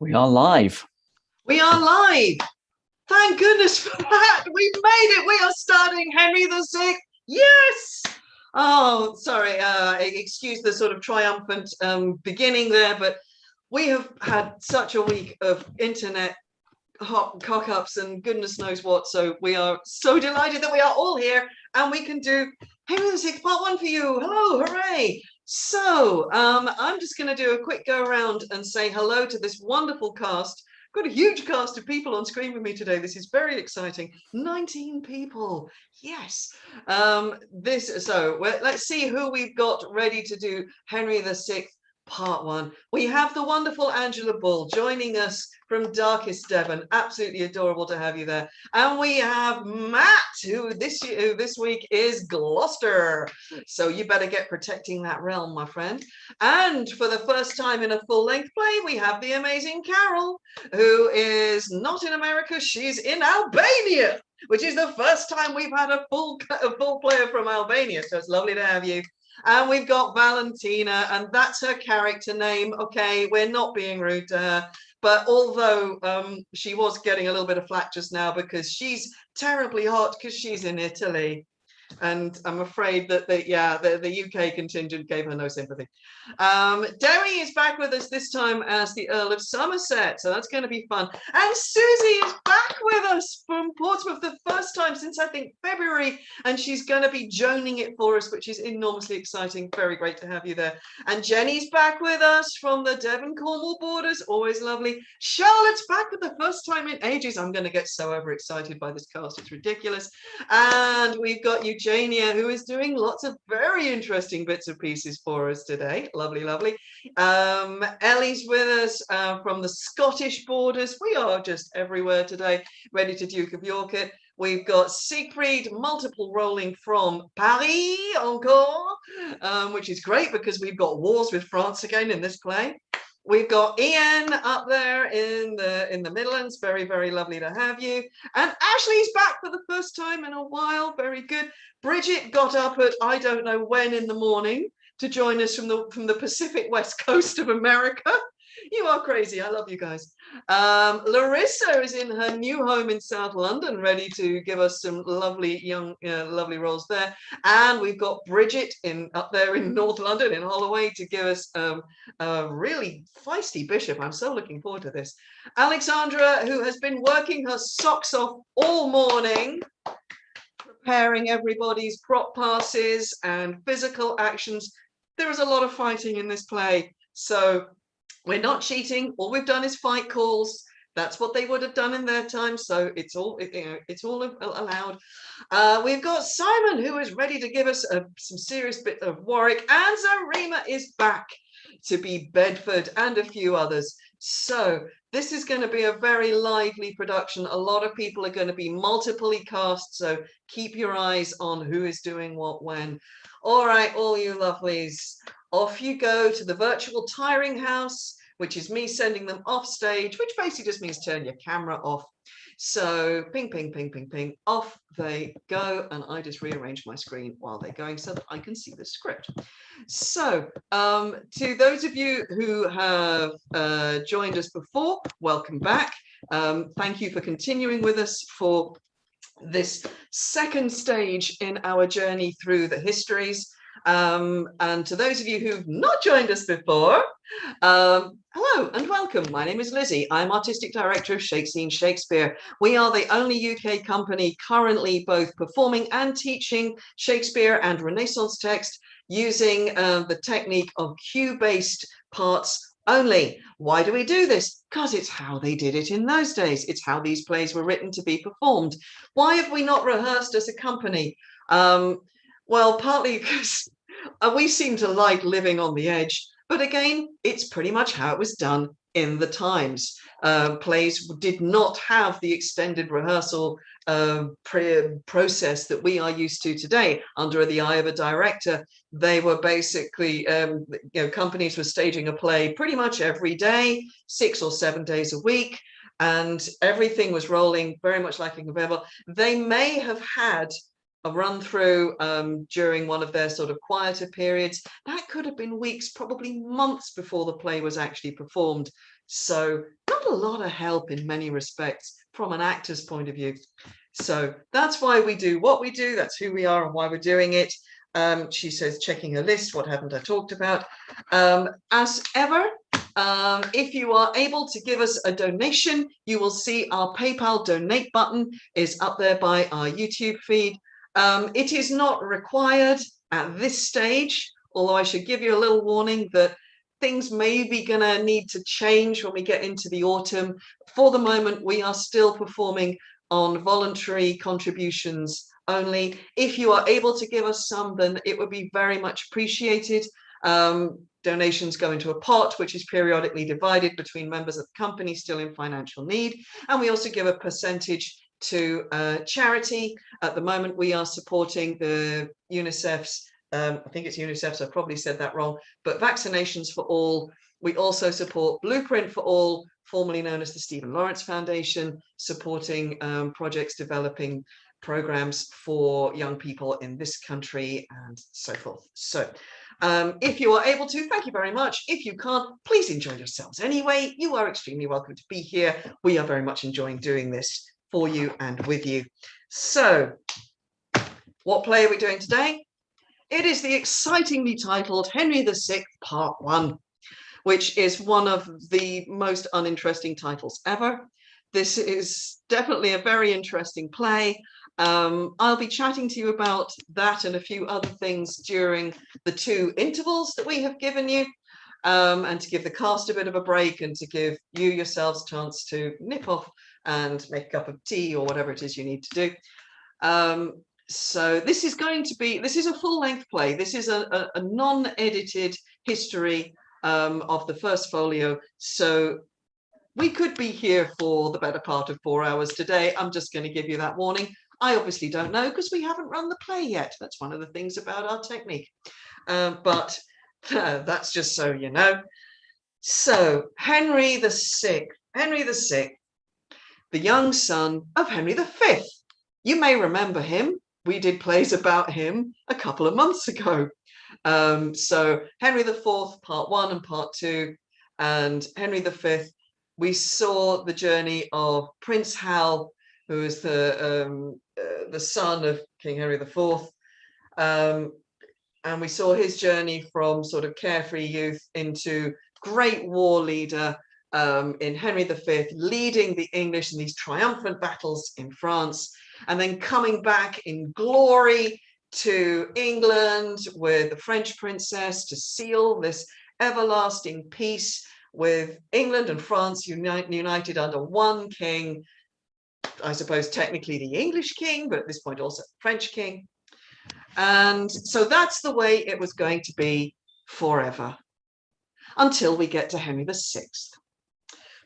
We are live. We are live. Thank goodness for that. We've made it. We are starting Henry VI. Yes. Oh, sorry. Excuse the sort of triumphant beginning there, but we have had such a week of internet cock-ups and goodness knows what. So we are so delighted that we are all here and we can do Henry VI Part 1 for you. Hello, hooray. So I'm just going to do a quick go around and say hello to this wonderful cast. Got a huge cast of people on screen with me today. This is very exciting. 19 people. Yes. Let's see who we've got ready to do Henry VI Part 1. We have the wonderful Angela Bull joining us from darkest Devon. Absolutely adorable to have you there. And we have Matt, who this week is Gloucester. So you better get protecting that realm, my friend. And for the first time in a full-length play, we have the amazing Carol, who is not in America. She's in Albania, which is the first time we've had a full player from Albania. So it's lovely to have you. And we've got Valentina, and that's her character name. Okay, we're not being rude to her, but although she was getting a little bit of flack just now because she's terribly hot because she's in Italy. And I'm afraid that the UK contingent gave her no sympathy. Derry is back with us this time as the Earl of Somerset, so that's going to be fun. And Susie is back with us from Portsmouth the first time since I think February, and she's going to be joning it for us, which is enormously exciting. Very great to have you there. And Jenny's back with us from the Devon-Cornwall borders, always lovely. Charlotte's back for the first time in ages. I'm going to get so overexcited by this cast, it's ridiculous. And we've got Eugenia, who is doing lots of very interesting bits and pieces for us today. Lovely, lovely. Ellie's with us from the Scottish borders. We are just everywhere today, ready to Duke of York it. We've got Siegfried, multiple rolling from Paris encore, which is great because we've got wars with France again in this play. We've got Ian up there in the Midlands. Very, very lovely to have you. And Ashley's back for the first time in a while. Very good. Bridget got up at I don't know when in the morning to join us from the Pacific West Coast of America. You are crazy. I love you guys. Larissa is in her new home in South London, ready to give us some lovely lovely roles there. And we've got Bridget up there in North London in Holloway to give us a really feisty bishop. I'm so looking forward to this. Alexandra, who has been working her socks off all morning, preparing everybody's prop passes and physical actions. There is a lot of fighting in this play, so we're not cheating. All we've done is fight calls. That's what they would have done in their time. So it's all allowed. We've got Simon, who is ready to give us some serious bit of Warwick, and Zarima is back to be Bedford and a few others. So this is going to be a very lively production. A lot of people are going to be multiply cast. So keep your eyes on who is doing what when. All right, all you lovelies. Off you go to the virtual tiring house, which is me sending them off stage, which basically just means turn your camera off. So ping, ping, ping, ping, ping, off they go. And I just rearrange my screen while they're going so that I can see the script. So to those of you who have joined us before, welcome back. Thank you for continuing with us for this second stage in our journey through the histories. And to those of you who've not joined us before, hello and welcome. My name is Lizzie. I'm Artistic Director of Shakespeare. We are the only UK company currently both performing and teaching Shakespeare and Renaissance text using the technique of cue-based parts only. Why do we do this? Because it's how they did it in those days. It's how these plays were written to be performed. Why have we not rehearsed as a company? Well, partly because we seem to like living on the edge, but again, it's pretty much how it was done in the times. Plays did not have the extended rehearsal process that we are used to today. Under the eye of a director, they were basically, companies were staging a play pretty much every day, 6 or 7 days a week, and everything was rolling very much like in Woodvill. They may have had run through during one of their sort of quieter periods. That could have been weeks, probably months before the play was actually performed. So not a lot of help in many respects from an actor's point of view. So that's why we do what we do. That's who we are and why we're doing it. She says, checking her list, what haven't I talked about? As ever, if you are able to give us a donation, you will see our PayPal donate button is up there by our YouTube feed. It is not required at this stage, although I should give you a little warning that things may be going to need to change when we get into the autumn. For the moment, we are still performing on voluntary contributions only. If you are able to give us some, then it would be very much appreciated. Donations go into a pot, which is periodically divided between members of the company still in financial need. And we also give a percentage to charity. At the moment, we are supporting the UNICEF's, I think it's UNICEF's, I probably said that wrong, but Vaccinations for All. We also support Blueprint for All, formerly known as the Stephen Lawrence Foundation, supporting projects developing programs for young people in this country and so forth. So if you are able to, thank you very much. If you can't, please enjoy yourselves anyway. You are extremely welcome to be here. We are very much enjoying doing this for you and with you. So what play are we doing today? It is the excitingly titled Henry VI Part 1, which is one of the most uninteresting titles ever. This is definitely a very interesting play. I'll be chatting to you about that and a few other things during the 2 intervals that we have given you, and to give the cast a bit of a break and to give you yourselves a chance to nip off and make a cup of tea or whatever it is you need to do. So this is a full-length play. This is a non-edited history of the first folio. So we could be here for the better part of 4 hours today. I'm just going to give you that warning. I obviously don't know because we haven't run the play yet. That's one of the things about our technique. But that's just so you know. So Henry VI, the young son of Henry V. You may remember him. We did plays about him a couple of months ago. So Henry IV, Part 1 and Part 2, and Henry V, we saw the journey of Prince Hal, who is the son of King Henry IV. And we saw his journey from sort of carefree youth into great war leader in Henry V, leading the English in these triumphant battles in France, and then coming back in glory to England with the French princess to seal this everlasting peace with England and France united under one king. I suppose technically the English king, but at this point also the French king. And so that's the way it was going to be forever until we get to Henry VI.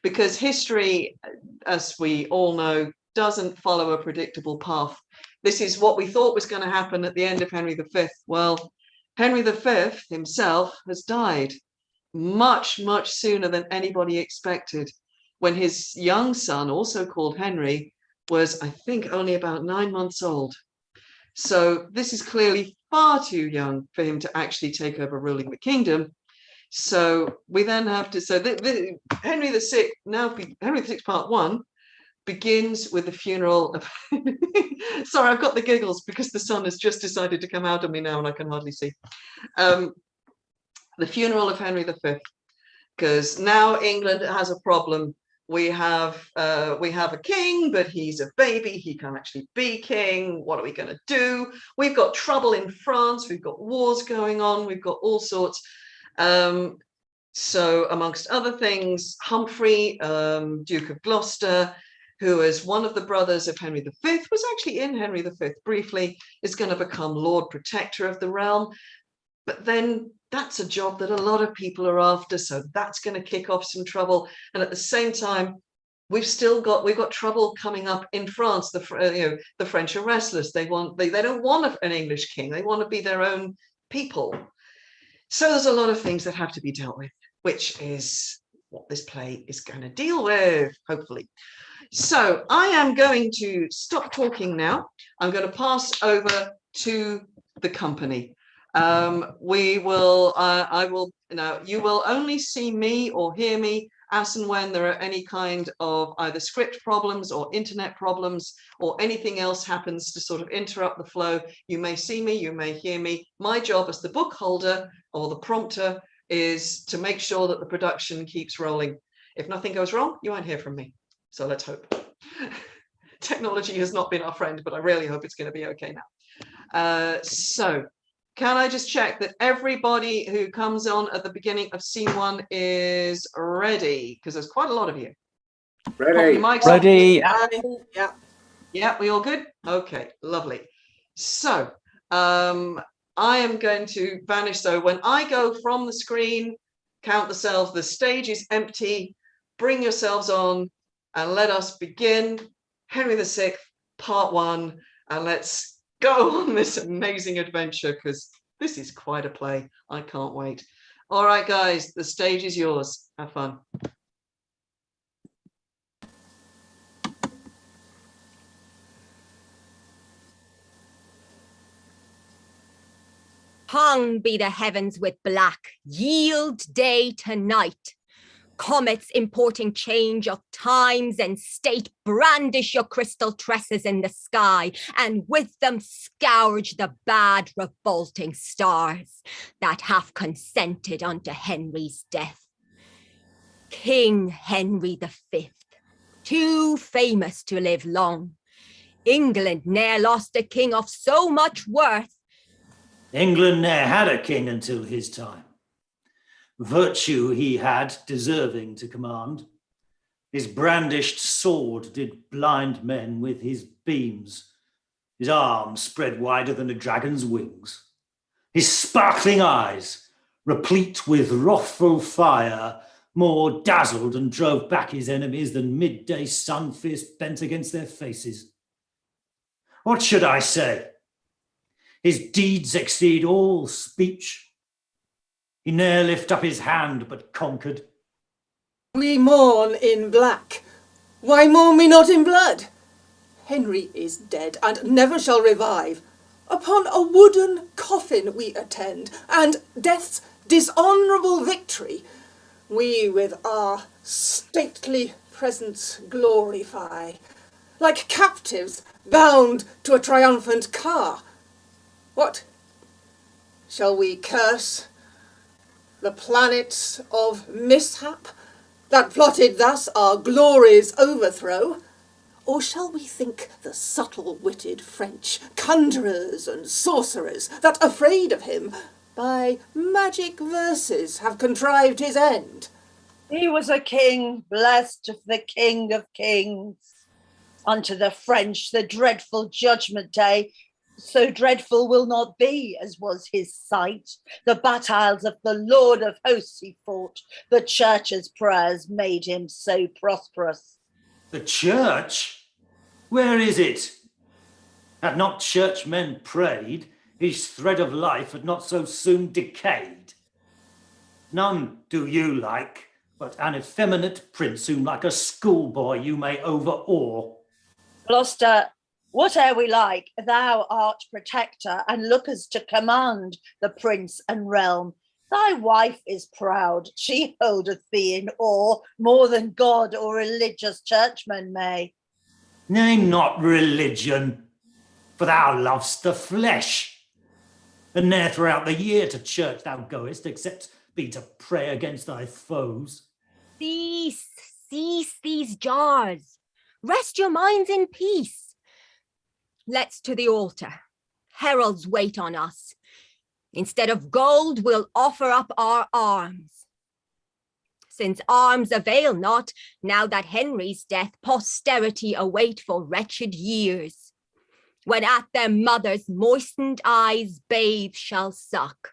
Because history, as we all know, doesn't follow a predictable path. This is what we thought was going to happen at the end of Henry V. Well, Henry V himself has died much, much sooner than anybody expected, when his young son, also called Henry, was, I think, only about 9 months old. So this is clearly far too young for him to actually take over ruling the kingdom. So we then have to, Henry VI, Henry VI Part 1 begins with the funeral of, sorry, I've got the giggles because the sun has just decided to come out of me now and I can hardly see. The funeral of Henry V, because now England has a problem. We have a king, but he's a baby. He can't actually be king. What are we going to do? We've got trouble in France. We've got wars going on. We've got all sorts. So amongst other things, Humphrey, Duke of Gloucester, who is one of the brothers of Henry V, was actually in Henry V briefly, is going to become Lord Protector of the realm. But then that's a job that a lot of people are after, so that's going to kick off some trouble. And at the same time, we've got trouble coming up in France. The French are restless. They don't want an English king. They want to be their own people. So there's a lot of things that have to be dealt with, which is what this play is going to deal with, hopefully. So I am going to stop talking now. I'm going to pass over to the company. We will, I will, now you will only see me or hear me as and when there are any kind of either script problems or internet problems or anything else happens to sort of interrupt the flow. You may see me, you may hear me. My job as the book holder or the prompter is to make sure that the production keeps rolling. If nothing goes wrong, you won't hear from me. So let's hope. Technology has not been our friend, but I really hope it's going to be okay now. So can I just check that everybody who comes on at the beginning of scene 1 is ready? Because there's quite a lot of you. Ready. Ready. Yeah. Yeah, we all good? Okay, lovely. So I am going to vanish. So when I go from the screen, count yourselves, the stage is empty. Bring yourselves on and let us begin Henry VI, part 1. And let's go on this amazing adventure because this is quite a play. I can't wait. All right, guys, the stage is yours. Have fun. Hung be the heavens with black, yield day to night. Comets importing change of times and state, brandish your crystal tresses in the sky, and with them scourge the bad revolting stars that have consented unto Henry's death. King Henry V, too famous to live long. England ne'er lost a king of so much worth. England ne'er had a king until his time. Virtue he had, deserving to command. His brandished sword did blind men with his beams. His arms spread wider than a dragon's wings. His sparkling eyes, replete with wrathful fire, more dazzled and drove back his enemies than midday sun fierce bent against their faces. What should I say? His deeds exceed all speech. He ne'er lift up his hand, but conquered. We mourn in black. Why mourn we not in blood? Henry is dead, and never shall revive. Upon a wooden coffin we attend, and death's dishonourable victory we with our stately presence glorify, like captives bound to a triumphant car. What? Shall we curse the planets of mishap that plotted thus our glory's overthrow? Or shall we think the subtle-witted French conjurers and sorcerers that, afraid of him, by magic verses have contrived his end? He was a king, blessed of the King of Kings. Unto the French the dreadful judgment day, so dreadful will not be as was his sight. The battles of the Lord of hosts he fought, the church's prayers made him so prosperous. The church? Where is it? Had not churchmen prayed, his thread of life had not so soon decayed. None do you like, but an effeminate prince whom like a schoolboy you may overawe. Gloucester, whate'er we like, thou art protector and lookest to command the prince and realm. Thy wife is proud, she holdeth thee in awe more than God or religious churchman may. Name not religion, for thou lovest the flesh. And ne'er throughout the year to church thou goest, except be to pray against thy foes. Cease these jars. Rest your minds in peace. Let's to the altar. Heralds wait on us. Instead of gold, we'll offer up our arms. Since arms avail not, now that Henry's death, posterity await for wretched years. When at their mother's moistened eyes babes shall suck,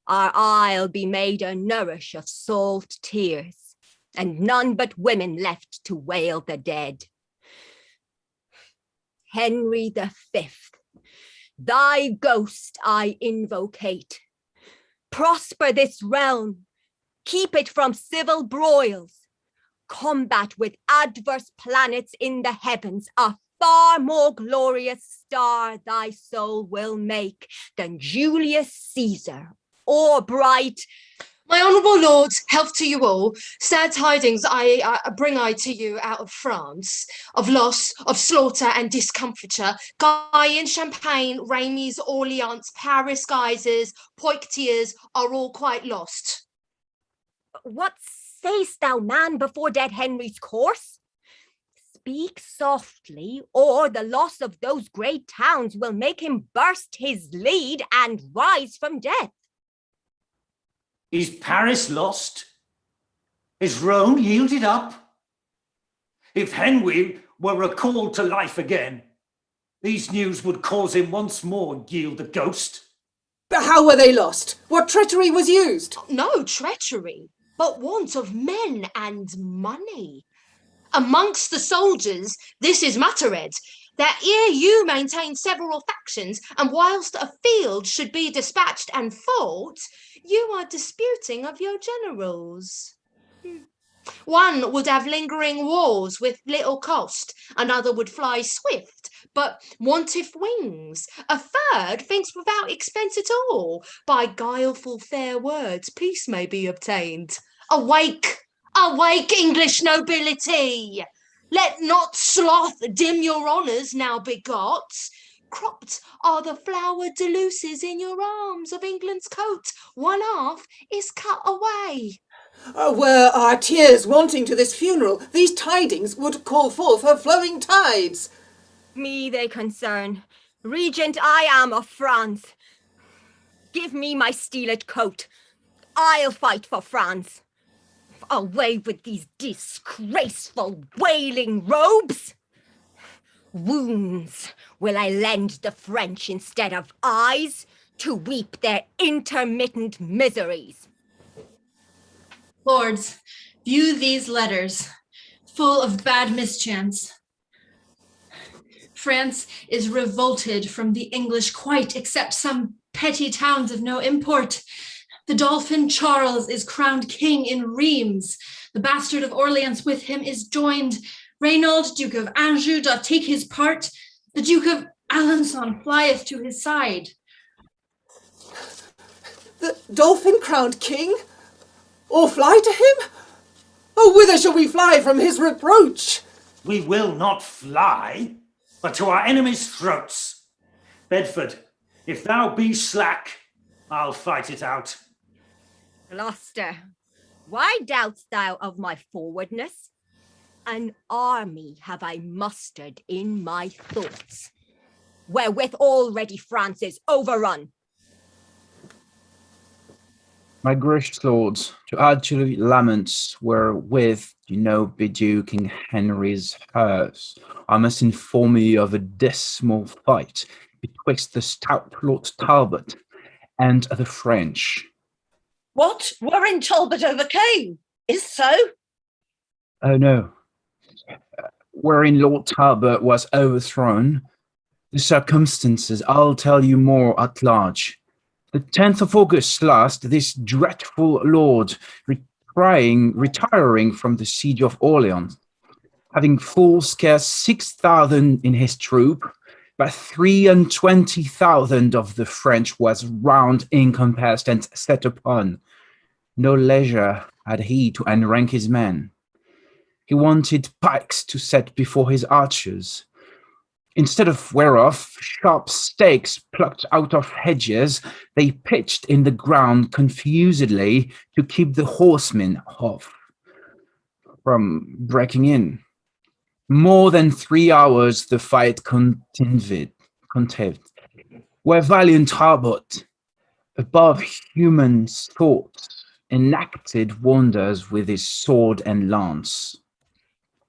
our isle be made a nourish of salt tears, and none but women left to wail the dead. Henry V, thy ghost I invocate. Prosper this realm, keep it from civil broils. combat with adverse planets in the heavens, a far more glorious star thy soul will make than Julius Caesar or bright. My honourable lords, health to you all. Sad tidings I bring to you out of France, of loss, of slaughter and discomfiture. Guyenne, Champagne, Reignier, Orleans, Paris, Guises, Poictiers are all quite lost. What say'st thou, man, before dead Henry's course? Speak softly, or the loss of those great towns will make him burst his lead and rise from death. Is Paris lost? Is Rome yielded up? If Henry were recalled to life again, these news would cause him once more yield the ghost. But how were they lost? What treachery was used? No treachery, but want of men and money. Amongst the soldiers, this is muttered, that ere you maintain several factions, and whilst a field should be dispatched and fought, you are disputing of your generals. One would have lingering wars with little cost, another would fly swift, but wanteth wings. A third thinks without expense at all, by guileful fair words peace may be obtained. Awake! Awake, English nobility! Let not sloth dim your honours now begot. Cropped are the flowered deluces in your arms of England's coat. One half is cut away. Were our tears wanting to this funeral, these tidings would call forth her flowing tides. Me they concern. Regent I am of France. Give me my steeled coat. I'll fight for France. Away with these disgraceful wailing robes. Wounds will I lend the French instead of eyes to weep their intermittent miseries. Lords, view these letters, full of bad mischance. France is revolted from the English quite, except some petty towns of no import. The Dauphin Charles is crowned king in Rheims. The bastard of Orleans with him is joined. Reynold, Duke of Anjou, doth take his part. The Duke of Alençon flieth to his side. The Dauphin crowned king? Or fly to him? Oh, whither shall we fly from his reproach? We will not fly, but to our enemies' throats. Bedford, if thou be slack, I'll fight it out. Gloucester, why doubt'st thou of my forwardness? An army have I mustered in my thoughts, wherewith already France is overrun. My gracious lords, to add to the laments wherewith bedew King Henry's hearse, I must inform you of a dismal fight betwixt the stout Lord Talbot and the French. What? Warren Talbot overcame? Is so? Oh no. Wherein Lord Talbot was overthrown, the circumstances I'll tell you more at large. The 10th of August last, this dreadful lord, retiring from the siege of Orleans, having full scarce 6,000 in his troop, but 23,000 of the French was round encompassed and set upon. No leisure had he to unrank his men. He wanted pikes to set before his archers, instead of whereof sharp stakes plucked out of hedges they pitched in the ground confusedly to keep the horsemen off from breaking in. More than 3 hours the fight continued, where valiant Talbot, above human thought, enacted wonders with his sword and lance.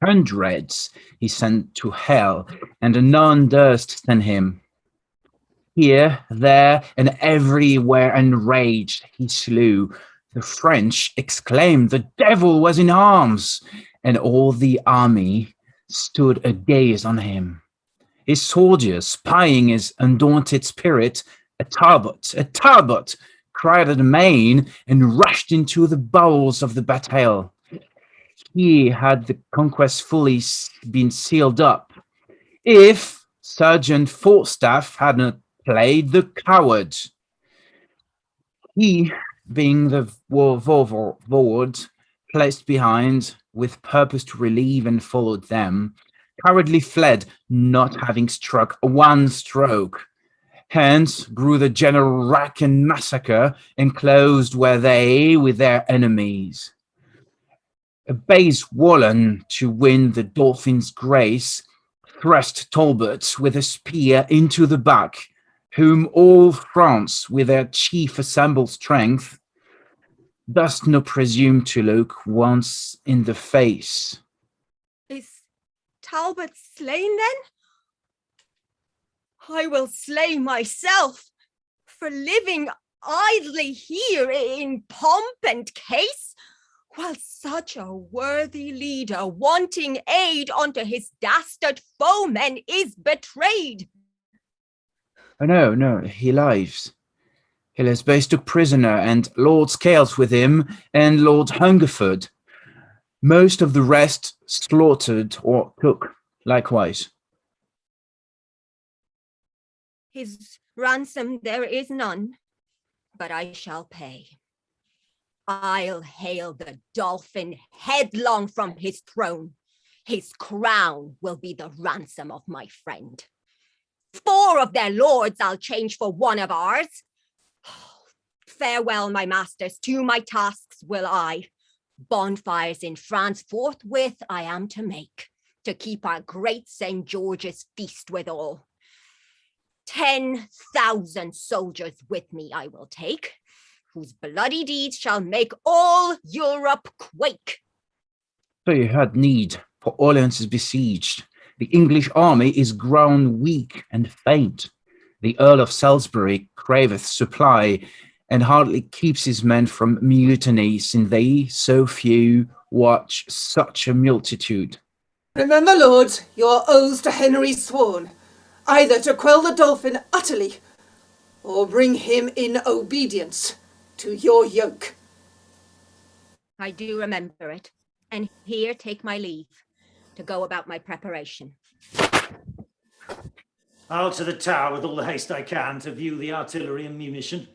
Hundreds he sent to hell, and none durst stand him. Here, there, and everywhere enraged he slew. The French exclaimed the devil was in arms, and all the army stood agaze on him. His soldiers, spying his undaunted spirit, a Talbot, cried at amain, and rushed into the bowels of the battle. he had the conquest fully been sealed up, if Sergeant Falstaff hadn't played the coward. He, being the ward placed behind with purpose to relieve and followed them, cowardly fled, not having struck one stroke. Hence grew the general rack and massacre, enclosed were they with their enemies. A base Wallen, to win the Dauphin's grace, thrust Talbot with a spear into the back, whom all France with their chief assembled strength dost not presume to look once in the face. Is Talbot slain then? I will slay myself for living idly here in pomp and case, while such a worthy leader wanting aid unto his dastard foemen is betrayed. Oh, no, he lives. He lies base took prisoner, and Lord Scales with him, and Lord Hungerford. Most of the rest slaughtered or took likewise. His ransom there is none, but I shall pay. I'll hale the Dauphin headlong from his throne. His crown will be the ransom of my friend. 4 of their lords I'll change for one of ours. Farewell, my masters, to my tasks will I. Bonfires in France forthwith I am to make, to keep our great St. George's feast withal. 10,000 soldiers with me I will take, whose bloody deeds shall make all Europe quake. So you had need, for Orleans is besieged. The English army is grown weak and faint. The Earl of Salisbury craveth supply, and hardly keeps his men from mutiny, since they, so few, watch such a multitude. Remember, lords, your oaths to Henry sworn, either to quell the Dauphin utterly, or bring him in obedience to your yoke. I do remember it, and here take my leave to go about my preparation. I'll to the tower with all the haste I can to view the artillery and munition,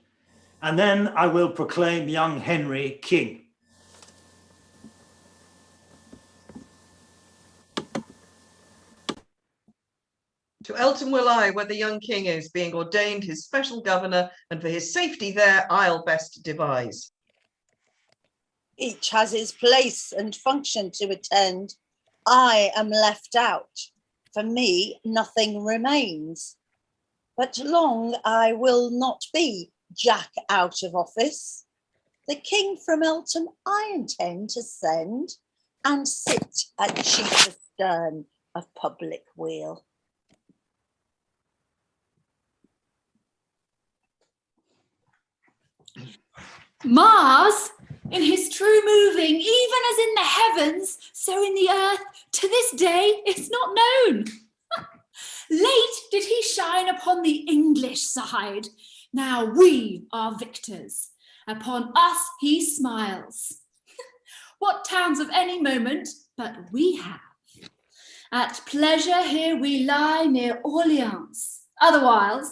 and then I will proclaim young Henry king. To Elton will I, where the young king is, being ordained his special governor, and for his safety there I'll best devise. Each has his place and function to attend. I am left out. For me, nothing remains. But long I will not be Jack out of office. The king from Elton I intend to send, and sit at chief astern of public weal. Mars, in his true moving, even as in the heavens, so in the earth, to this day is not known. Late did he shine upon the English side. Now we are victors. Upon us he smiles. What towns of any moment but we have? At pleasure here we lie near Orleans. Otherwhiles,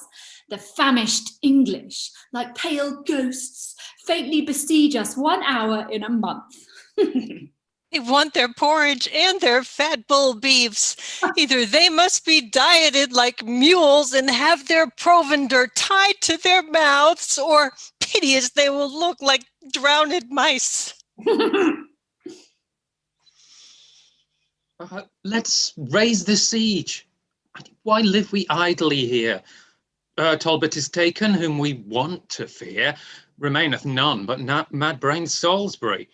the famished English, like pale ghosts, faintly besiege us 1 hour in a month. They want their porridge and their fat bull beefs. Either they must be dieted like mules and have their provender tied to their mouths, or piteous they will look like drowned mice. Let's raise the siege. Why live we idly here? Talbot is taken, whom we want to fear. Remaineth none but mad-brained Salisbury,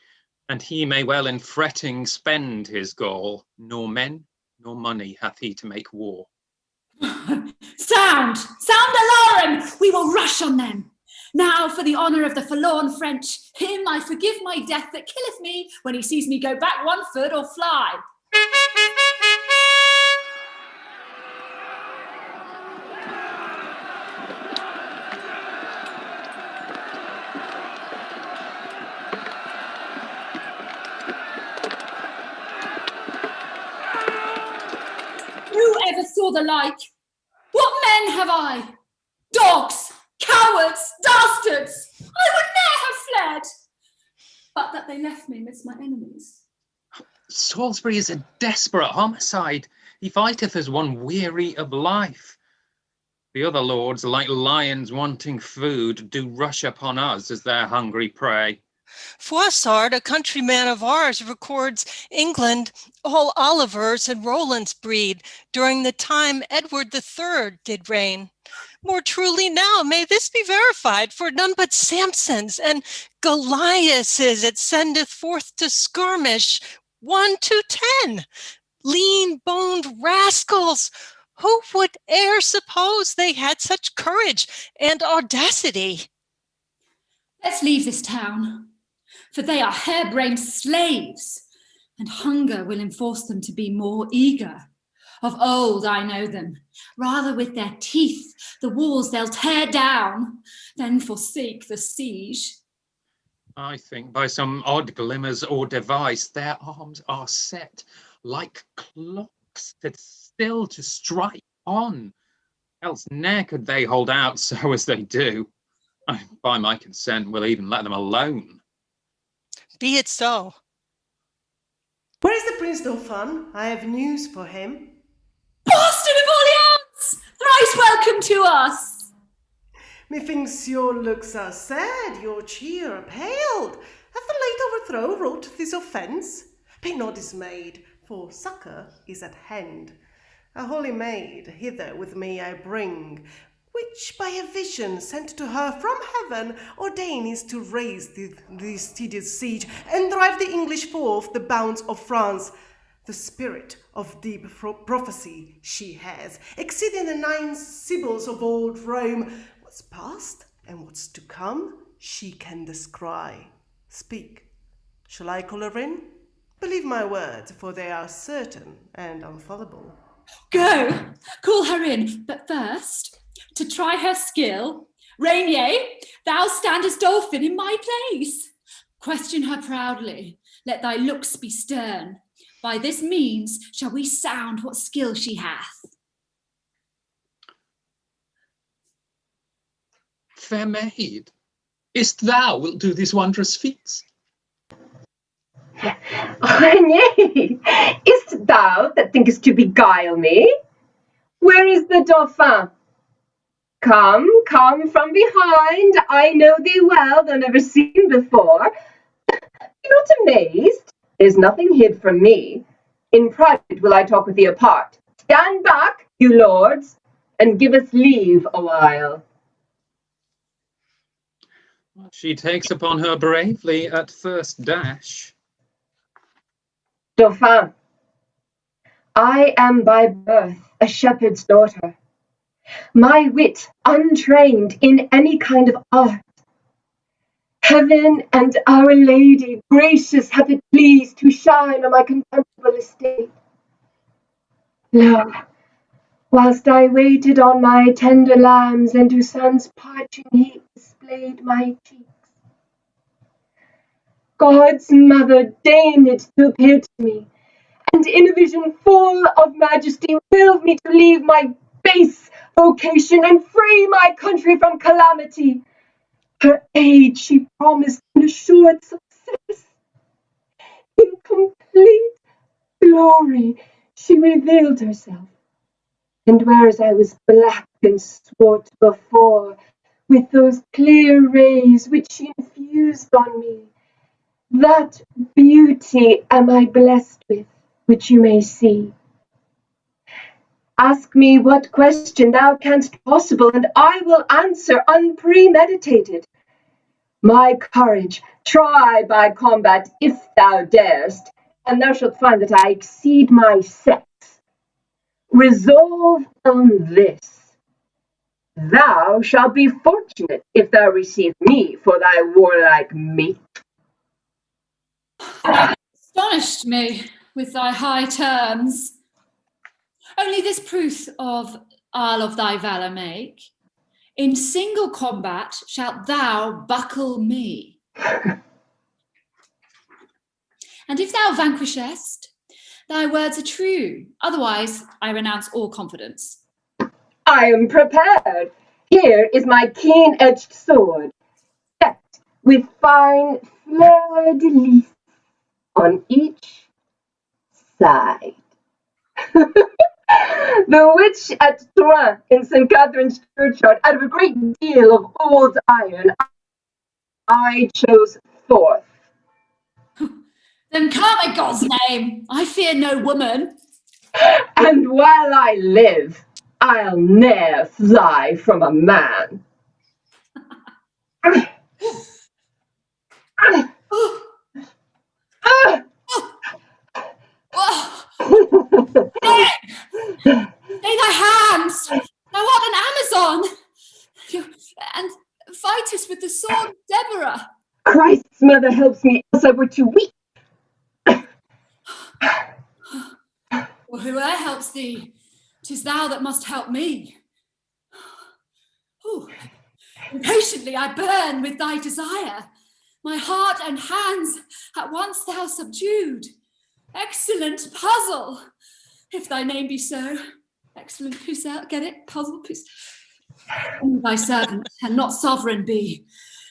and he may well in fretting spend his gall. Nor men, nor money hath he to make war. Sound alarm! We will rush on them. Now for the honour of the forlorn French, him I forgive my death that killeth me when he sees me go back 1 foot or fly. for the like. What men have I? Dogs, cowards, dastards! I would ne'er have fled, but that they left me amidst my enemies. Salisbury is a desperate homicide. He fighteth as one weary of life. The other lords, like lions wanting food, do rush upon us as their hungry prey. Froissart, a countryman of ours, records England all Olivers and Rolands breed during the time Edward III did reign. More truly now may this be verified, for none but Samsons and Goliaths it sendeth forth to skirmish 1 to 10. Lean-boned rascals! Who would e'er suppose they had such courage and audacity? Let's leave this town, for they are harebrained slaves, and hunger will enforce them to be more eager. Of old I know them, rather with their teeth the walls they'll tear down, than forsake the siege. I think by some odd glimmers or device their arms are set like clocks that still to strike on, else ne'er could they hold out so as they do. By my consent will even let them alone. Be it so. Where is the Prince Dauphin? I have news for him. Bastard of Orleans! Thrice welcome to us! Methinks your looks are sad, your cheer paled. Hath the late overthrow wrought this offence? Be not dismayed, for succour is at hand. A holy maid hither with me I bring, which by a vision sent to her from heaven ordains to raise this tedious siege and drive the English forth the bounds of France. The spirit of deep prophecy she has, exceeding the 9 sibyls of old Rome. What's past and what's to come she can descry. Speak. Shall I call her in? Believe my words, for they are certain and infallible. Go, call her in, but first, to try her skill, Reignier, thou standest Dauphin in my place. Question her proudly, let thy looks be stern. By this means shall we sound what skill she hath. Fair maid, is't thou wilt do these wondrous feats? Reignier, is't thou that thinkest to beguile me? Where is the Dauphin? Come, come from behind. I know thee well, though never seen before. Be not amazed. There's nothing hid from me. In private will I talk with thee apart. Stand back, you lords, and give us leave a while. She takes upon her bravely at first dash. Dauphin, I am by birth a shepherd's daughter. My wit untrained in any kind of art. Heaven and Our Lady gracious hath it pleased to shine on my contemptible estate. Lo, whilst I waited on my tender lambs, and to sun's parching heat displayed my cheeks, God's mother deigned to appear to me, and in a vision full of majesty willed me to leave my base vocation and free my country from calamity. Her aid she promised and assured success. In complete glory she revealed herself, and whereas I was black and swart before, with those clear rays which she infused on me, that beauty am I blessed with, which you may see. Ask me what question thou canst possible, and I will answer unpremeditated. My courage try by combat if thou darest, and thou shalt find that I exceed my sex. Resolve on this. Thou shalt be fortunate if thou receive me for thy warlike mate. Astonished me with thy high terms. Only this proof of all of thy valour make. In single combat shalt thou buckle me. And if thou vanquishest, Thy words are true. Otherwise, I renounce all confidence. I am prepared. Here is my keen-edged sword, set with fine fleur-de-lis on each side. The witch at Troyes in St. Catherine's churchyard, out of a great deal of old iron, I chose forth. Then come, in God's name. I fear no woman. And while I live, I'll ne'er fly from a man. Stay thy hands! Thou art an Amazon! And fight us with the sword of Deborah! Christ's mother helps me, else I were too weak. Well, whoe'er helps thee, 'tis thou that must help me. Ooh. Impatiently I burn with thy desire. My heart and hands at once thou subdued. Excellent puzzle, if thy name be so. Excellent puzzle, get it? Puzzle, puzzle. Thy servant and not sovereign be.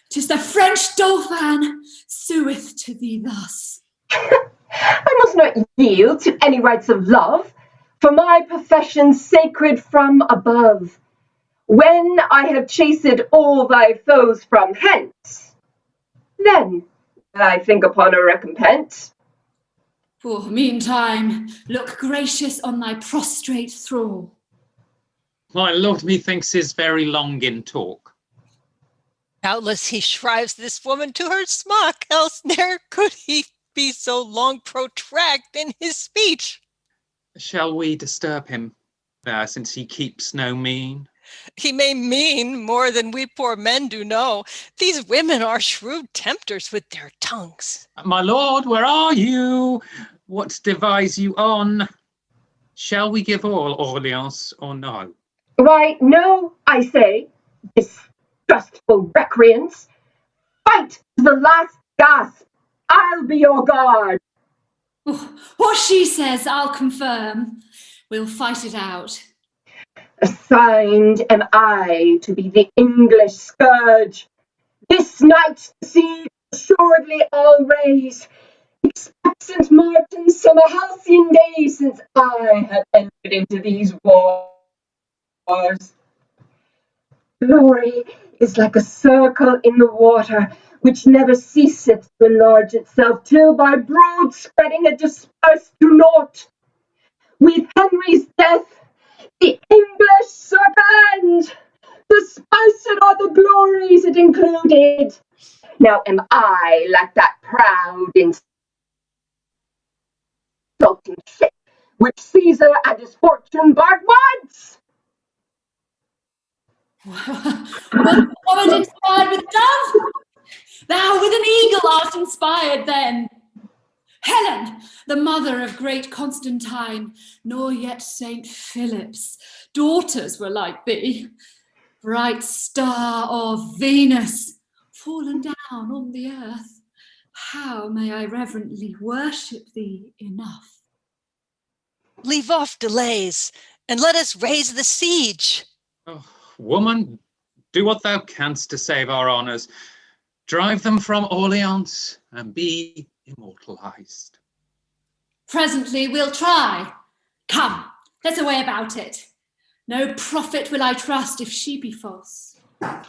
'Tis the French Dauphin sueth to thee thus. I must not yield to any rights of love, for my profession sacred from above. When I have chased all thy foes from hence, then will I think upon a recompense. For meantime, look gracious on thy prostrate thrall. My lord, methinks, is very long in talk. Doubtless he shrives this woman to her smock, else ne'er could he be so long protract in his speech. Shall we disturb him, since he keeps no mean? He may mean more than we poor men do know. These women are shrewd tempters with their tongues. My lord, where are you? What devise you on? Shall we give all Orleans or no? Why, no, I say, distrustful recreants. Fight to the last gasp. I'll be your guard. What she says, I'll confirm. We'll fight it out. Assigned am I to be the English scourge. This night's siege assuredly I'll raise. Expect St. Martin's summer halcyon day since I have entered into these wars. Glory is like a circle in the water, which never ceaseth to enlarge itself, till by broad spreading it dispersed to naught. With Henry's death, the English circumvent, dispersed are the glories it included. Now am I like that proud insulting ship, which Caesar and his fortune barred once. What inspired with dove? Thou with an eagle art inspired then. Helen, the mother of great Constantine, nor yet Saint Philip's daughters were like thee. Bright star of Venus, fallen down on the earth, how may I reverently worship thee enough? Leave off delays, and let us raise the siege. Oh, woman, do what thou canst to save our honours. Drive them from Orleans and be immortalized. Presently we'll try. Come, let's away about it. No prophet will I trust if she be false. I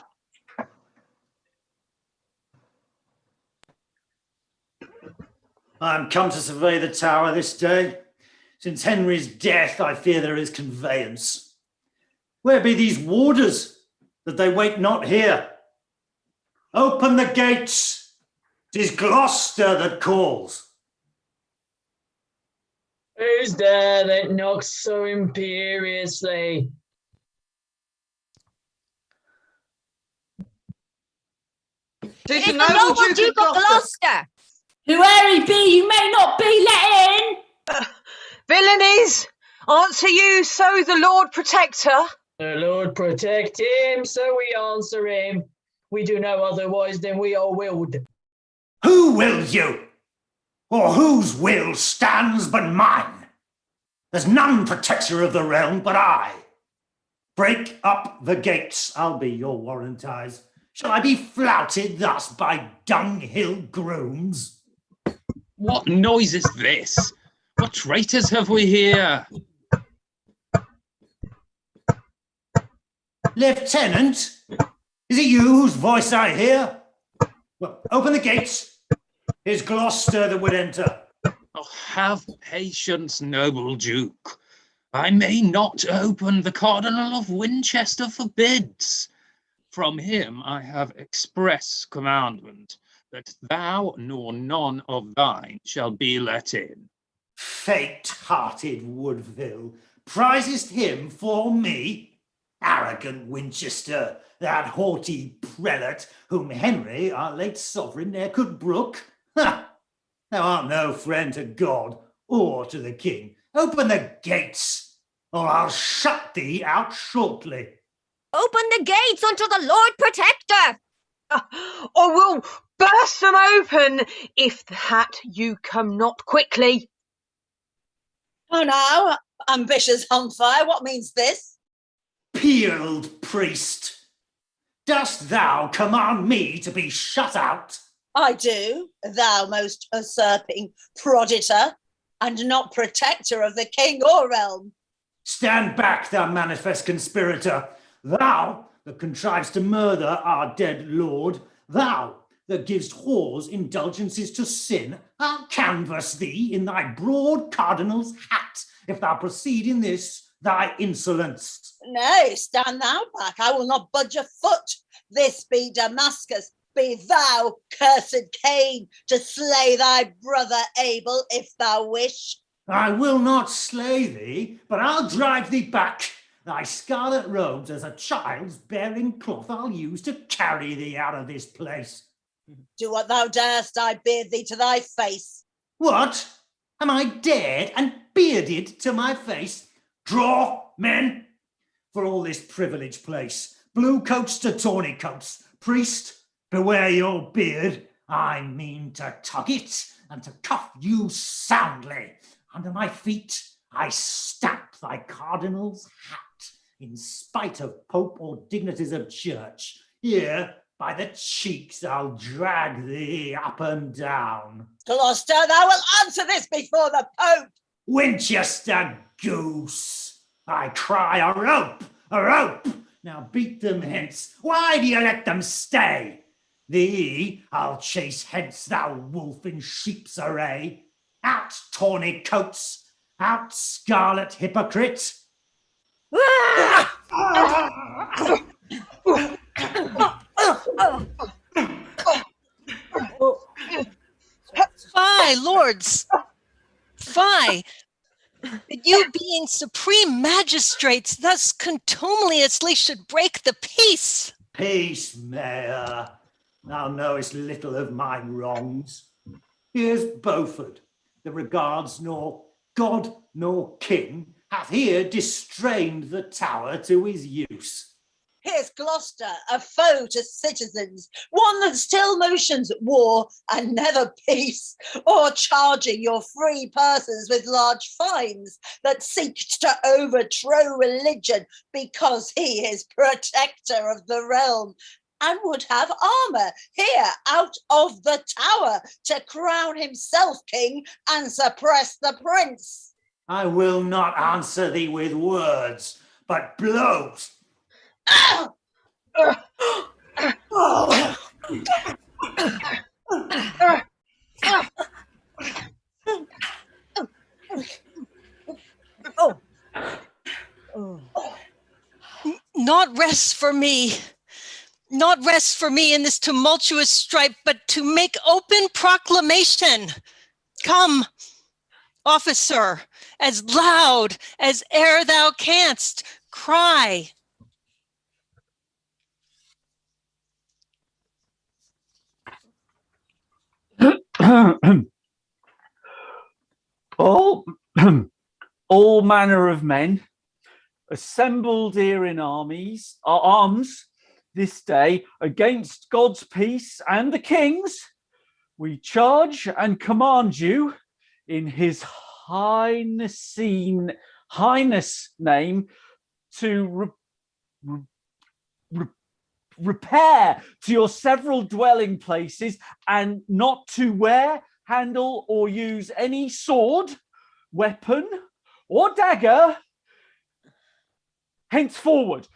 am come to survey the tower this day. Since Henry's death, I fear there is conveyance. Where be these warders, that they wait not here? Open the gates, 'tis Gloucester that calls. Who's there that knocks so imperiously? It's the noble Duke of Gloucester. Whoe'er he be, you may not be let in. Villainies, answer you, so the Lord Protector. The Lord protect him, so we answer him. We do no otherwise than we are willed. Who wills you? or whose will stands but mine? There's none protector of the realm but I. Break up the gates, I'll be your warranties. Shall I be flouted thus by dunghill grooms? What noise is this? What traitors have we here? Lieutenant, is it you whose voice I hear? Well, open the gates. Here's Gloucester that would enter. Oh, have patience, noble Duke. I may not open, the Cardinal of Winchester forbids. From him I have express commandment that thou nor none of thine shall be let in. Faint-hearted Woodvill, prizest him for me? Arrogant Winchester, that haughty prelate, whom Henry, our late sovereign, ne'er could brook. Ha! Thou art no friend to God or to the king. Open the gates, or I'll shut thee out shortly. Open the gates unto the Lord Protector! Or we'll burst them open if that you come not quickly. Oh, now, ambitious Humfire, what means this? Peeled priest, dost thou command me to be shut out? I do, thou most usurping proditor, and not protector of the king or realm. Stand back, thou manifest conspirator. Thou that contrives to murder our dead lord, thou that givest whores indulgences to sin, I'll canvass thee in thy broad cardinal's hat, if thou proceed in this thy insolence. Nay, stand thou back, I will not budge a foot. This be Damascus, be thou, cursed Cain, to slay thy brother Abel, if thou wish. I will not slay thee, but I'll drive thee back. Thy scarlet robes as a child's bearing cloth I'll use to carry thee out of this place. Do what thou darest, I bid thee to thy face. What? Am I dared and bearded to my face? Draw, men, for all this privileged place. Blue coats to tawny coats. Priest, beware your beard. I mean to tug it and to cuff you soundly. Under my feet I stamp thy cardinal's hat, in spite of pope or dignities of church. Here, by the cheeks, I'll drag thee up and down. Gloucester, thou wilt answer this before the Pope. Winchester goose, I cry a rope, a rope. Now beat them hence. Why do you let them stay? Thee I'll chase hence, thou wolf in sheep's array. Out, tawny coats, out, scarlet hypocrite. Fie, lords! Fie! That you, being supreme magistrates, thus contumeliously should break the peace. Peace, Mayor. Thou knowest little of my wrongs. Here's Beaufort, that regards nor God nor king, hath here distrained the tower to his use. Here's Gloucester, a foe to citizens, one that still motions war and never peace, or charging your free purses with large fines, that seek to overthrow religion because he is protector of the realm, and would have armour here out of the tower to crown himself king and suppress the prince. I will not answer thee with words, but blows. Not rest for me. Not rest for me in this tumultuous strife, but to make open proclamation. Come, officer, as loud as e'er thou canst, cry. all manner of men assembled here in arms this day against God's peace and the king's, we charge and command you in his highness name to repair to your several dwelling places and not to wear, handle, or use any sword, weapon, or dagger henceforward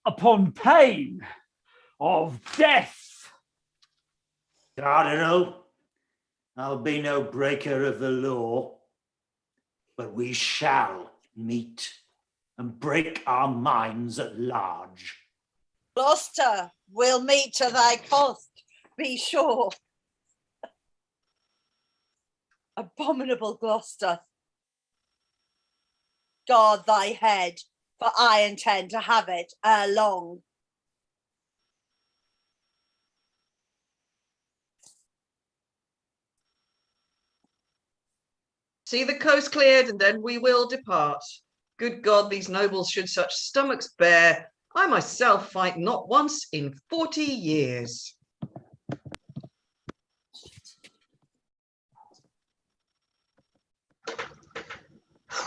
upon pain of death. Cardinal, I'll be no breaker of the law, but we shall meet and break our minds at large. Gloucester will meet to thy cost, be sure. Abominable Gloucester, guard thy head, for I intend to have it ere long. See the coast cleared, and then we will depart. Good God, these nobles should such stomachs bear. I myself fight not once in 40 years.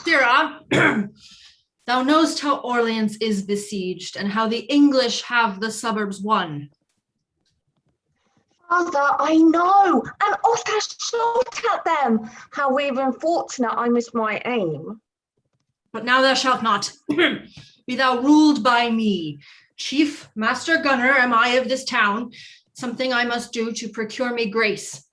Sirrah, thou knowst how Orleans is besieged and how the English have the suburbs won. Father, I know, and oft I shot at them. However unfortunate, I missed my aim. But now thou shalt not. Be thou ruled by me. Chief Master Gunner am I of this town. Something I must do to procure me grace.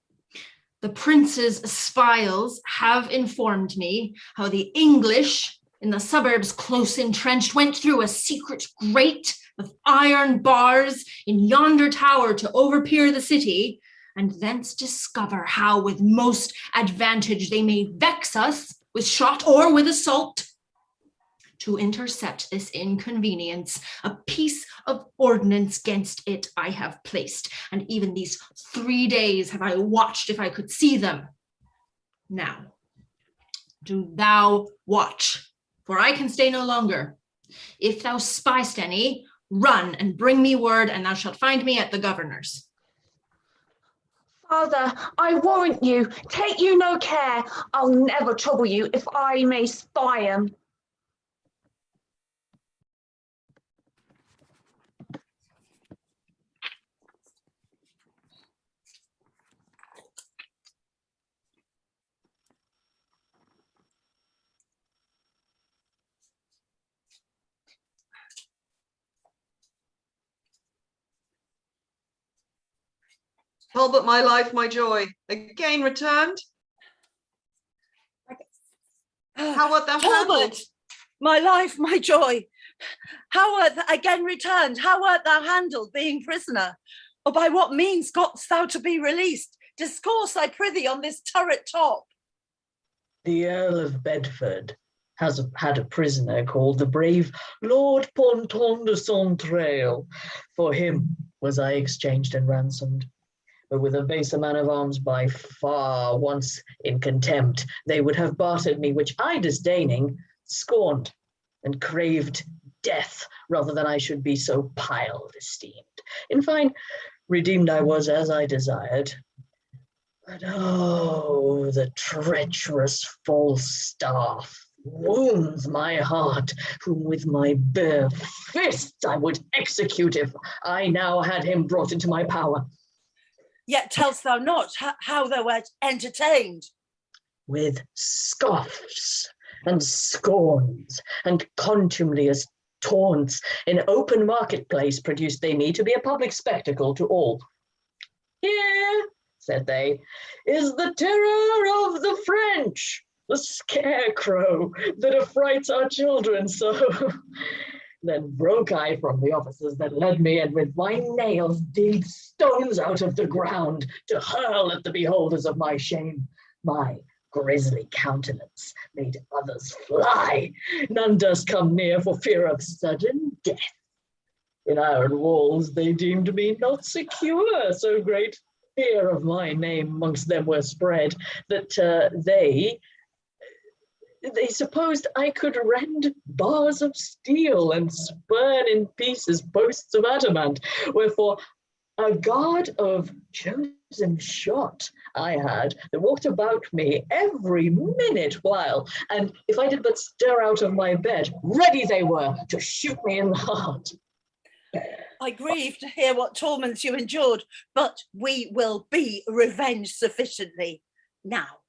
The prince's spies have informed me how the English in the suburbs close entrenched went through a secret grate of iron bars in yonder tower to overpeer the city, and thence discover how with most advantage they may vex us with shot or with assault. To intercept this inconvenience, a piece of ordnance against it I have placed, and even these 3 days have I watched if I could see them. Now, do thou watch, for I can stay no longer. If thou spy'st any, run and bring me word, and thou shalt find me at the governor's. Father, I warrant you, take you no care. I'll never trouble you if I may spy 'em. Talbot, my life, my joy, again returned. How art thou Talbot, handled? my life, my joy. How art thou again returned? How art thou handled, being prisoner? Or by what means gotst thou to be released? Discourse, I prithee, on this turret top. The Earl of Bedford has had a prisoner called the brave Lord Ponton de Sontrail. For him was I exchanged and ransomed. But with a baser man of arms by far, once in contempt, they would have bartered me, which I, disdaining, scorned and craved death rather than I should be so piled esteemed. In fine, redeemed I was as I desired. But oh, the treacherous Falstaff wounds my heart, whom with my bare fists I would execute if I now had him brought into my power. Yet tell'st thou not how thou wert entertained? With scoffs and scorns and contumelious taunts in open marketplace produced they me to be a public spectacle to all. Here, said they, is the terror of the French, the scarecrow that affrights our children so. Then broke I from the officers that led me, and with my nails digged stones out of the ground to hurl at the beholders of my shame. My grisly countenance made others fly. None durst come near for fear of sudden death. In iron walls they deemed me not secure, so great fear of my name amongst them were spread, that they supposed I could rend bars of steel and spurn in pieces posts of adamant, wherefore a guard of chosen poison shot I had that walked about me every minute while, and if I did but stir out of my bed, ready they were to shoot me in the heart. I grieve to hear what torments you endured, but we will be revenged sufficiently. Now,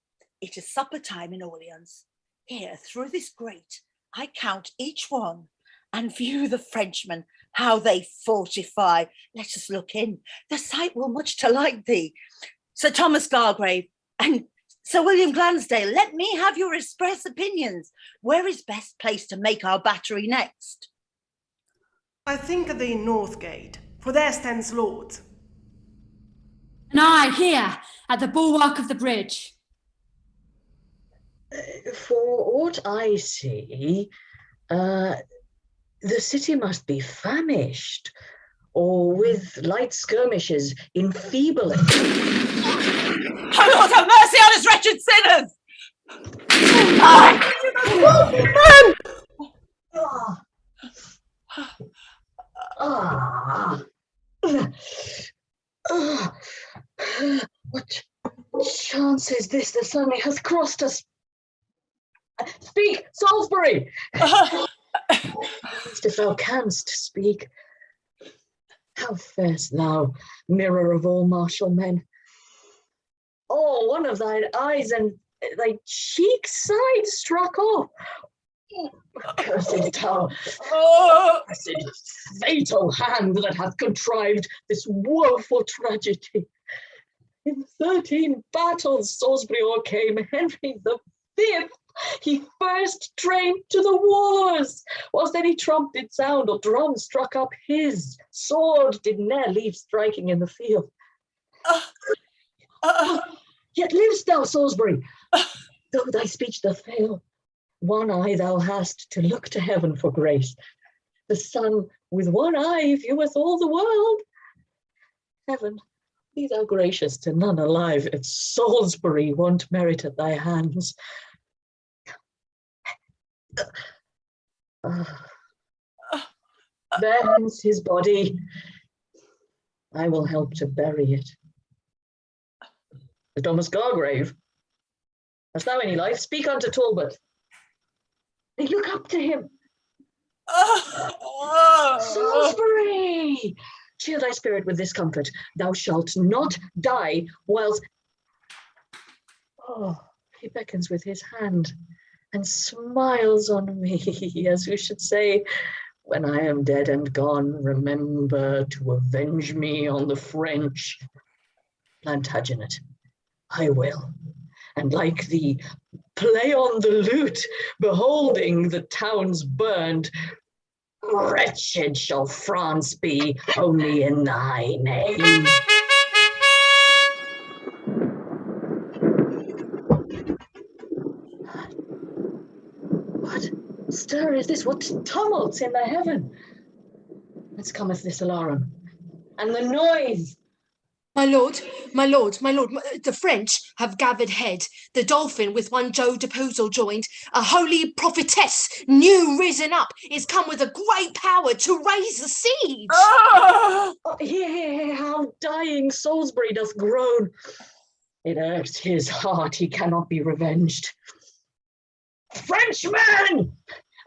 it is supper time in Orleans. Here, through this grate, I count each one and view the Frenchmen, how they fortify. Let us look in. The sight will much to like thee. Sir Thomas Gargrave and Sir William Glasdale, let me have your express opinions. Where is best place to make our battery next? I think the North Gate, for there stands Lord. And I here, at the bulwark of the bridge. For aught I see, the city must be famished, or with light skirmishes enfeebling. Oh Lord, have mercy on us, wretched sinners! What chance is this that suddenly has crossed us? Speak, Salisbury! If thou canst speak. How farest thou, mirror of all martial men? Oh, one of thine eyes and thy cheek side struck off. Cursed tower, cursed fatal hand that hath contrived this woeful tragedy. In 13 battles Salisbury o'ercame Henry the Fifth. He first trained to the wars, whilst any trump did sound or drum struck up his sword did ne'er leave striking in the field. Yet livest thou, Salisbury, though thy speech doth fail. One eye thou hast to look to heaven for grace. The sun with one eye vieweth all the world. Heaven, be thou gracious to none alive at Salisbury want merit at thy hands. There's his body. I will help to bury it. Sir Thomas Gargrave, hast thou any life? Speak unto Talbot. They look up to him. Salisbury! Cheer thy spirit with this comfort. Thou shalt not die whilst... Oh, he beckons with his hand and smiles on me, as who should say, when I am dead and gone, remember to avenge me on the French. Plantagenet, I will, and like thee, play on the lute, beholding the towns burned. Wretched shall France be, only in thy name. What stir is this? What tumults in the heaven? Whence cometh this alarum? And the noise? My lord, the French have gathered head. The Dauphin with one Joe Deposal joined. A holy prophetess, new risen up, is come with a great power to raise the siege. Oh, hear how dying Salisbury doth groan. It irks his heart, he cannot be revenged. Frenchmen,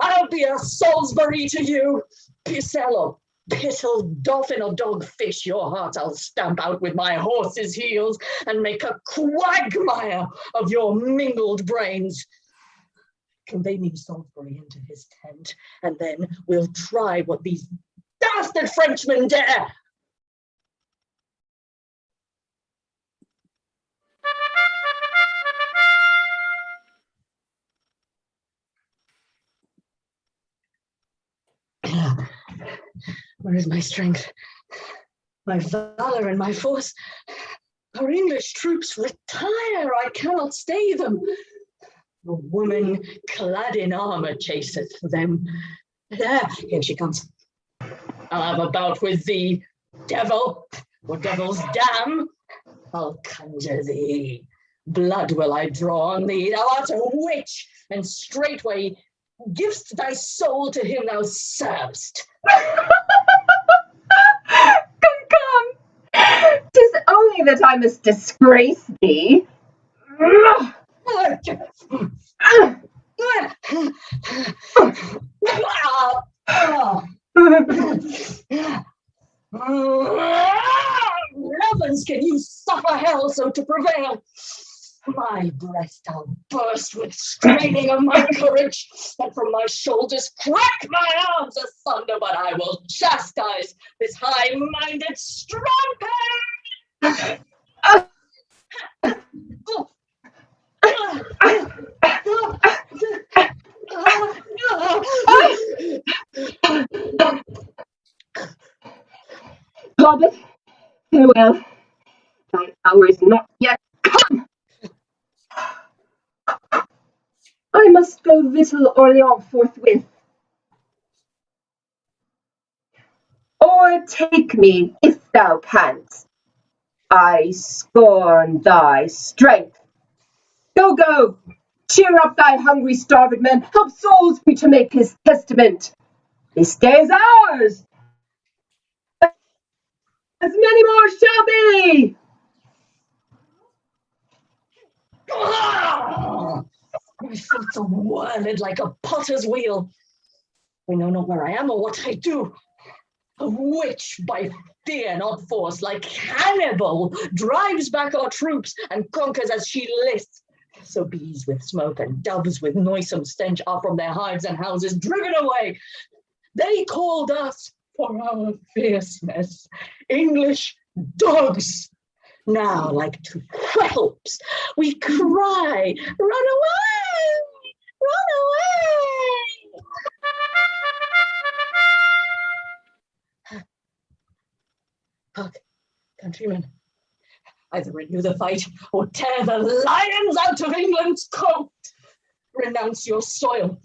I'll be a Salisbury to you. Pucello, pittle, Dauphin, or dogfish, your heart I'll stamp out with my horse's heels and make a quagmire of your mingled brains. Convey me Salisbury into his tent, and then we'll try what these dastard Frenchmen dare. Where is my strength, my valor, and my force? Our English troops retire, I cannot stay them. A woman clad in armor chaseth them. There, here she comes. I'll have a bout with thee, devil, or devil's dam. I'll conjure thee. Blood will I draw on thee. Thou art a witch, and straightway givest thy soul to him thou servest. Come, 'tis only me that I must disgrace thee. Heavens, can you suffer hell so to prevail? My breast I'll burst with straining of my courage, and from my shoulders crack my arms asunder, but I will chastise this high-minded strumpet. Talbot, farewell. Thy hour is not yet come. I must go victual Orleans forthwith. O'ertake me if thou canst. I scorn thy strength. Go, go, cheer up thy hungry, starved men. Help Salisbury to make his testament. This day is ours. As many more shall be. My feet are whirled like a potter's wheel. I know not where I am or what I do. A witch by fear, not force, like Hannibal, drives back our troops and conquers as she lists. So bees with smoke and doves with noisome stench are from their hives and houses driven away. They called us for our fierceness English dogs. Now, like two whelps, we cry, run away, run away. Hark, countrymen, either renew the fight or tear the lions out of England's coat. Renounce your soil.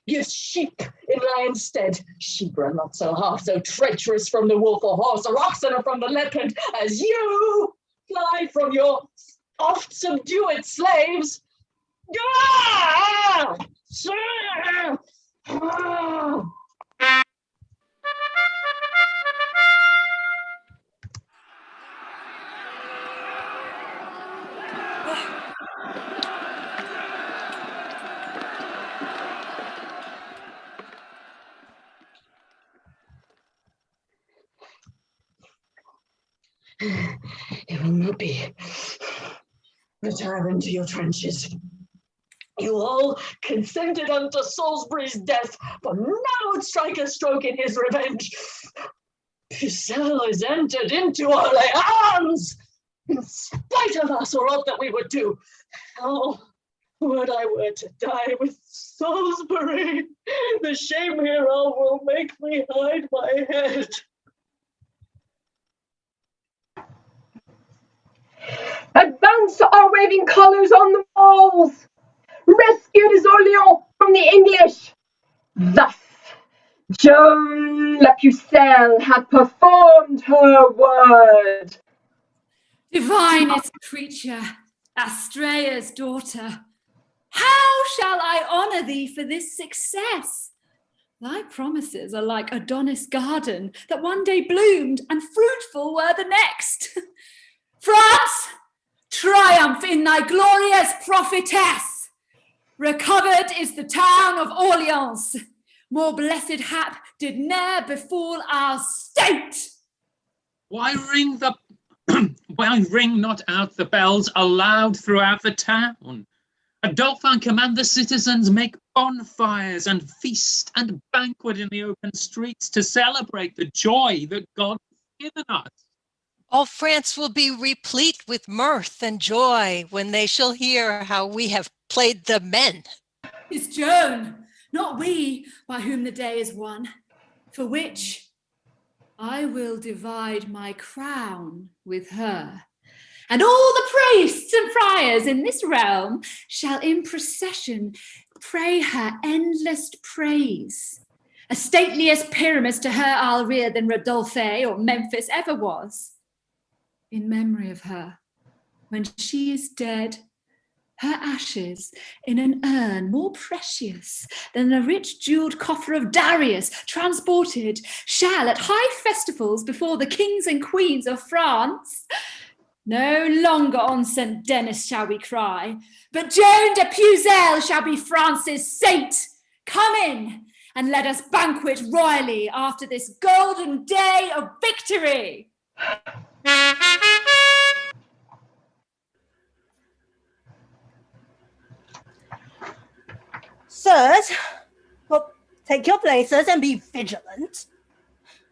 Give sheep in lion's stead. Sheep are not so half so treacherous from the wolf or horse, or oxen are from the leopard, as you fly from your oft subdued slaves. Ah! It will not be. Retire into your trenches. You all consented unto Salisbury's death, but now would strike a stroke in his revenge. Pucelle is entered into Orleans, in spite of us or aught that we would do. Oh, would I were to die with Salisbury. The shame hereof will make me hide my head. Advance our waving colours on the walls. Rescued is Orleans from the English. Thus, Joan La Pucelle hath performed her word. Divinest creature, Astrea's daughter, how shall I honour thee for this success? Thy promises are like Adonis' garden that one day bloomed and fruitful were the next. France, triumph in thy glorious prophetess. Recovered is the town of Orleans. More blessed hap did ne'er befall our state. Why ring not out the bells aloud throughout the town? A Dauphin command the citizens make bonfires and feast and banquet in the open streets to celebrate the joy that God has given us. All France will be replete with mirth and joy when they shall hear how we have played the men. 'Tis Joan, not we, by whom the day is won, for which I will divide my crown with her. And all the priests and friars in this realm shall in procession pray her endless praise. A stateliest pyramus to her I'll rear than Randolph or Memphis ever was. In memory of her, when she is dead, her ashes in an urn more precious than the rich jewelled coffer of Darius transported shall at high festivals before the kings and queens of France No longer on St. Denis shall we cry, but Joan de Puzel shall be France's saint. Come in, and let us banquet royally after this golden day of victory. Sirs, well, take your places and be vigilant.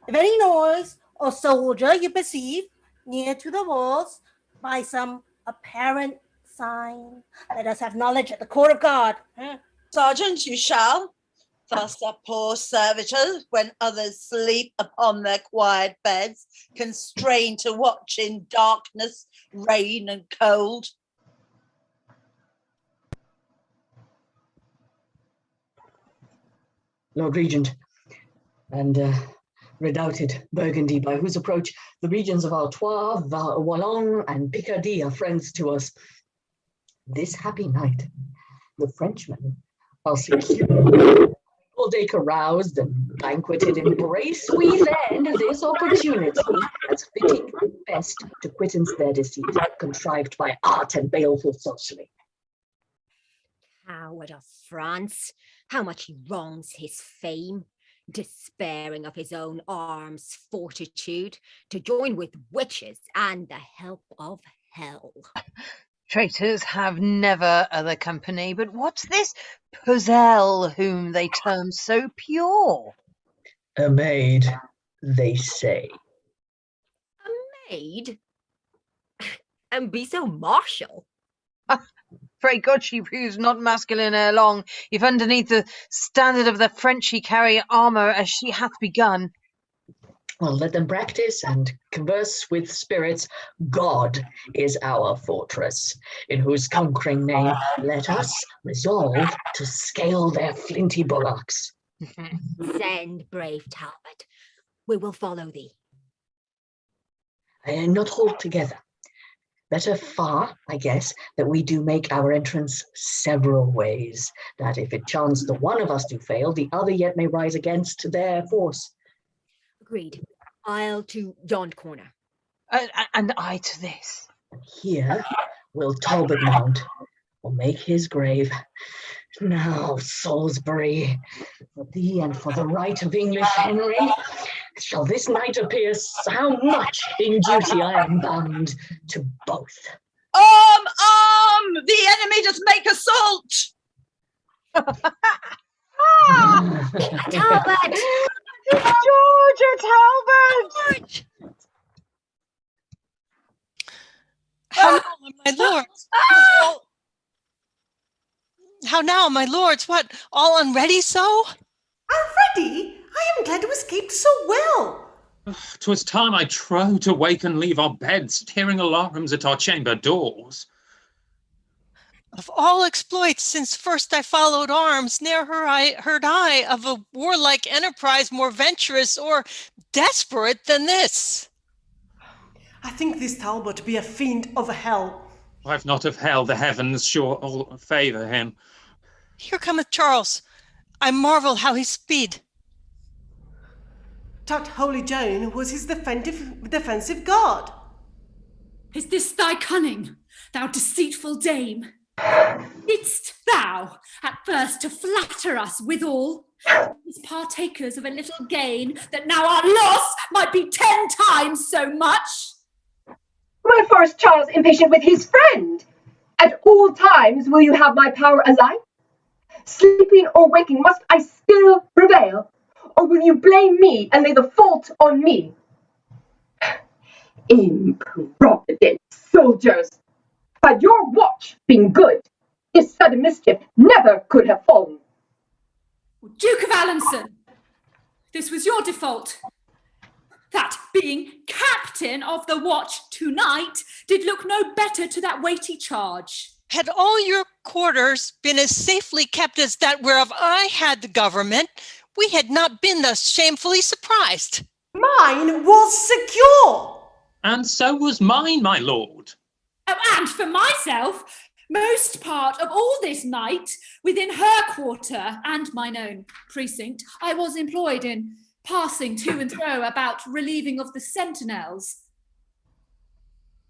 If any noise or soldier you perceive near to the walls by some apparent sign, let us have knowledge at the court of guard. Sergeant, you shall. Thus are poor servitors, when others sleep upon their quiet beds, constrained to watch in darkness, rain and cold. Lord Regent, and redoubted Burgundy, by whose approach the regions of Artois, Wallon, and Picardy are friends to us. This happy night, the Frenchmen are secure, all day caroused and banqueted in grace. We then, this opportunity, as fitting best to quittance their deceit, contrived by art and baleful sorcery. Coward of France, how much he wrongs his fame, despairing of his own arms' fortitude, to join with witches and the help of hell. Traitors have never other company, but what's this Puzel whom they term so pure? A maid, they say. A maid? And be so martial? Pray God she proves not masculine ere long, if underneath the standard of the French she carry armour as she hath begun. Well, let them practice and converse with spirits. God is our fortress, in whose conquering name let us resolve to scale their flinty bullocks. Send, brave Talbot. We will follow thee. And not hold together. Better far, I guess, that we do make our entrance several ways, that if it chance the one of us do fail, the other yet may rise against their force. Agreed. I'll to yon corner. And I to this. Here will Talbot mount, or make his grave. Now, Salisbury, for thee and for the right of English Henry, shall this night appear how much in duty I am bound to both. Arm! The enemy does make assault! Talbot! Georgia Talbot! How now, my lords? How now, my lords? What, all unready so? Already? I am glad to escape so well. 'Twas time, I trow, to wake and leave our beds, hearing alarms at our chamber doors. Of all exploits since first I followed arms, ne'er heard I of a warlike enterprise more venturous or desperate than this. I think this Talbot be a fiend of hell. If not of hell, the heavens sure all favour him. Here cometh Charles. I marvel how he speed. Tut holy Joan was his defensive guard. Is this thy cunning, thou deceitful dame? Didst thou at first to flatter us withal, as partakers of a little gain, that now our loss might be 10 times so much? My first Charles impatient with his friend. At all times will you have my power alike? Sleeping or waking, must I still prevail? Or will you blame me and lay the fault on me? Improvident soldiers! Had your watch been good, this sudden mischief never could have fallen. Duke of Alençon, this was your default. That being captain of the watch tonight did look no better to that weighty charge. Had all your quarters been as safely kept as that whereof I had the government, we had not been thus shamefully surprised. Mine was secure. And so was mine, my lord. Oh, and for myself, most part of all this night, within her quarter and mine own precinct, I was employed in passing to and fro about relieving of the sentinels.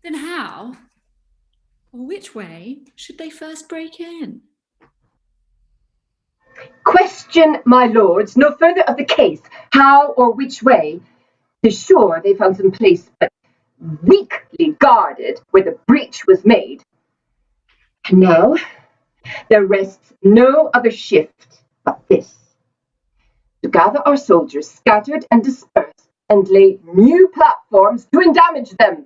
Then how, or which way, should they first break in? Question, my lords, no further of the case. How or which way? 'Tis sure they found some place but weakly guarded where the breach was made. And now there rests no other shift but this, to gather our soldiers scattered and dispersed, and lay new platforms to endamage them.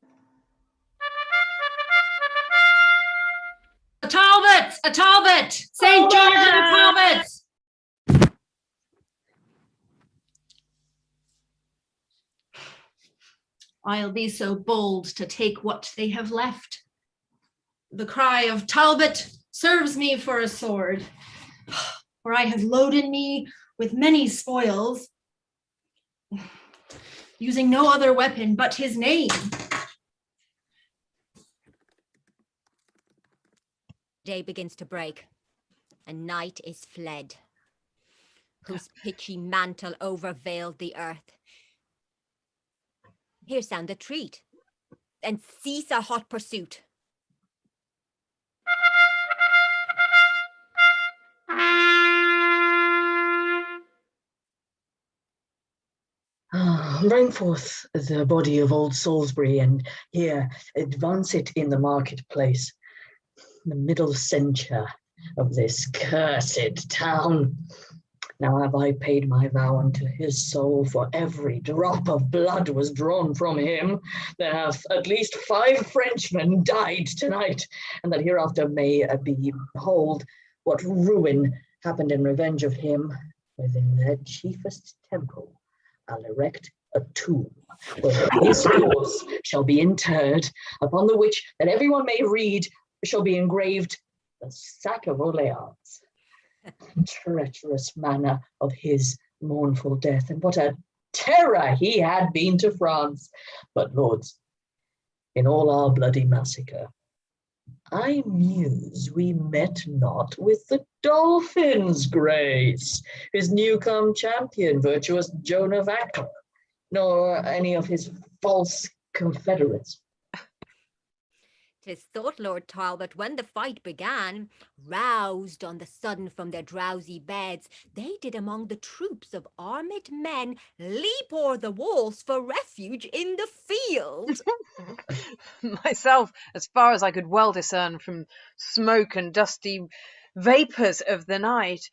A Talbot! A Talbot! St. George and a Talbot! I'll be so bold to take what they have left. The cry of Talbot serves me for a sword, for I have loaded me with many spoils, using no other weapon but his name. Day begins to break, and night is fled, whose pitchy mantle overveiled the earth. Here sound the treat, and cease our hot pursuit. Bring forth the body of old Salisbury, and here advance it in the marketplace, the middle centre of this cursed town. Now have I paid my vow unto his soul, for every drop of blood was drawn from him. There hath at least 5 Frenchmen died tonight, and that hereafter may behold what ruin happened in revenge of him. Within their chiefest temple I'll erect a tomb, where his corpse shall be interred, upon the which, that everyone may read, shall be engraved the sack of Orleans. Treacherous manner of his mournful death, and what a terror he had been to France. But lords, in all our bloody massacre, I muse we met not with the Dauphin's grace, his new-come champion, virtuous Joan of Arc, nor any of his false confederates. 'Tis thought, Lord Talbot, when the fight began, roused on the sudden from their drowsy beds, they did among the troops of armed men leap o'er the walls for refuge in the field. Myself, as far as I could well discern from smoke and dusty vapours of the night,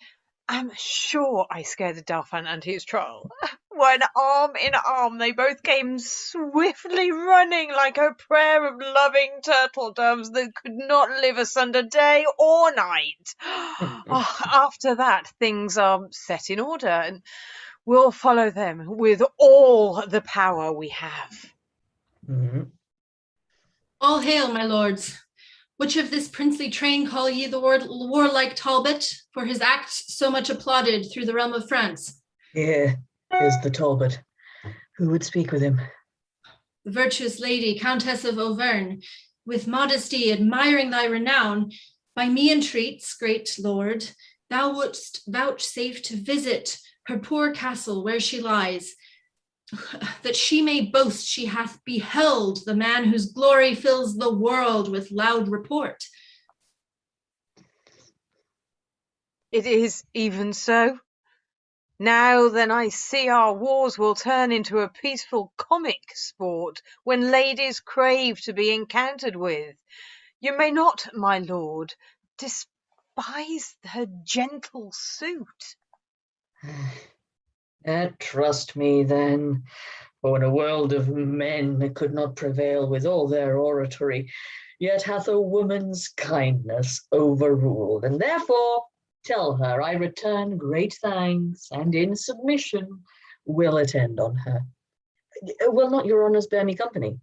am sure I scared the Dauphin and his troll, when arm in arm they both came swiftly running like a pair of loving turtle doves that could not live asunder day or night. After that, things are set in order, and we'll follow them with all the power we have. All hail, my lords. Which of this princely train call ye the warlike Talbot, for his act so much applauded through the realm of France? Here is the Talbot. Who would speak with him? The virtuous lady, Countess of Auvergne, with modesty admiring thy renown, by me entreats, great lord, thou wouldst vouchsafe to visit her poor castle where she lies, that she may boast she hath beheld the man whose glory fills the world with loud report. It is even so. Now then I see our wars will turn into a peaceful comic sport, when ladies crave to be encountered with. You may not, my lord, despise her gentle suit. Trust me then, for in a world of men that could not prevail with all their oratory, yet hath a woman's kindness overruled, and therefore tell her I return great thanks, and in submission will attend on her. Will not your honours bear me company?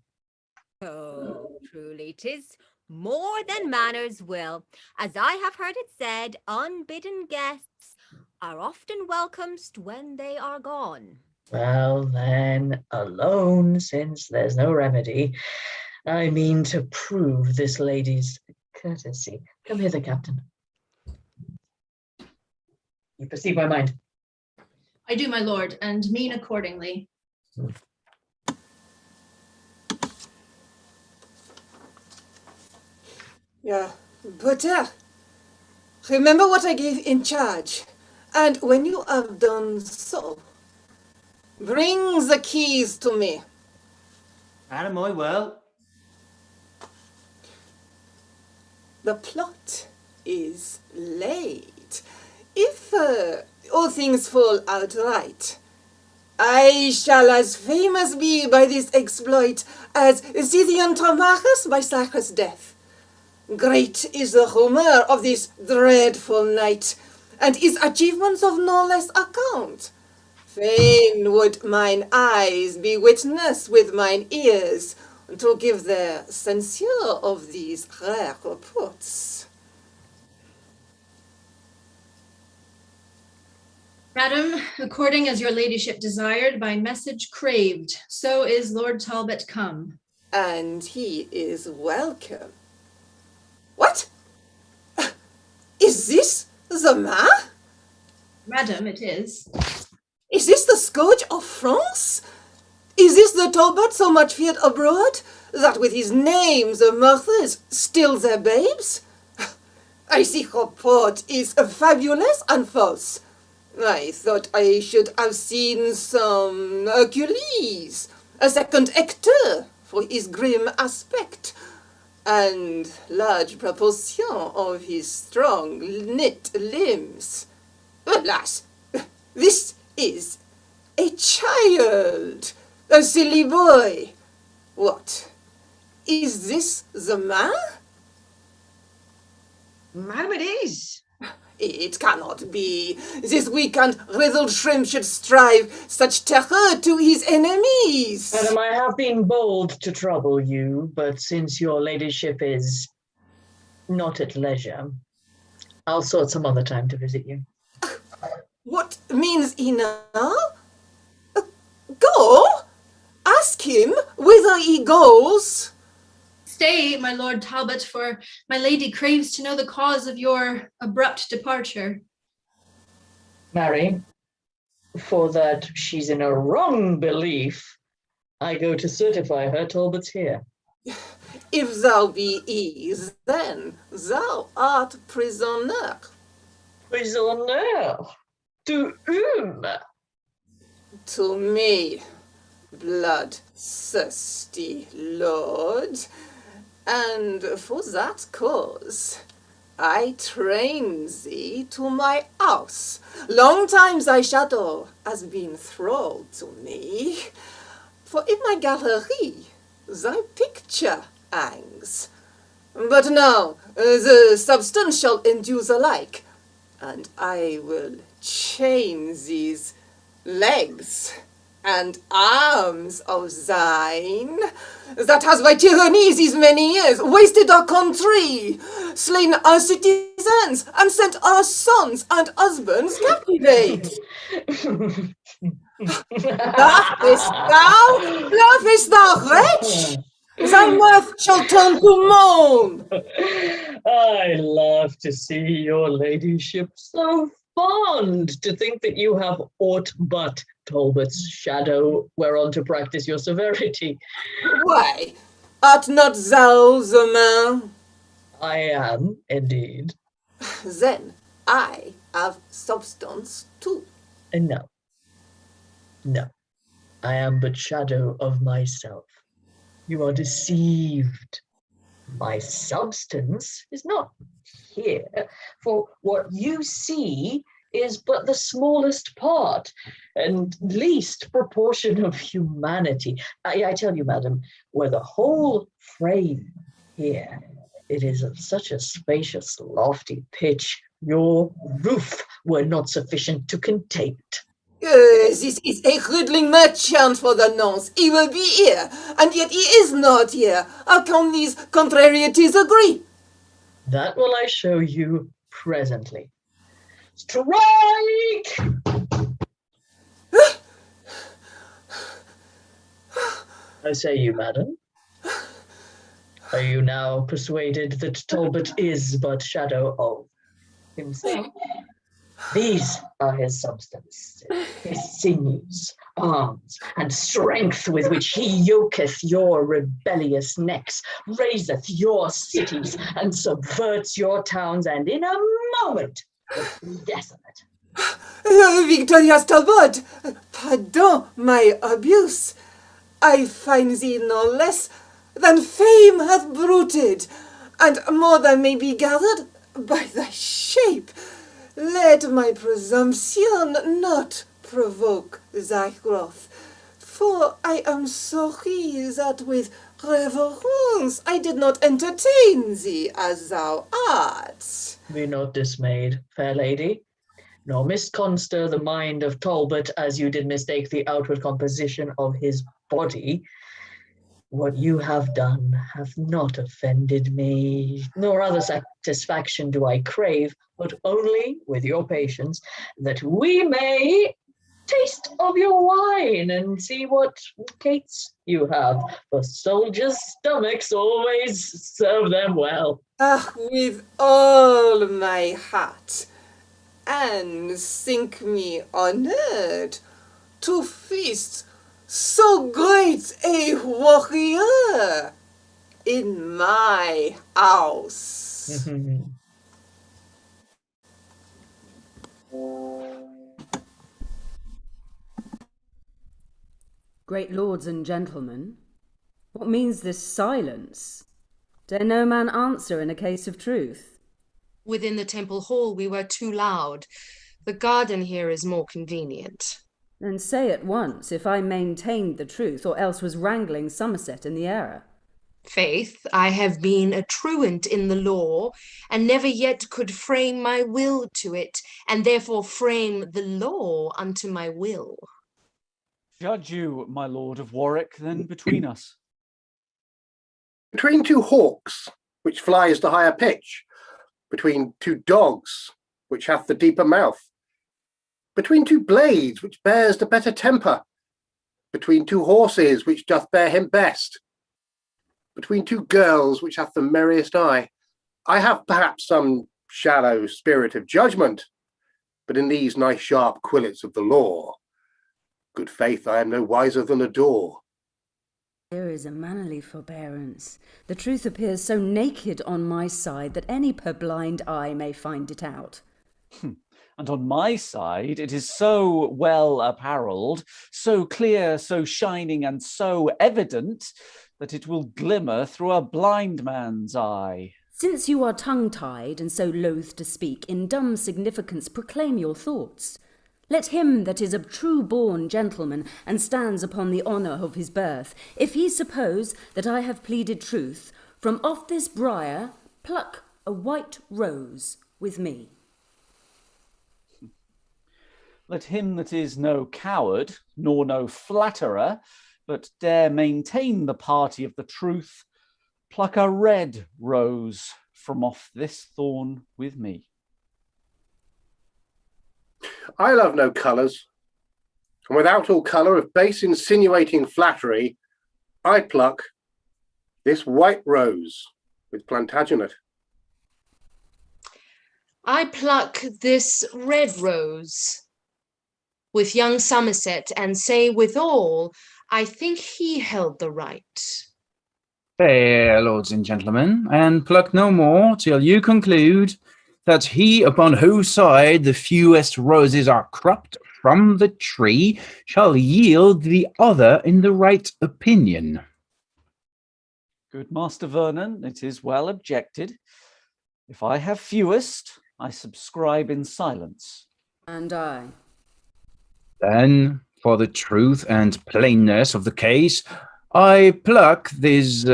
Oh, truly, 'tis more than manners will. As I have heard it said, unbidden guests are often welcomest when they are gone. Well then, alone, since there's no remedy, I mean to prove this lady's courtesy. Come hither, Captain. You perceive my mind? I do, my lord, and mean accordingly. Yeah, but remember what I gave in charge, and when you have done so, bring the keys to me. Madam, I will. The plot is laid. If all things fall out right, I shall as famous be by this exploit as Scythian Telemachus by Cyprus' death. Great is the rumour of this dreadful knight, and his achievements of no less account. Fain would mine eyes be witness with mine ears, to give their censure of these rare reports. Madam, according as your ladyship desired, by message craved, so is Lord Talbot come. And he is welcome. What? Is this the man? Madam, it is. Is this the scourge of France? Is this the Talbot so much feared abroad, that with his name the mothers steal their babes? I see report is fabulous and false. I thought I should have seen some Hercules, a second Hector, for his grim aspect, and large proportion of his strong knit limbs. Alas, this is a child, a silly boy. What? Is this the man? Madam, it is. It cannot be. This weak and riddled shrimp should strive such terror to his enemies. Madam, I have been bold to trouble you, but since your ladyship is not at leisure, I'll sort some other time to visit you. What means he now? Go? Ask him whither he goes. Stay, my Lord Talbot, for my lady craves to know the cause of your abrupt departure. Mary, for that she's in a wrong belief, I go to certify her Talbot's here. If thou be ease, then thou art prisoner. Prisoner? To whom? To me, blood-thirsty lord. And for that cause, I train thee to my house. Long time thy shadow has been thralled to me. For in my gallery thy picture hangs. But now the substance shall endure the like, and I will chain these legs and arms of thine, that has by tyranny these many years wasted our country, slain our citizens, and sent our sons and husbands captivate. Laughest thou? Laughest thou, wretch? Thy mirth shall turn to moan. I love to see your ladyship so fond, to think that you have aught but Talbot's shadow whereon to practice your severity. Why, art not thou the man? I am, indeed. Then I have substance too. No. No. I am but shadow of myself. You are deceived. My substance is not here, for what you see is but the smallest part and least proportion of humanity. I tell you, madam, were the whole frame here, it is of such a spacious, lofty pitch, your roof were not sufficient to contain it. This is a riddling merchant for the nonce. He will be here, and yet he is not here. How can these contrarieties agree? That will I show you presently. Strike! I say you, madam. Are you now persuaded that Talbot is but shadow of himself? These are his substance, his sinews, arms, and strength with which he yoketh your rebellious necks, raiseth your cities, and subverts your towns, and in a moment will be desolate. Victorious Talbot, pardon my abuse. I find thee no less than fame hath bruited, and more than may be gathered by thy shape. Let my presumption not provoke thy wrath, for I am sorry that with reverence I did not entertain thee as thou art. Be not dismayed, fair lady, nor misconster the mind of Talbot as you did mistake the outward composition of his body. What you have done hath not offended me, nor other satisfaction do I crave, but only, with your patience, that we may taste of your wine and see what cates you have, for soldiers' stomachs always serve them well. Ah, with all my heart, and think me honoured to feast so great a warrior in my house. Great lords and gentlemen, what means this silence? Dare no man answer in a case of truth? Within the temple hall we were too loud. The garden here is more convenient. Then say at once if I maintained the truth, or else was wrangling Somerset in the error. Faith, I have been a truant in the law, and never yet could frame my will to it, and therefore frame the law unto my will. Judge you, my lord of Warwick, then between us. Between two hawks, which flies the higher pitch, between two dogs, which hath the deeper mouth, between two blades, which bears the better temper, between two horses, which doth bear him best, between two girls, which hath the merriest eye, I have perhaps some shallow spirit of judgment, but in these nice sharp quillets of the law, good faith, I am no wiser than a daw. There is a mannerly forbearance. The truth appears so naked on my side that any purblind eye may find it out. And on my side, it is so well apparelled, so clear, so shining, and so evident that it will glimmer through a blind man's eye. Since you are tongue-tied and so loath to speak, in dumb significance proclaim your thoughts. Let him that is a true-born gentleman and stands upon the honour of his birth, if he suppose that I have pleaded truth, from off this briar pluck a white rose with me. Let him that is no coward, nor no flatterer, but dare maintain the party of the truth, pluck a red rose from off this thorn with me. I love no colours, and without all colour of base insinuating flattery, I pluck this white rose with Plantagenet. I pluck this red rose with young Somerset, and say withal, I think he held the right. Fair lords and gentlemen, and pluck no more till you conclude that he upon whose side the fewest roses are cropped from the tree shall yield the other in the right opinion. Good Master Vernon, it is well objected. If I have fewest, I subscribe in silence. And I. Then, for the truth and plainness of the case, I pluck this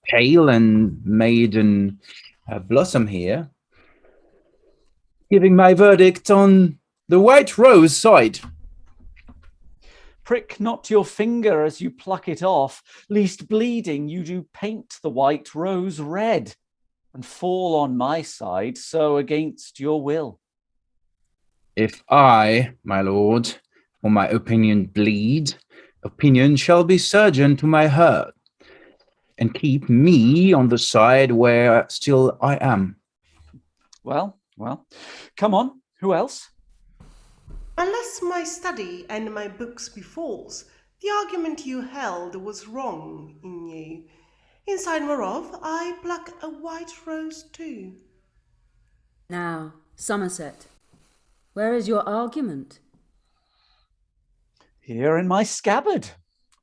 pale and maiden blossom here, giving my verdict on the white rose side. Prick not your finger as you pluck it off, lest bleeding you do paint the white rose red, and fall on my side so against your will. If I, my lord, for my opinion bleed, opinion shall be surgeon to my hurt, and keep me on the side where still I am. Well, come on, Who else? Unless my study and my books be false, the argument you held was wrong in you. Inside whereof I pluck a white rose too. Now, Somerset, where is your argument? Here in my scabbard,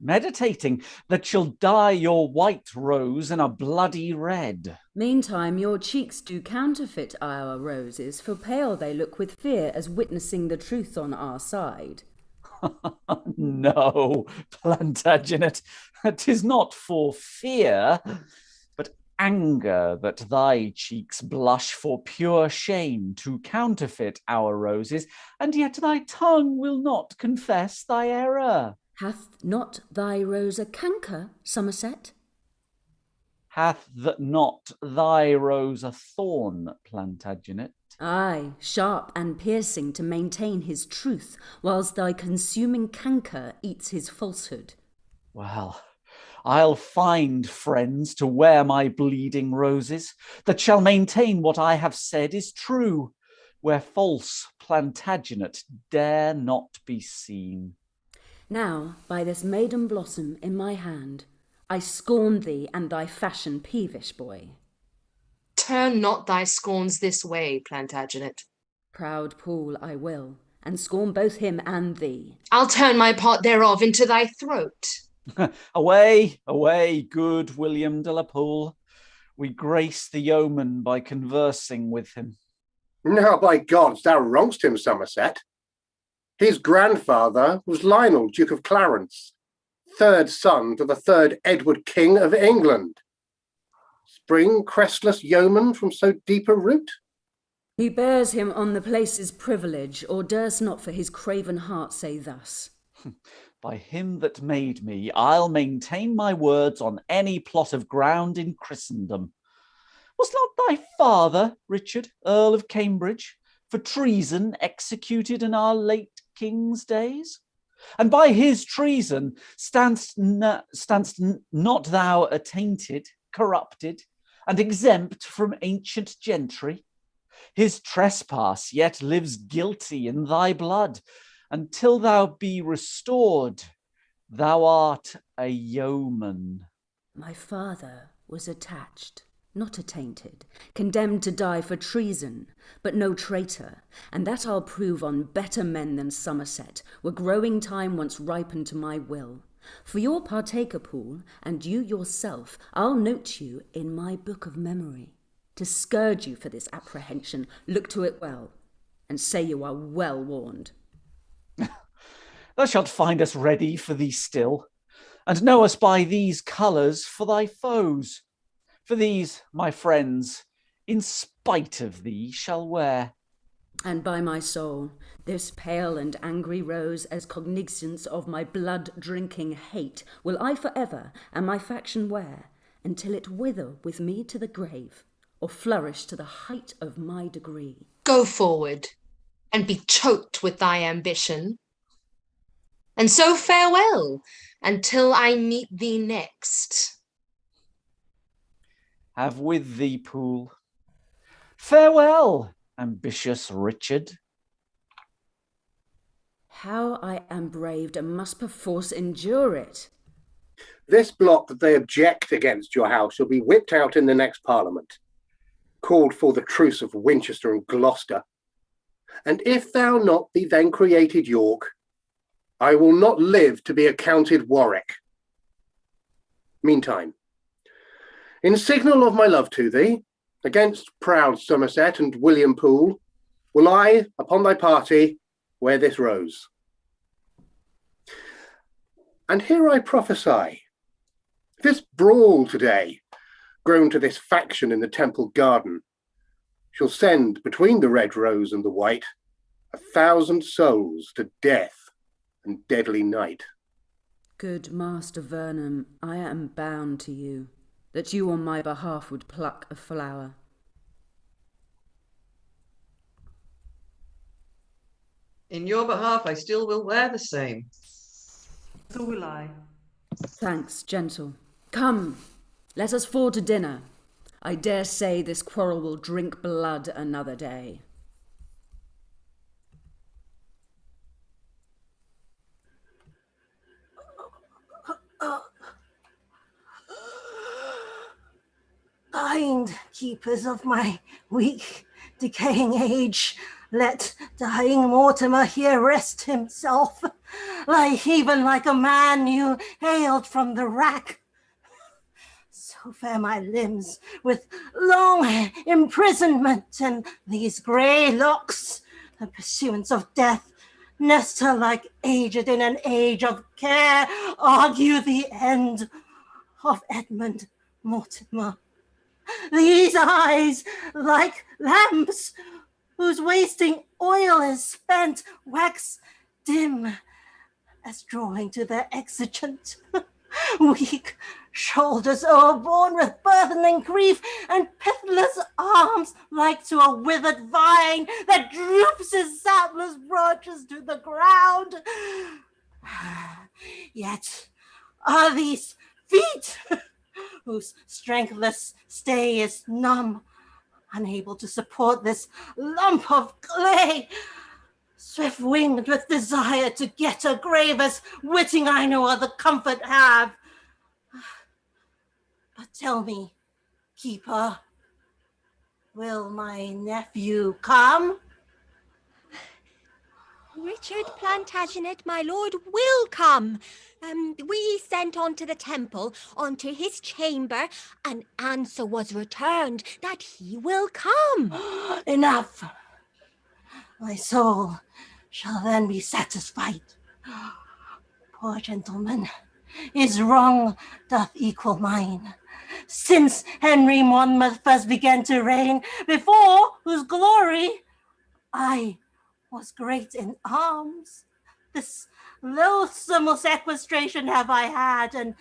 meditating that shall dye your white rose in a bloody red. Meantime, your cheeks do counterfeit our roses, for pale they look with fear, as witnessing the truth on our side. No, Plantagenet, 'tis not for fear, but anger that thy cheeks blush for pure shame to counterfeit our roses, and yet thy tongue will not confess thy error. Hath not thy rose a canker, Somerset? Hath not thy rose a thorn, Plantagenet? Ay, sharp and piercing to maintain his truth, whilst thy consuming canker eats his falsehood. Well, I'll find friends to wear my bleeding roses, that shall maintain what I have said is true, where false Plantagenet dare not be seen. Now, by this maiden blossom in my hand, I scorn thee and thy fashion, peevish boy. Turn not thy scorns this way, Plantagenet. Proud Poole I will, and scorn both him and thee. I'll turn my part thereof into thy throat. Away, away, good William de la Pole. We grace the yeoman by conversing with him. Now, by gods, thou wrongst him, Somerset. His grandfather was Lionel, Duke of Clarence, third son to the third Edward, King of England. Spring crestless yeoman from so deep a root? He bears him on the place's privilege, or durst not for his craven heart say thus. By him that made me, I'll maintain my words on any plot of ground in Christendom. Was not thy father, Richard, Earl of Cambridge, for treason executed in our late king's days? And by his treason standst not thou attainted, corrupted, and exempt from ancient gentry? His trespass yet lives guilty in thy blood. Until thou be restored, thou art a yeoman. My father was attached, not attainted, condemned to die for treason, but no traitor, and that I'll prove on better men than Somerset, were growing time once ripened to my will. For your partaker, Poole, and you yourself, I'll note you in my book of memory. To scourge you for this apprehension, look to it well, and say you are well warned. Thou shalt find us ready for thee still, and know us by these colours for thy foes. For these, my friends, in spite of thee, shall wear. And by my soul, this pale and angry rose, as cognizance of my blood-drinking hate, will I forever and my faction wear, until it wither with me to the grave, or flourish to the height of my degree. Go forward, and be choked with thy ambition. And so farewell, until I meet thee next. Have with thee, Poole. Farewell, ambitious Richard. How I am braved and must perforce endure it. This blot that they object against your house shall be whipped out in the next Parliament, called for the truce of Winchester and Gloucester. And if thou not be then created York, I will not live to be accounted Warwick. Meantime, in signal of my love to thee, against proud Somerset and William Poole, will I, upon thy party, wear this rose. And here I prophesy, this brawl today, grown to this faction in the Temple Garden, shall send between the red rose and the white 1,000 souls to death and deadly night. Good Master Vernon, I am bound to you, that you on my behalf would pluck a flower. In your behalf, I still will wear the same. So will I. Thanks, gentle. Come, let us fall to dinner. I dare say this quarrel will drink blood another day. Kind keepers of my weak, decaying age, let dying Mortimer here rest himself, even like a man new hailed from the rack. So fare my limbs with long imprisonment, and these grey locks, the pursuance of death, nestle like aged in an age of care, argue the end of Edmund Mortimer. These eyes, like lamps whose wasting oil is spent, wax dim as drawing to their exigent. Weak shoulders o'erborne with burthening grief, and pitiless arms like to a withered vine that droops his sapless branches to the ground. Yet are these feet, whose strengthless stay is numb, unable to support this lump of clay, swift-winged with desire to get a grave, as witting I no other comfort have. But tell me, keeper, will my nephew come? Richard Plantagenet, my lord, will come. We sent on to the temple, onto his chamber, an answer was returned that he will come. Enough. My soul shall then be satisfied. Poor gentleman, his wrong doth equal mine. Since Henry Monmouth first began to reign, before whose glory I was great in arms, this loathsome sequestration have I had, and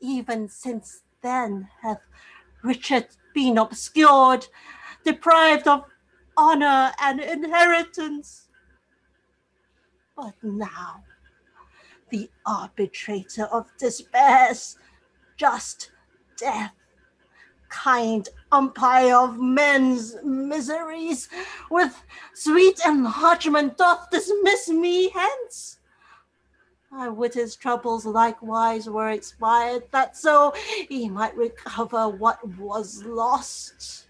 even since then hath Richard been obscured, deprived of honor and inheritance. But now, the arbitrator of despairs, just death, kind umpire of men's miseries, with sweet enlargement doth dismiss me hence. I would his troubles likewise were expired, that so he might recover what was lost.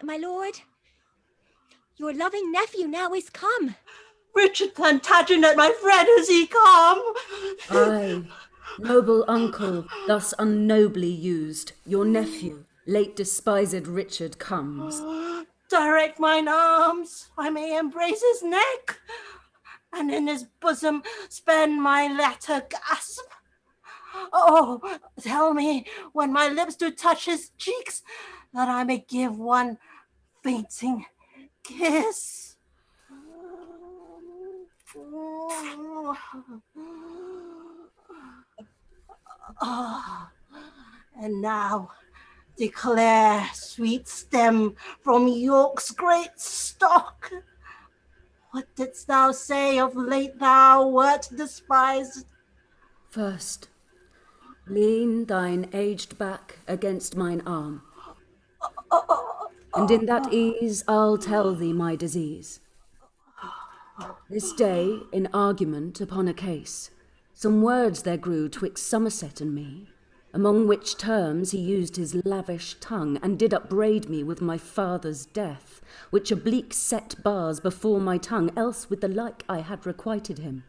My lord, your loving nephew now is come. Richard Plantagenet, my friend, is he come? Aye, noble uncle, thus unnobly used, your nephew, late despised Richard, comes. Direct mine arms, I may embrace his neck, and in his bosom spend my latter gasp. Oh, tell me, when my lips do touch his cheeks, that I may give one fainting kiss. Oh, and now declare, sweet stem from York's great stock, what didst thou say of late thou wert despised? First, lean thine aged back against mine arm, and in that ease I'll tell thee my disease. This day, in argument upon a case, some words there grew twixt Somerset and me, among which terms he used his lavish tongue, and did upbraid me with my father's death, which oblique set bars before my tongue, else with the like I had requited him.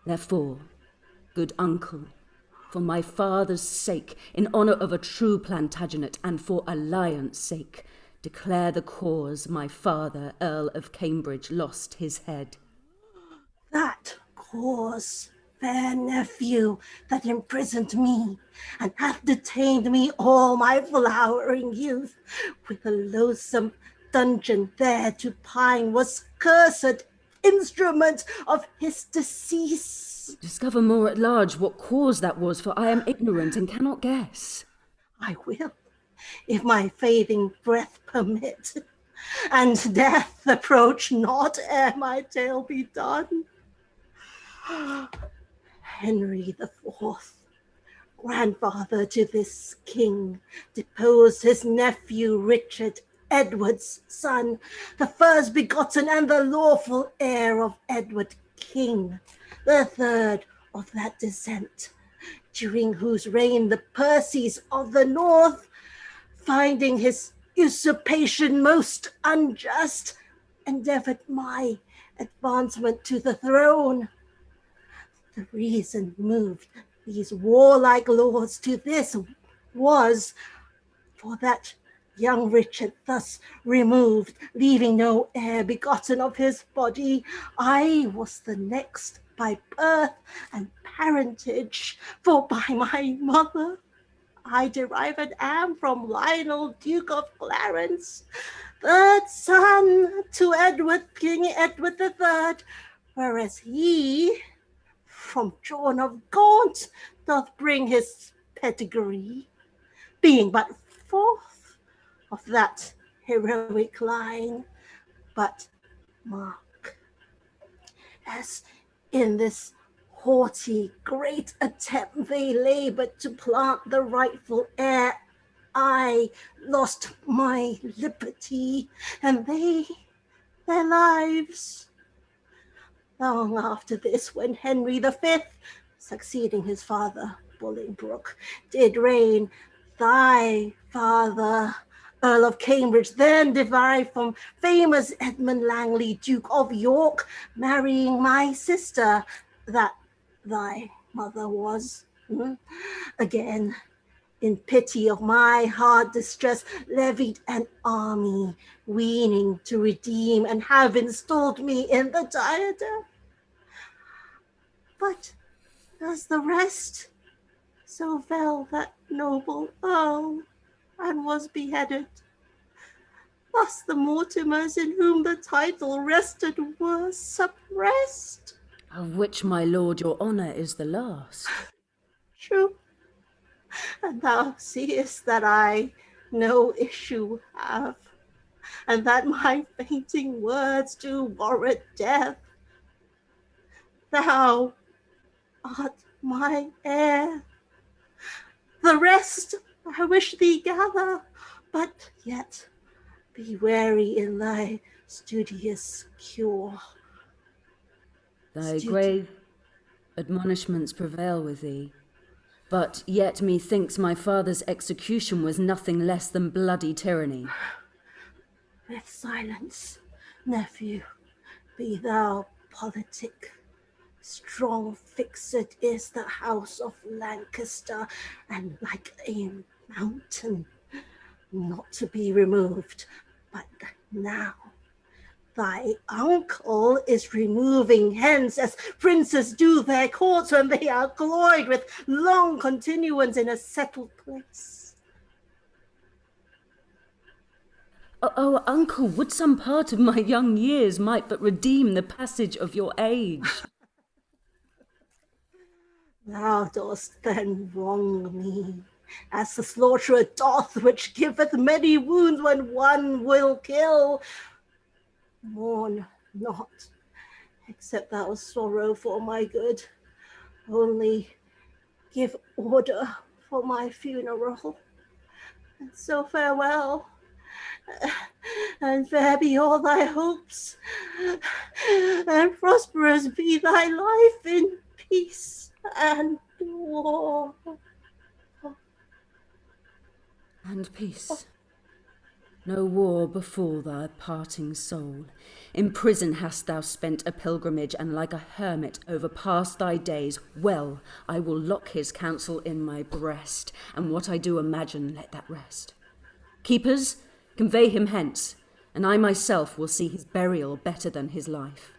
Therefore, good uncle, for my father's sake, in honour of a true Plantagenet, and for alliance sake, declare the cause my father, Earl of Cambridge, lost his head. That cause, fair nephew, that imprisoned me, and hath detained me all my flowering youth, with a loathsome dungeon there to pine, was cursed instrument of his decease. Discover more at large what cause that was, for I am ignorant and cannot guess. I will, if my fading breath permit, and death approach not ere my tale be done. Henry the Fourth, grandfather to this king, deposed his nephew Richard, Edward's son, the first begotten and the lawful heir of Edward King, the third of that descent, during whose reign the Percys of the north, finding his usurpation most unjust, endeavoured my advancement to the throne. The reason moved these warlike lords to this was for that young Richard thus removed, leaving no heir begotten of his body, I was the next by birth and parentage, for by my mother I derive and am from Lionel, Duke of Clarence, third son to King Edward III, whereas he from John of Gaunt doth bring his pedigree, being but fourth of that heroic line. But mark, as in this haughty great attempt they laboured to plant the rightful heir, I lost my liberty, and they their lives. Long after this, when Henry V, succeeding his father, Bolingbroke, did reign, thy father, Earl of Cambridge, then derived from famous Edmund Langley, Duke of York, marrying my sister, that thy mother was, again, in pity of my hard distress, levied an army, weening to redeem and have installed me in the diadem. But as the rest, so fell that noble earl, and was beheaded. Thus the Mortimers in whom the title rested were suppressed. Of which, my lord, your honour is the last. True. And thou seest that I no issue have, and that my fainting words do warrant death. Thou art my heir. The rest I wish thee gather, but yet be wary in thy studious cure. Thy grave admonishments prevail with thee, but yet methinks my father's execution was nothing less than bloody tyranny. With silence, nephew, be thou politic. Strong fixed is the house of Lancaster, and like a mountain, not to be removed. But now thy uncle is removing hence, as princes do their courts when they are cloyed with long continuance in a settled place. Oh, uncle, would some part of my young years might but redeem the passage of your age. Thou dost then wrong me, as the slaughterer doth, which giveth many wounds when one will kill. Mourn not, except thou sorrow for my good. Only give order for my funeral. And so farewell, and fair be all thy hopes, and prosperous be thy life in peace and war. And peace. No war befall thy parting soul. In prison hast thou spent a pilgrimage, and like a hermit overpast thy days. Well, I will lock his counsel in my breast, and what I do imagine let that rest. Keepers, convey him hence, and I myself will see his burial better than his life.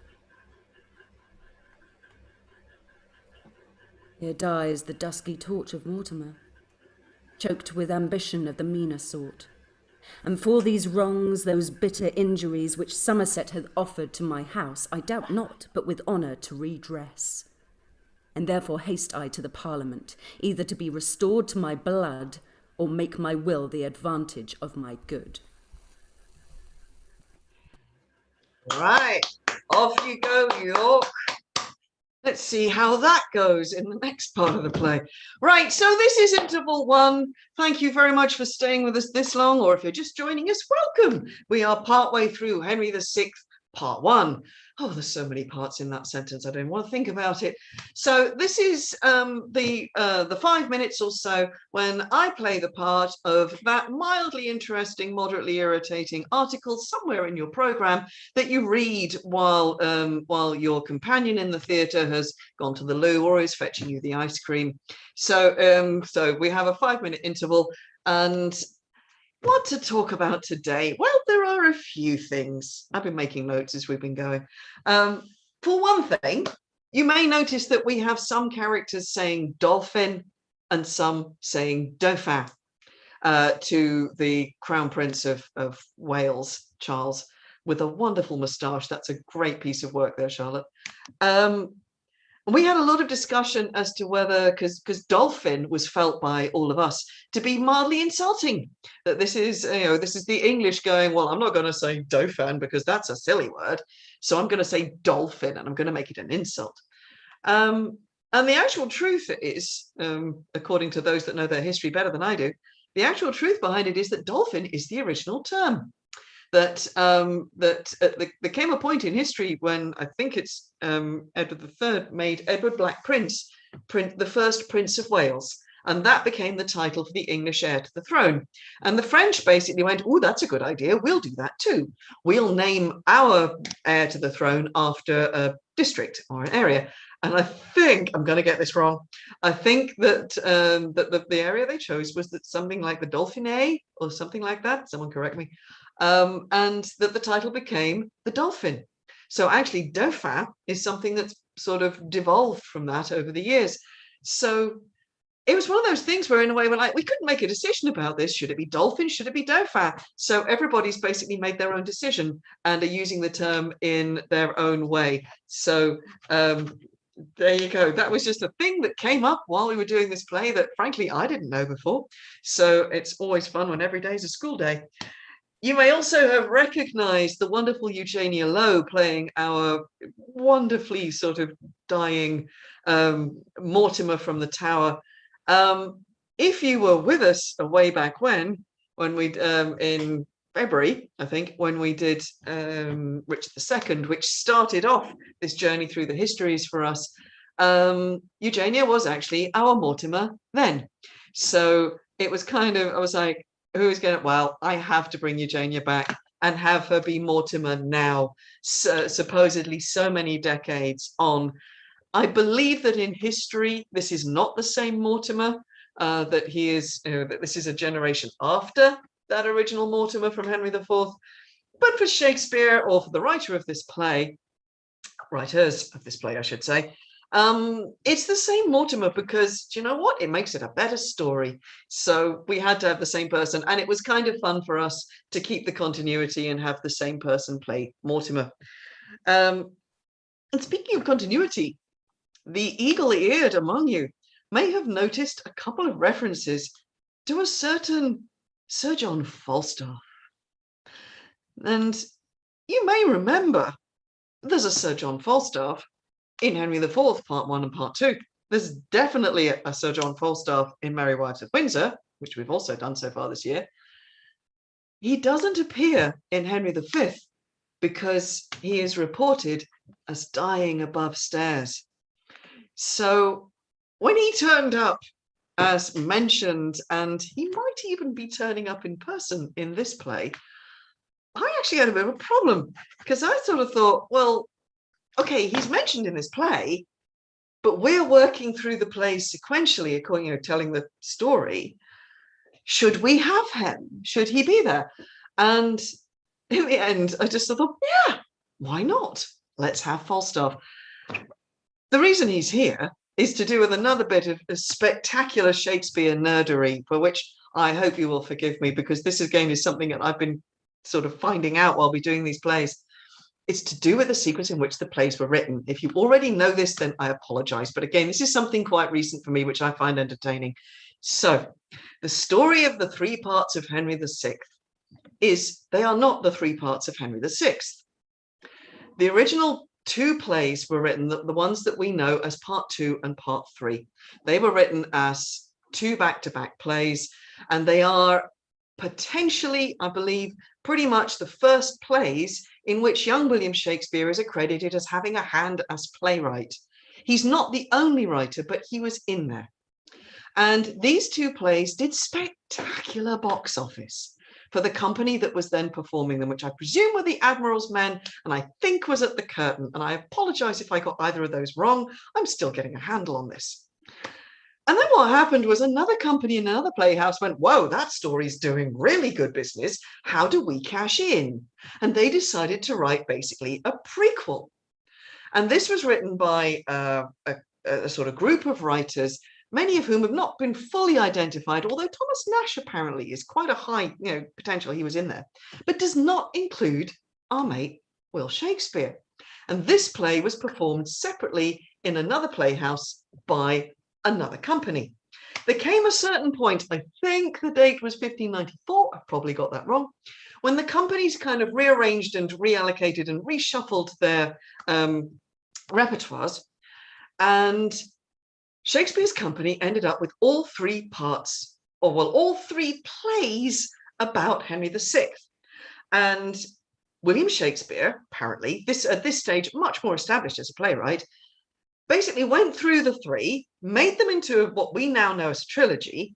Here dies the dusky torch of Mortimer, choked with ambition of the meaner sort. And for these wrongs, those bitter injuries which Somerset hath offered to my house, I doubt not, but with honour to redress. And therefore haste I to the Parliament, either to be restored to my blood, or make my will the advantage of my good. Right, off you go, York. Let's see how that goes in the next part of the play. Right, so this is interval 1. Thank you very much for staying with us this long, or if you're just joining us, welcome. We are partway through Henry VI, Part 1. Oh, there's so many parts in that sentence. I don't want to think about it. So this is the 5 minutes or so when I play the part of that mildly interesting, moderately irritating article somewhere in your program that you read while your companion in the theatre has gone to the loo or is fetching you the ice cream. So so we have a 5-minute interval. And what to talk about today? Well, there are a few things. I've been making notes as we've been going. For one thing, you may notice that we have some characters saying Dauphin and some saying Dauphin to the Crown Prince of Wales, Charles, with a wonderful moustache. That's a great piece of work there, Charlotte. We had a lot of discussion as to whether, because Dauphin was felt by all of us to be mildly insulting. That this is, this is the English going, well, I'm not going to say Dauphin because that's a silly word. So I'm going to say Dolphin and I'm going to make it an insult. And the actual truth is, according to those that know their history better than I do, the actual truth behind it is that Dolphin is the original term. That there came a point in history when I think it's Edward III made Edward Black Prince the first Prince of Wales, and that became the title for the English heir to the throne. And the French basically went, oh, that's a good idea, we'll do that too. We'll name our heir to the throne after a district or an area. And I think, I'm going to get this wrong, I think that the area they chose was that something like the Dauphiné or something like that, someone correct me, and that the title became the Dauphin. So actually Dauphin is something that's sort of devolved from that over the years. So it was one of those things where in a way we're like, we couldn't make a decision about this. Should it be Dolphin? Should it be Dauphin? So everybody's basically made their own decision and are using the term in their own way. So there you go. That was just a thing that came up while we were doing this play that frankly I didn't know before. So it's always fun when every day is a school day. You may also have recognized the wonderful Eugenia Lowe playing our wonderfully sort of dying Mortimer from the Tower. If you were with us way back when we in February, I think, when we did Richard II, which started off this journey through the histories for us, Eugenia was actually our Mortimer then. So it was kind of, I was like, who is going to, well, I have to bring Eugenia back and have her be Mortimer now, supposedly so many decades on. I believe that in history, this is not the same Mortimer, that he is, that this is a generation after that original Mortimer from Henry IV. But for Shakespeare, or for the writer of this play, writers of this play, I should say, it's the same Mortimer because, do you know what? It makes it a better story. So we had to have the same person, and it was kind of fun for us to keep the continuity and have the same person play Mortimer. And speaking of continuity, the eagle-eared among you may have noticed a couple of references to a certain Sir John Falstaff. And you may remember there's a Sir John Falstaff in Henry IV, Part 1 and Part 2. There's definitely a Sir John Falstaff in Merry Wives of Windsor, which we've also done so far this year. He doesn't appear in Henry V because he is reported as dying above stairs. So when he turned up as mentioned, and he might even be turning up in person in this play, I actually had a bit of a problem because I sort of thought, well, okay, he's mentioned in this play, but we're working through the play sequentially according to telling the story. Should we have him? Should he be there? And in the end, I just thought, yeah, why not? Let's have Falstaff. The reason he's here is to do with another bit of spectacular Shakespeare nerdery, for which I hope you will forgive me, because this again is something that I've been sort of finding out while we're doing these plays. It's to do with the sequence in which the plays were written. If you already know this, then I apologize. But again, this is something quite recent for me, which I find entertaining. So the story of the 3 parts of Henry VI is they are not the 3 parts of Henry VI. The original 2 plays were written, the ones that we know as Part 2 and Part 3. They were written as 2 back-to-back plays, and they are potentially, I believe, pretty much the first plays in which young William Shakespeare is accredited as having a hand as playwright. He's not the only writer, but he was in there. And these two plays did spectacular box office for the company that was then performing them, which I presume were the Admiral's Men, and I think was at the Curtain. And I apologize if I got either of those wrong. I'm still getting a handle on this. And then what happened was another company in another playhouse went, whoa, that story's doing really good business. How do we cash in? And they decided to write basically a prequel. And this was written by a sort of group of writers, many of whom have not been fully identified, although Thomas Nash apparently is quite a high potential, he was in there, but does not include our mate Will Shakespeare. And this play was performed separately in another playhouse by another company. There came a certain point, I think the date was 1594, I've probably got that wrong, when the companies kind of rearranged and reallocated and reshuffled their repertoires, and Shakespeare's company ended up with all three parts, or well, all three plays about Henry VI. And William Shakespeare, apparently, at this stage, much more established as a playwright, basically went through the three, made them into what we now know as a trilogy,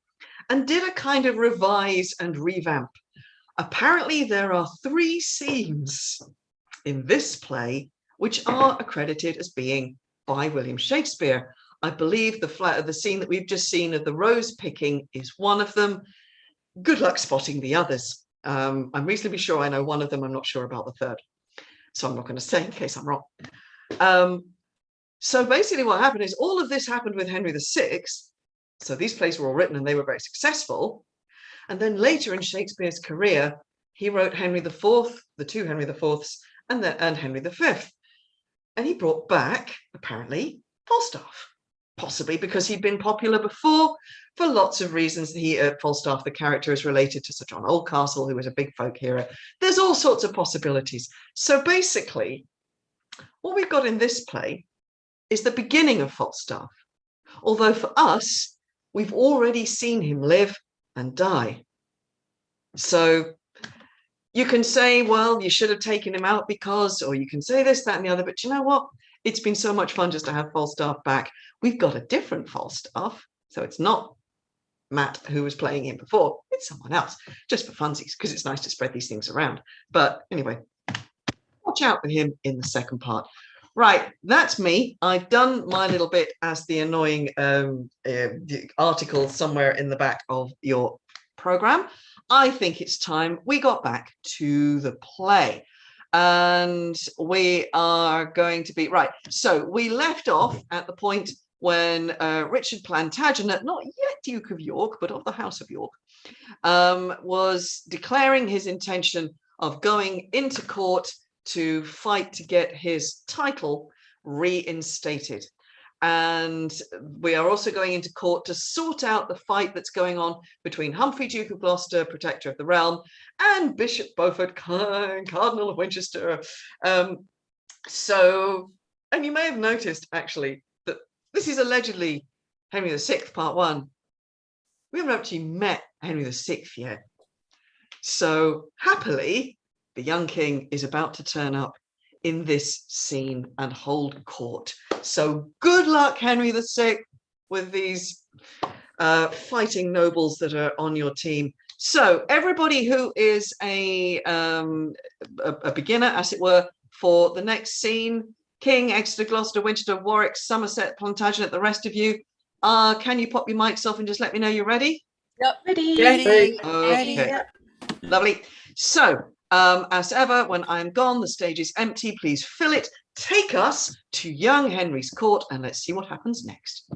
and did a kind of revise and revamp. Apparently, there are 3 scenes in this play which are accredited as being by William Shakespeare. I believe the scene that we've just seen of the rose picking is one of them. Good luck spotting the others. I'm reasonably sure I know one of them. I'm not sure about the third. So I'm not going to say in case I'm wrong. So basically what happened is all of this happened with Henry VI. So these plays were all written and they were very successful. And then later in Shakespeare's career, he wrote Henry IV, the 2 Henry IVs, and Henry V. And he brought back, apparently, Falstaff, possibly because he'd been popular before for lots of reasons. Falstaff, the character, is related to Sir John Oldcastle, who was a big folk hero. There's all sorts of possibilities. So basically, what we've got in this play is the beginning of Falstaff. Although for us, we've already seen him live and die. So you can say, well, you should have taken him out because, or you can say this, that, and the other, but you know what? It's been so much fun just to have Falstaff back. We've got a different Falstaff. So it's not Matt who was playing him before, it's someone else, just for funsies, because it's nice to spread these things around. But anyway, watch out for him in the second part. Right, that's me. I've done my little bit as the annoying article somewhere in the back of your program. I think it's time we got back to the play. And we are going to be, right, so we left off at the point when Richard Plantagenet, not yet Duke of York, but of the House of York, was declaring his intention of going into court to fight to get his title reinstated. And we are also going into court to sort out the fight that's going on between Humphrey, Duke of Gloucester, Protector of the Realm, and Bishop Beaufort, Cardinal of Winchester. And you may have noticed, actually, that this is allegedly Henry VI, part 1. We haven't actually met Henry VI yet. So, happily, the young king is about to turn up in this scene and hold court. So good luck, Henry VI, with these fighting nobles that are on your team. So everybody who is a beginner, as it were, for the next scene, King, Exeter, Gloucester, Winchester, Warwick, Somerset, Plantagenet, the rest of you, can you pop your mics off and just let me know you're ready? Yep. Ready. Ready. Okay. Ready. Yep. Lovely. So, as ever, when I'm gone, the stage is empty. Please fill it. Take us to young Henry's court and let's see what happens next.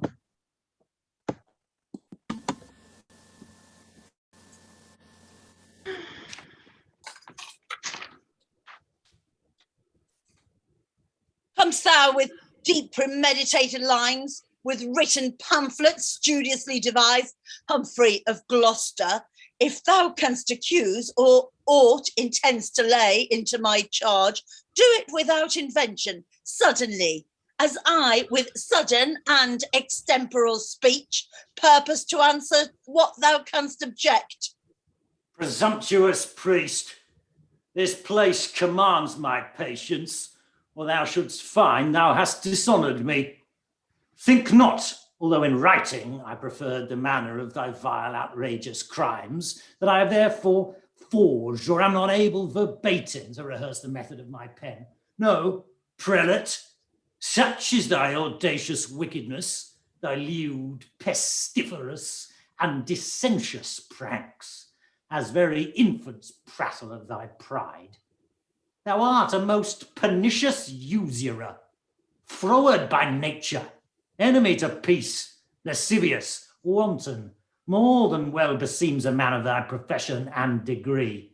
Comest thou with deep premeditated lines, with written pamphlets studiously devised, Humphrey of Gloucester, if thou canst accuse or aught intends to lay into my charge, do it without invention, suddenly, as I, with sudden and extemporal speech, purpose to answer what thou canst object. Presumptuous priest, this place commands my patience, or thou shouldst find thou hast dishonoured me. Think not, although in writing I preferred the manner of thy vile, outrageous crimes, that I have therefore forged or am not able verbatim to rehearse the method of my pen. No, prelate, such is thy audacious wickedness, thy lewd, pestiferous, and dissentious pranks, as very infants prattle of thy pride. Thou art a most pernicious usurer, froward by nature, enemy to peace, lascivious, wanton, more than well beseems a man of thy profession and degree.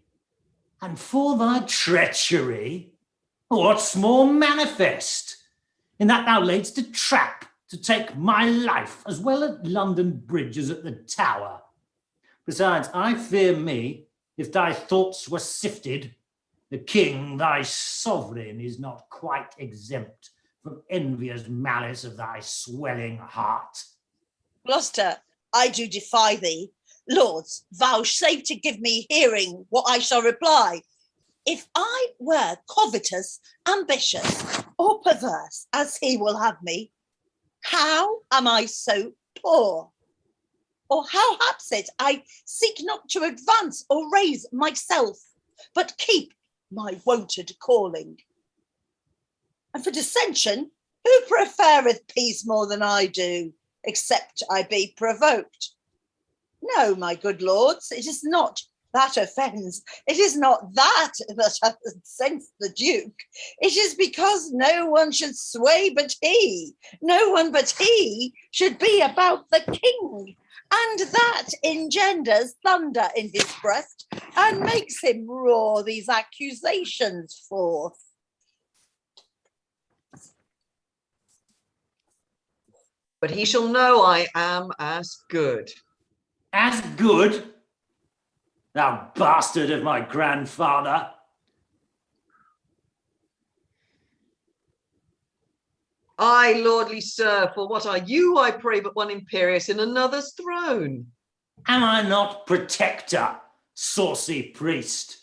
And for thy treachery, what's more manifest, in that thou laidst a trap to take my life, as well at London Bridge as at the Tower. Besides, I fear me, if thy thoughts were sifted, the king, thy sovereign, is not quite exempt from envious malice of thy swelling heart. Gloucester, I do defy thee. Lords, vouchsafe to give me hearing what I shall reply. If I were covetous, ambitious, or perverse, as he will have me, how am I so poor? Or how haps it I seek not to advance or raise myself, but keep my wonted calling? And for dissension, who prefereth peace more than I do, except I be provoked? No, my good lords, it is not that offends. It is not that hath incensed the Duke. It is because no one should sway but he. No one but he should be about the king. And that engenders thunder in his breast and makes him roar these accusations forth. But he shall know I am as good. As good? Thou bastard of my grandfather. Ay, lordly sir, for what are you, I pray, but one imperious in another's throne? Am I not protector, saucy priest?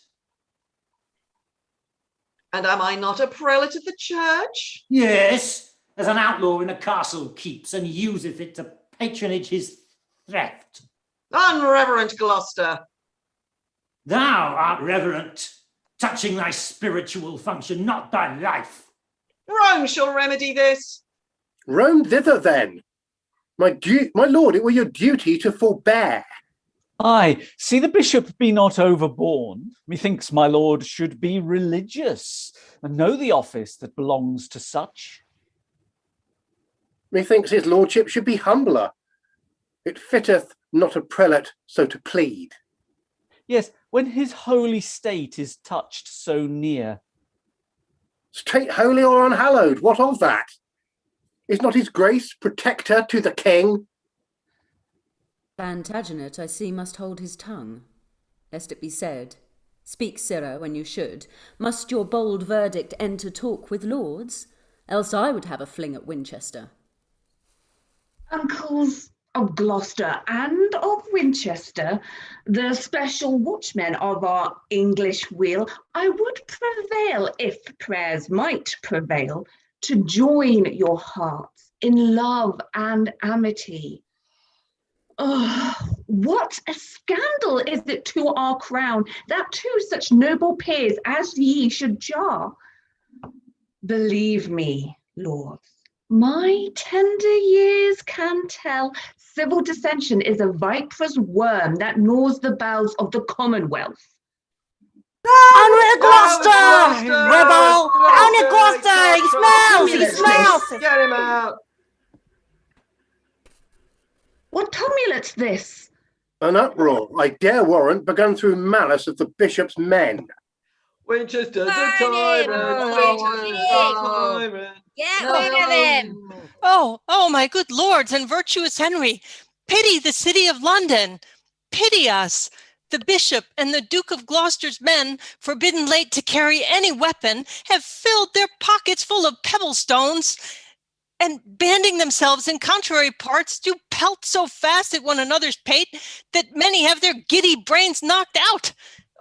And am I not a prelate of the church? Yes, as an outlaw in a castle keeps and useth it to patronage his theft. Unreverent Gloucester. Thou art reverent, touching thy spiritual function, not thy life. Rome shall remedy this. Rome thither then. My lord, it were your duty to forbear. Aye, see the bishop be not overborne. Methinks my lord should be religious and know the office that belongs to such. Methinks his lordship should be humbler. It fitteth not a prelate so to plead. Yes, when his holy state is touched so near. State holy or unhallowed, what of that? Is not his grace protector to the king? Plantagenet, I see, must hold his tongue, lest it be said, speak, sirrah, when you should. Must your bold verdict enter talk with lords? Else I would have a fling at Winchester. Uncles of Gloucester and of Winchester, the special watchmen of our English weal, I would prevail, if prayers might prevail, to join your hearts in love and amity. Oh, what a scandal is it to our crown that two such noble peers as ye should jar? Believe me, lords, my tender years can tell civil dissension is a viper's worm that gnaws the bowels of the Commonwealth. Henry Gloucester! Rebel! Henry Gloucester! He smells! He smells! Get him out! What tumult's this? An uproar, I dare warrant, begun through malice of the bishop's men. Winchester's a tyrant! Get rid of him! Oh, my good lords and virtuous Henry, pity the city of London. Pity us. The bishop and the Duke of Gloucester's men, forbidden late to carry any weapon, have filled their pockets full of pebble stones. and banding themselves in contrary parts, do pelt so fast at one another's pate that many have their giddy brains knocked out.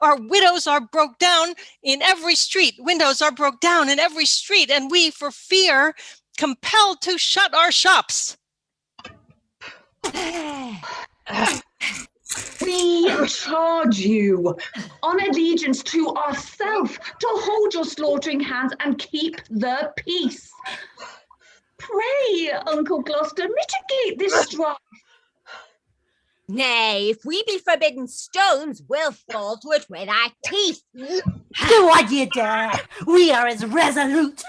Our widows are broke down in every street. Windows are broke down in every street, and we, for fear, compelled to shut our shops. We charge you on allegiance to ourself to hold your slaughtering hands and keep the peace. Pray, Uncle Gloucester, mitigate this strife. Nay, if we be forbidden stones, we'll fall to it with our teeth. Do what you dare. We are as resolute.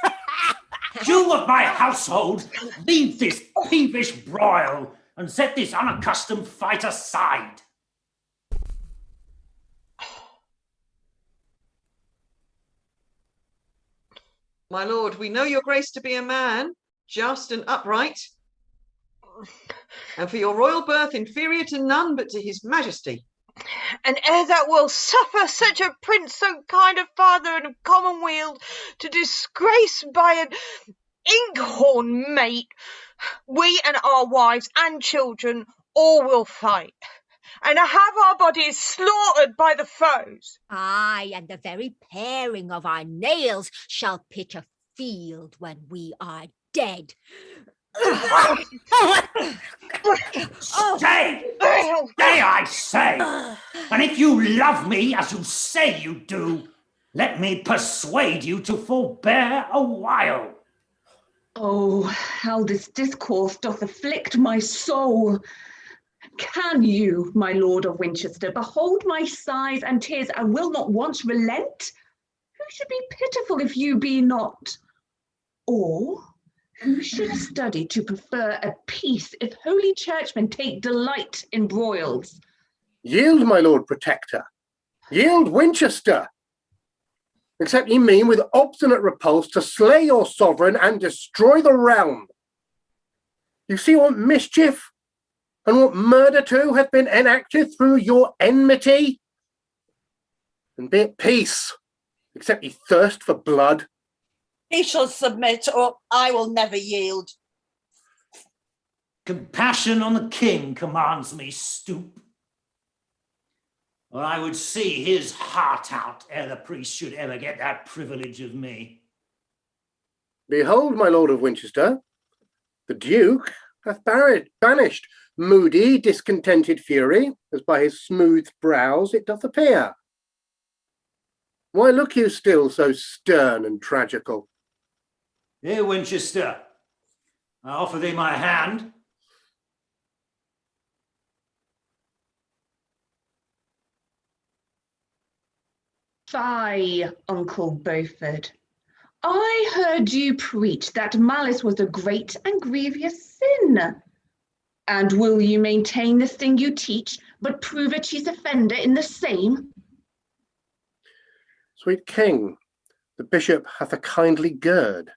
You of my household, leave this peevish broil and set this unaccustomed fight aside. My lord, we know your grace to be a man, just and upright, and for your royal birth inferior to none but to his majesty. And ere that will suffer such a prince, so kind a father and of commonweal, to disgrace by an inkhorn mate, we and our wives and children all will fight, and have our bodies slaughtered by the foes. Aye, and the very paring of our nails shall pitch a field when we are dead. Stay! Stay, I say! And if you love me as you say you do, let me persuade you to forbear a while. Oh, how this discourse doth afflict my soul. Can you, my lord of Winchester, behold my sighs and tears and will not once relent? Who should be pitiful if you be not? Or who should study to prefer a peace if holy churchmen take delight in broils? Yield, my lord protector. Yield, Winchester. Except ye mean with obstinate repulse to slay your sovereign and destroy the realm. You see what mischief and what murder too hath been enacted through your enmity? And be at peace, except ye thirst for blood. He shall submit, or I will never yield. Compassion on the king commands me stoop, or I would see his heart out ere the priest should ever get that privilege of me. Behold, my lord of Winchester, the Duke hath banished moody, discontented fury, as by his smooth brows it doth appear. Why look you still so stern and tragical? Here, Winchester, I offer thee my hand. Fie, Uncle Beaufort. I heard you preach that malice was a great and grievous sin. And will you maintain this thing you teach, but prove a chief offender in the same? Sweet king, the bishop hath a kindly gird.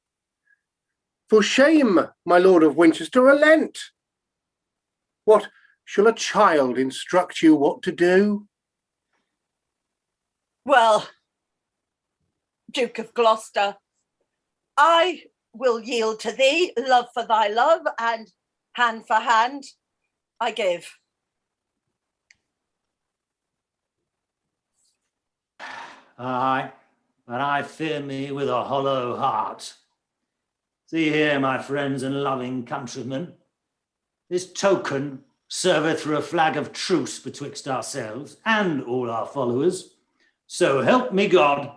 For shame, my lord of Winchester, relent. What, shall a child instruct you what to do? Well, Duke of Gloucester, I will yield to thee, love for thy love, and hand for hand I give. Aye, but I fear me with a hollow heart. See here, my friends and loving countrymen, this token serveth for a flag of truce betwixt ourselves and all our followers. So help me God,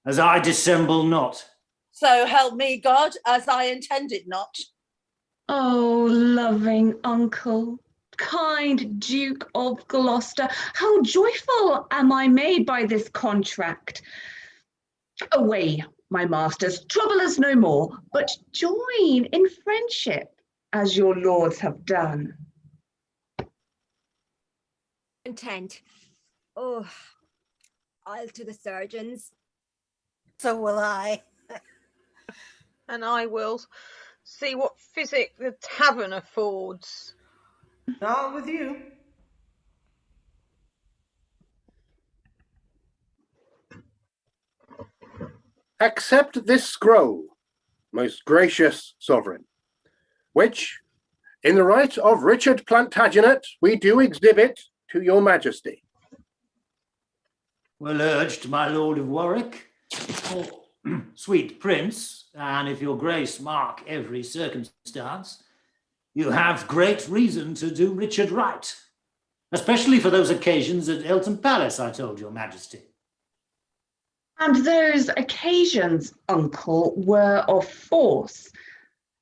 as I dissemble not. So help me God, as I intended not. Oh, loving uncle, kind Duke of Gloucester, how joyful am I made by this contract. Away, my masters, trouble us no more, but join in friendship, as your lords have done. Content. Oh, I'll to the surgeons. So will I. And I will see what physic the tavern affords. I'll with you. Accept this scroll, most gracious sovereign. which, in the right of Richard Plantagenet, we do exhibit to your majesty. Well urged, my lord of Warwick. Oh, sweet prince, and if your grace mark every circumstance, you have great reason to do Richard right, especially for those occasions at Eltham Palace, I told your majesty. And those occasions, uncle, were of force.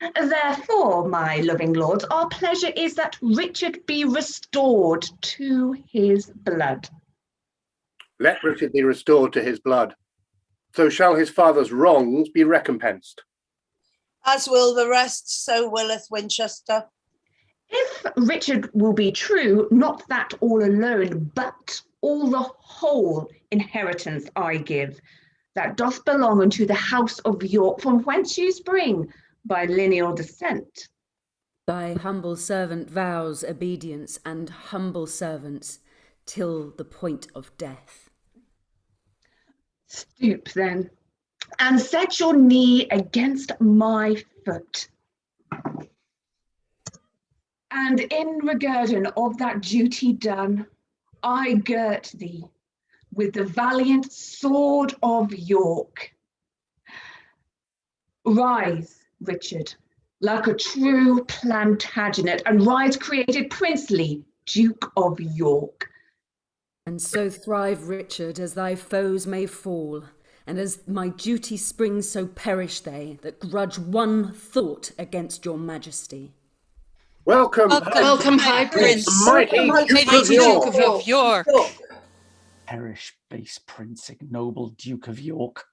Therefore, my loving lords, our pleasure is that Richard be restored to his blood. Let Richard be restored to his blood. So shall his father's wrongs be recompensed. As will the rest, so willeth Winchester. If Richard will be true, not that all alone, but all the whole inheritance I give, that doth belong unto the house of York, from whence you spring, by lineal descent. Thy humble servant vows obedience, and humble servants, till the point of death. Stoop then, and set your knee against my foot. And in reguerdon of that duty done, I girt thee with the valiant sword of York. Rise, Richard, like a true Plantagenet, and rise created princely Duke of York. And so thrive, Richard, as thy foes may fall, and as my duty springs, so perish they that grudge one thought against your majesty. Welcome, welcome, High Prince. Mighty Duke of York. Perish, base prince, ignoble Duke of York.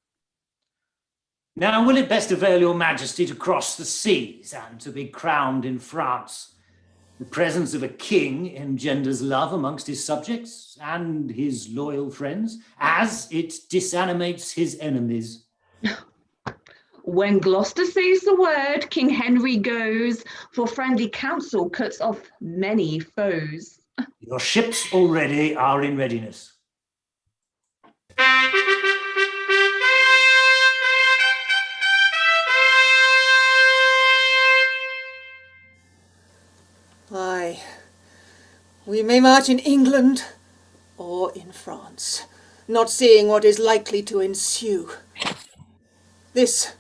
Now will it best avail your majesty to cross the seas and to be crowned in France? The presence of a king engenders love amongst his subjects and his loyal friends, as it disanimates his enemies. When Gloucester says the word, King Henry goes, for friendly counsel cuts off many foes. Your ships already are in readiness. Aye, we may march in England or in France, not seeing what is likely to ensue. This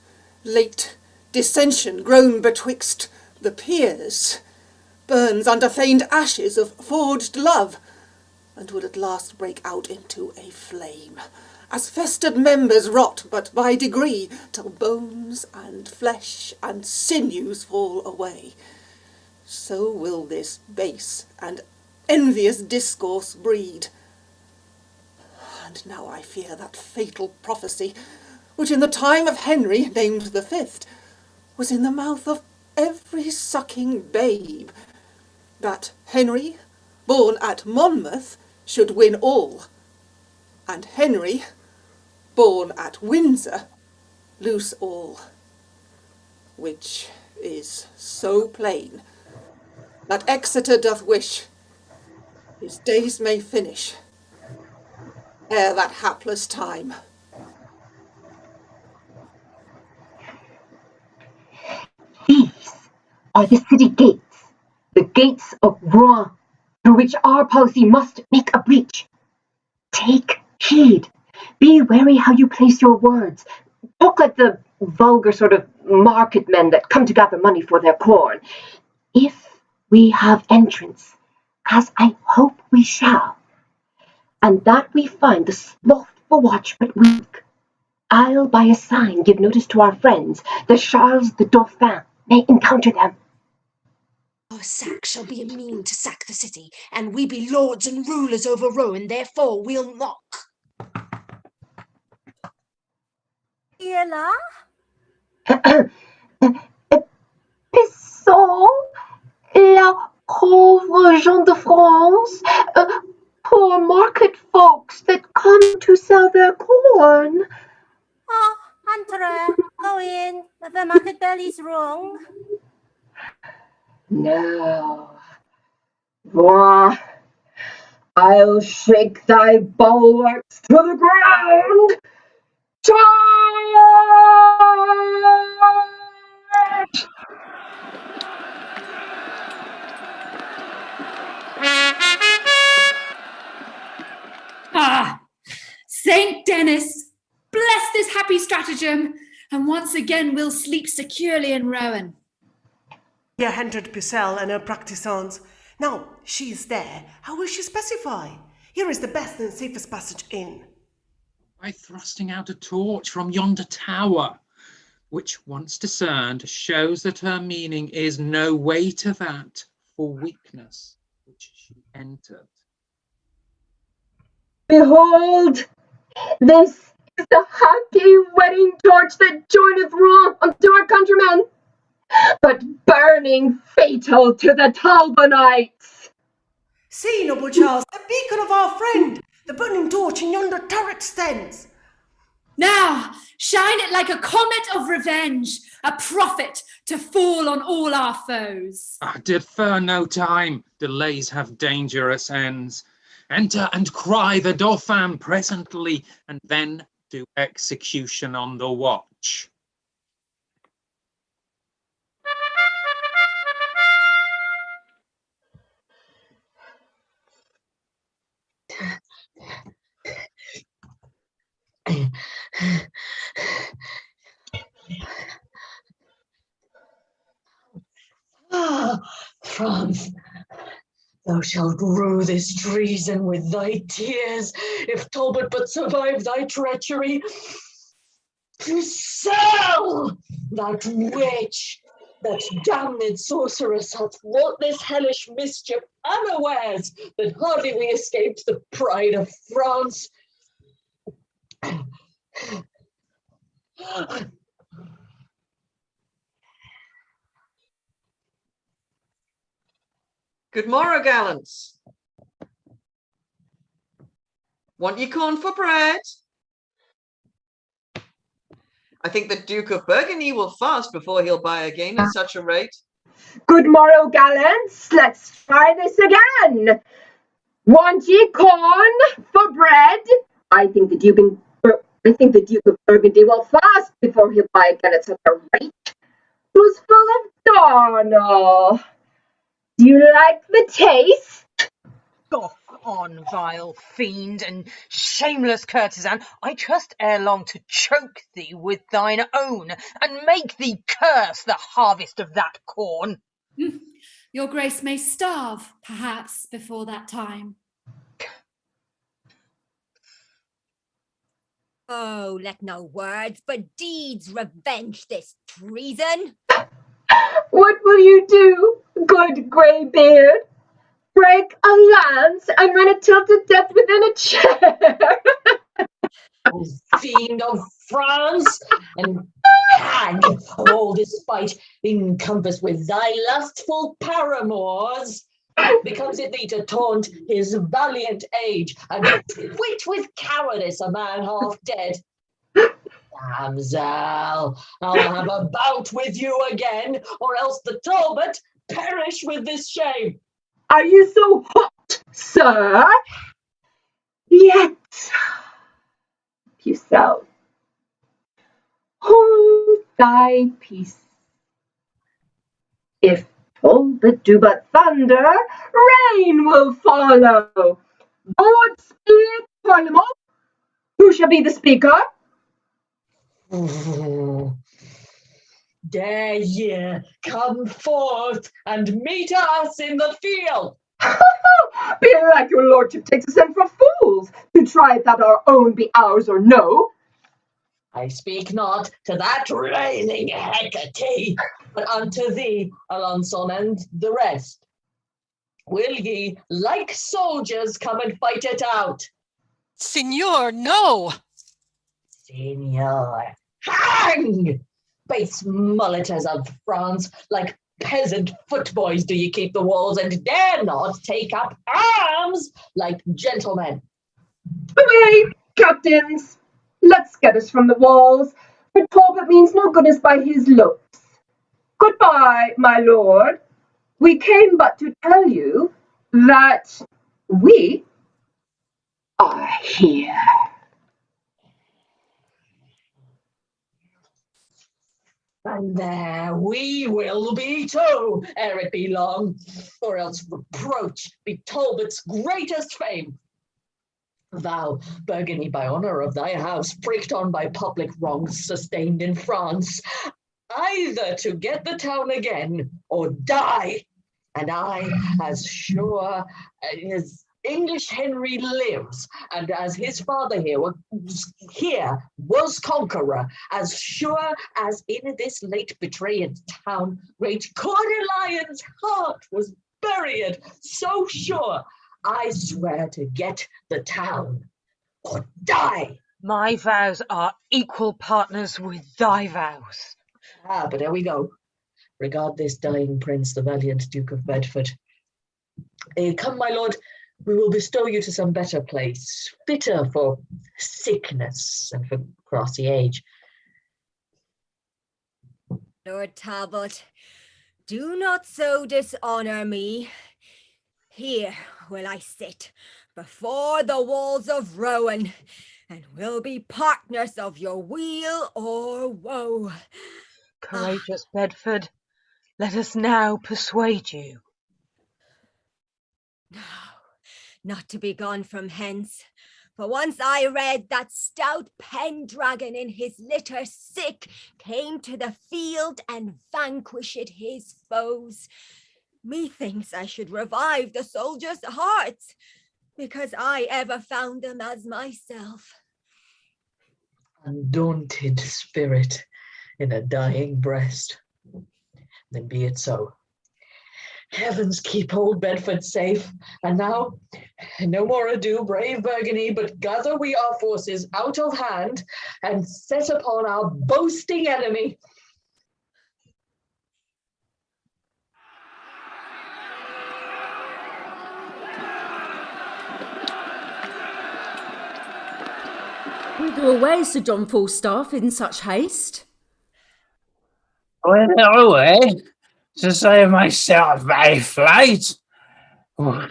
late dissension grown betwixt the peers burns under feigned ashes of forged love, and would at last break out into a flame, as festered members rot but by degree, till bones and flesh and sinews fall away. So will this base and envious discourse breed. And now I fear that fatal prophecy, which in the time of Henry, named the 5th, was in the mouth of every sucking babe, that Henry, born at Monmouth, should win all, and Henry, born at Windsor, lose all, which is so plain that Exeter doth wish his days may finish ere that hapless time. These are the city gates, the gates of Rouen, through which our policy must make a breach. Take heed. Be wary how you place your words. Talk like the vulgar sort of market men that come to gather money for their corn. If we have entrance, as I hope we shall, and that we find the slothful watch but weak, I'll by a sign give notice to our friends that Charles the Dauphin may encounter them. Our sack shall be a mean to sack the city, and we be lords and rulers over Rouen, therefore we'll knock. Ella? Pissons, la pauvre gens de France, poor market folks that come to sell their corn. Oh, Hunter, go in. The market bell is wrong. No. Rouen, I'll shake thy bulwarks to the ground. Charge! Ah, Saint Denis, bless this happy stratagem, and once again we'll sleep securely in Rowan. Here entered Pucelle and her practisans. Now she is there. How will she specify? Here is the best and safest passage in. By thrusting out a torch from yonder tower, which once discerned shows that her meaning is no way to that for weakness which she entered. Behold, this is the happy wedding torch that joineth wrong unto our countrymen, but burning fatal to the Talbotites. See, noble Charles, the beacon of our friend, the burning torch in yonder turret stands. Now, shine it like a comet of revenge, a prophet to fall on all our foes. Defer no time, delays have dangerous ends. Enter and cry the Dauphin presently, and then do execution on the watch. Ah, France, thou shalt rue this treason with thy tears, if Talbot but survive thy treachery. Pucelle, that witch, that damned sorceress hath wrought this hellish mischief unawares, that hardly we escaped the pride of France. Good morrow, gallants. Want ye corn for bread? I think the Duke of Burgundy will fast before he'll buy again at such a rate. Good morrow, gallants. Let's try this again. Want ye corn for bread? I think the Duke of Burgundy will fast before he'll buy again at such a rate. Who's full of darnel? Do you like the taste? Scoff on, vile fiend and shameless courtesan. I trust ere long to choke thee with thine own, and make thee curse the harvest of that corn. Your grace may starve, perhaps, before that time. Oh, let no words, but deeds revenge this treason. What will you do, good greybeard? Break a lance and run a tilt to death within a chair? O fiend of France, and hag of all this spite, encompassed with thy lustful paramours, becomes it thee to taunt his valiant age, and twit with cowardice a man half dead? Damsel, I'll have a bout with you again, or else the Talbot perish with this shame. Are you so hot, sir? Yet, Pucelle, hold thy peace. If Talbot do but thunder, rain will follow. God speed Parliament. Who shall be the speaker? Dare ye come forth and meet us in the field? Belike your lordship takes us in for fools, to try that our own be ours or no. I speak not to that reigning Hecate, but unto thee, Alençon, and the rest. Will ye, like soldiers, come and fight it out? Signor, no! Signor, hang! Base mulleters of France, like peasant footboys do ye keep the walls, and dare not take up arms like gentlemen. Away, captains! Let's get us from the walls, for Talbot means no goodness by his looks. Goodbye, my lord. We came but to tell you that we are here. And there we will be too, ere it be long, or else reproach be Talbot's greatest fame. Thou, Burgundy, by honour of thy house, pricked on by public wrongs sustained in France, either to get the town again or die. And I, as sure as English Henry lives, and as his father here was conqueror, as sure as in this late betrayed town, great Cordelion's heart was buried, so sure I swear to get the town or die. My vows are equal partners with thy vows. Ah, but there we go. Regard this dying prince, the valiant Duke of Bedford. Come, my lord, we will bestow you to some better place, fitter for sickness and for crossy age. Lord Talbot, do not so dishonour me. Here will I sit before the walls of Rowan, and will be partners of your weal or woe. Courageous Bedford, let us now persuade you. No, not to be gone from hence. For once I read that stout Pendragon in his litter sick came to the field and vanquished his foes. Methinks I should revive the soldiers' hearts, because I ever found them as myself. Undaunted spirit in a dying breast. Then be it so. Heavens keep old Bedford safe. And now, no more ado, brave Burgundy, but gather we our forces out of hand and set upon our boasting enemy. Whither away, Sir John Falstaff, in such haste? Whither away? To save myself by flight? Would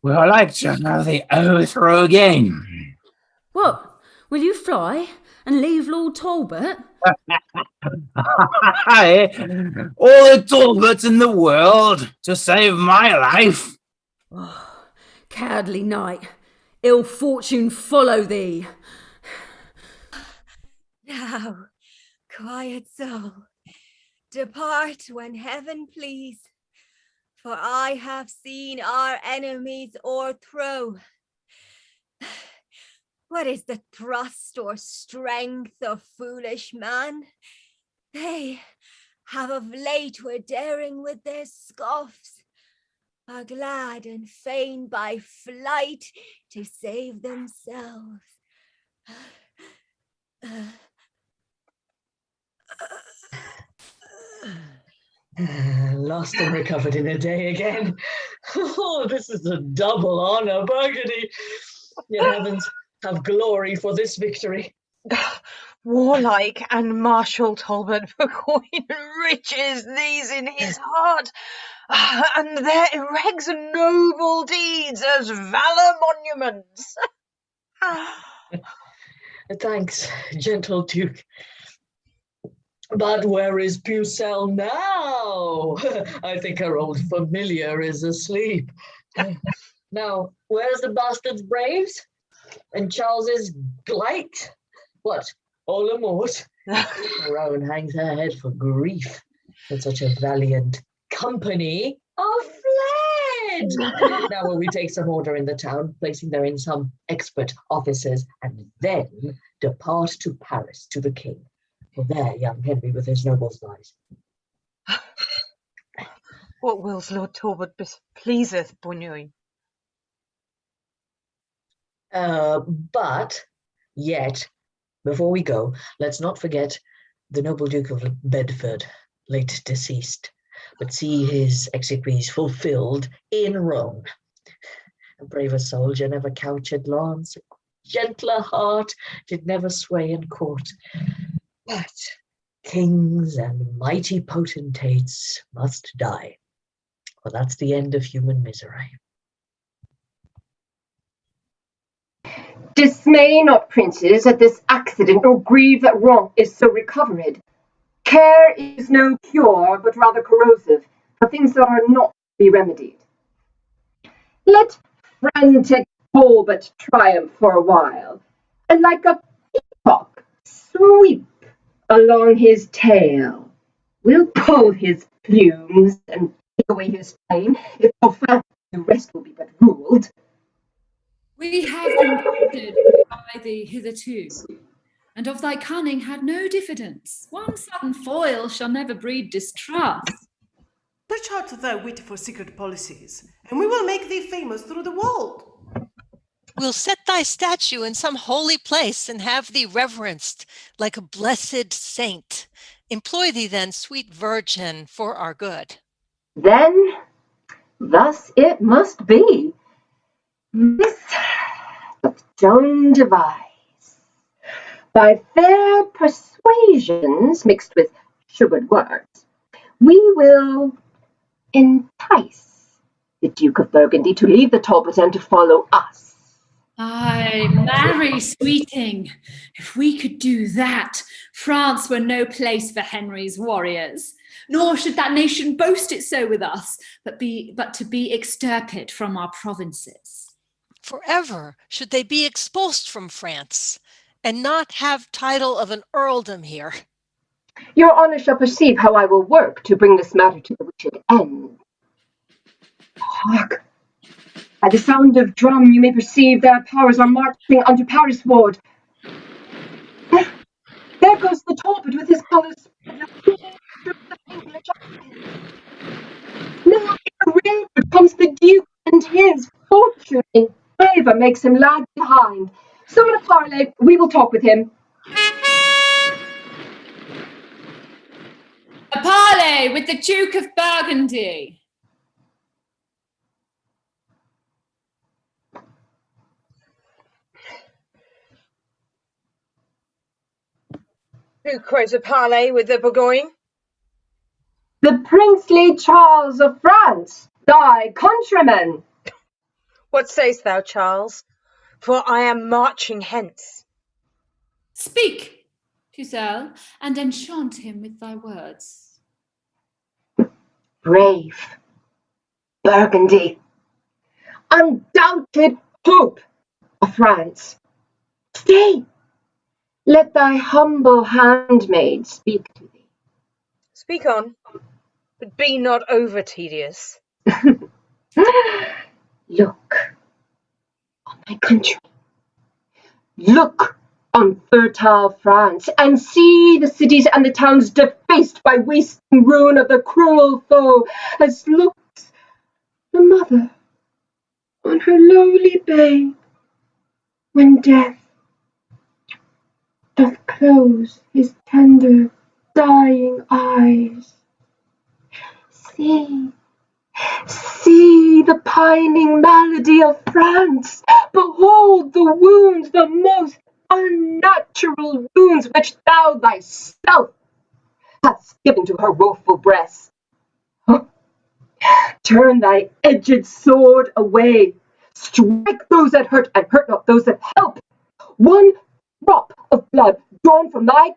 I like to have the overthrow again? What? Will you fly and leave Lord Talbot? Aye, all the Talbots in the world to save my life. Oh, cowardly knight, ill fortune follow thee. Now, quiet soul, depart when heaven please, for I have seen our enemies o'erthrow. What is the thrust or strength of foolish man? They have of late were daring with their scoffs, are glad and fain by flight to save themselves. Lost and recovered in a day again. Oh, this is a double honour, Burgundy. Yet heavens have glory for this victory. Warlike and martial Talbot for coin riches these in his heart, and there erects noble deeds as valour monuments. Thanks, gentle Duke. But where is Pucelle now? I think her old familiar is asleep. Now, where's the bastard's braves? And Charles's glight? What, Olamort? Rowan hangs her head for grief that such a valiant company are fled. Now will we take some order in the town, placing therein some expert officers, and then depart to Paris to the king. For there young Henry with his nobles lies. What wills Lord Talbot pleaseth, Bounoy? But yet, before we go, let's not forget the noble Duke of Bedford, late deceased, but see his exequies fulfilled in Rome. A braver soldier never couched lance, a gentler heart did never sway in court. But kings and mighty potentates must die, for that's the end of human misery. Dismay not, princes, at this accident, nor grieve that wrong is so recovered. Care is no cure, but rather corrosive, for things that are not to be remedied. Let frantic Talbot triumph for a while, and like a peacock sweep along his tail. We'll pull his plumes and take away his fame, if Dauphin the rest will be but ruled. We have been guided by thee hitherto, and of thy cunning had no diffidence. One sudden foil shall never breed distrust. Push out thy wit for secret policies, and we will make thee famous through the world. We'll set thy statue in some holy place and have thee reverenced like a blessed saint. Employ thee then, sweet virgin, for our good. Then, thus it must be. This doth Joan devise, by fair persuasions mixed with sugared words, we will entice the Duke of Burgundy to leave the Talbot and to follow us. Ay, marry, sweeting, if we could do that, France were no place for Henry's warriors, nor should that nation boast it so with us, but to be extirpate from our provinces. Forever should they be expulsed from France, and not have title of an earldom here. Your honour shall perceive how I will work to bring this matter to the wished end. Hark! By the sound of drum you may perceive their powers are marching unto Paris ward. There goes the Talbot with his colours spread like troops of English armies. Now in the rearward comes the Duke, and his fortune in favour makes him lag behind. Summon a parley, we will talk with him. A parley with the Duke of Burgundy. Who cries a parley with the Bourgogne? The princely Charles of France, thy countryman. What sayst thou, Charles? For I am marching hence. Speak, Pucelle, and enchant him with thy words. Brave Burgundy, undoubted hope of France. Stay, let thy humble handmaid speak to thee. Speak on, but be not over tedious. Look on my country. Look on fertile France, and see the cities and the towns defaced by wasting ruin of the cruel foe, as looks the mother on her lowly babe, when death doth close his tender, dying eyes. See, see the pining malady of France. Behold the wounds, the most unnatural wounds, which thou thyself hast given to her woeful breast. Turn thy edged sword away. Strike those that hurt, and hurt not those that help. One drop of blood drawn from thy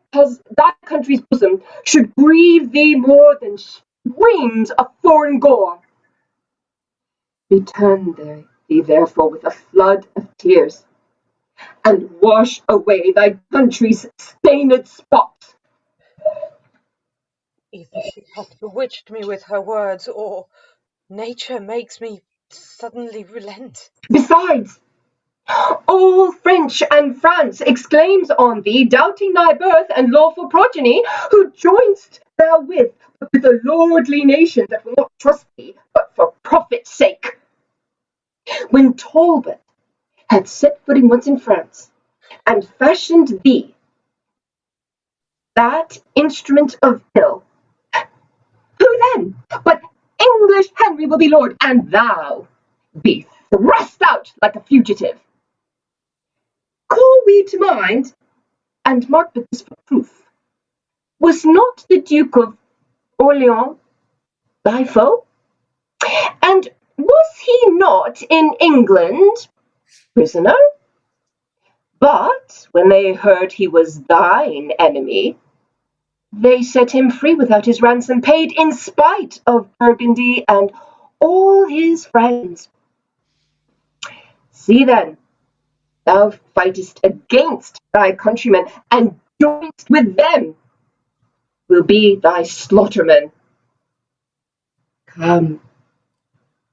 country's bosom should grieve thee more than streams of foreign gore. Return thee therefore with a flood of tears, and wash away thy country's stained spots. Either she hath bewitched me with her words, or nature makes me suddenly relent. Besides, all French and France exclaims on thee, doubting thy birth and lawful progeny, who joinst thou with a lordly nation that will not trust thee, but for profit's sake. When Talbot had set footing once in France, and fashioned thee, that instrument of ill, who then but English Henry will be lord, and thou be thrust out like a fugitive? Call we to mind, and mark but this for proof, was not the Duke of Orleans thy foe? And was he not in England prisoner? But when they heard he was thine enemy, they set him free without his ransom paid, in spite of Burgundy and all his friends. See then, thou fightest against thy countrymen, and joinest with them, will be thy slaughtermen. Come,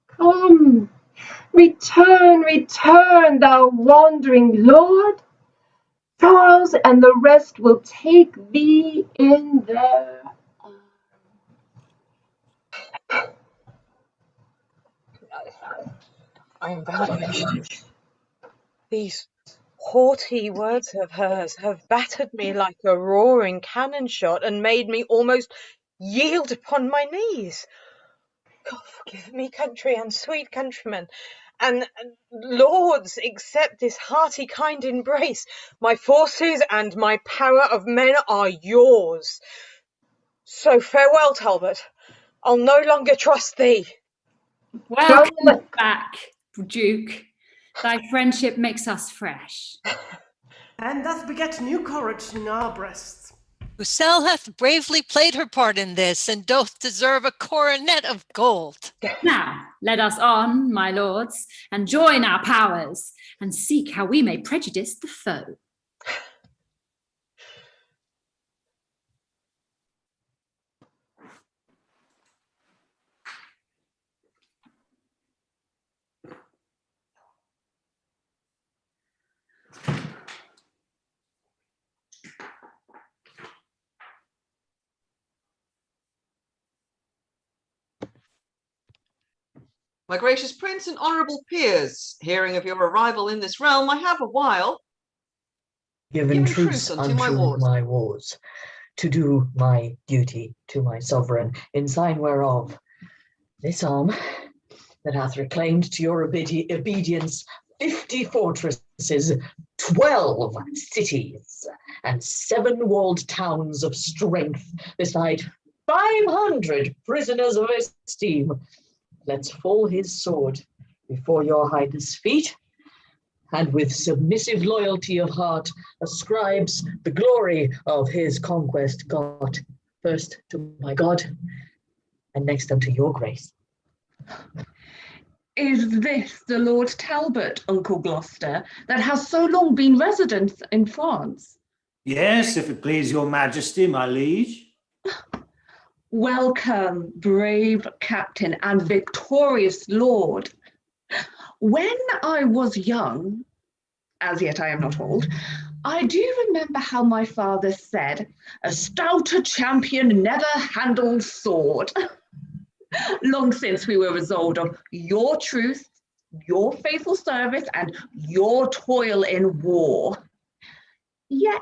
come, return, return, thou wandering lord. Charles and the rest will take thee in their I am vanquished. These haughty words of hers have battered me like a roaring cannon shot and made me almost yield upon my knees. God forgive me, country and sweet countrymen, and lords, accept this hearty kind embrace. My forces and my power of men are yours. So farewell, Talbot. I'll no longer trust thee. Welcome back, Duke. Thy friendship makes us fresh. And doth beget new courage in our breasts. Ussel hath bravely played her part in this, and doth deserve a coronet of gold. Now, let us on, my lords, and join our powers, and seek how we may prejudice the foe. My gracious prince and honourable peers, hearing of your arrival in this realm, I have a while given truce unto my wars, to do my duty to my sovereign, in sign whereof this arm that hath reclaimed to your obedience 50 fortresses, 12 cities, and 7 walled towns of strength, beside 500 prisoners of esteem, lets fall his sword before your highness' feet, and with submissive loyalty of heart ascribes the glory of his conquest got first to my God, and next unto your grace. Is this the Lord Talbot, Uncle Gloucester, that has so long been resident in France? Yes, if it please your majesty, my liege. Welcome, brave captain and victorious lord. When I was young, as yet I am not old, I do remember how my father said, a stouter champion never handled sword. Long since we were resolved on your truth, your faithful service, and your toil in war. Yet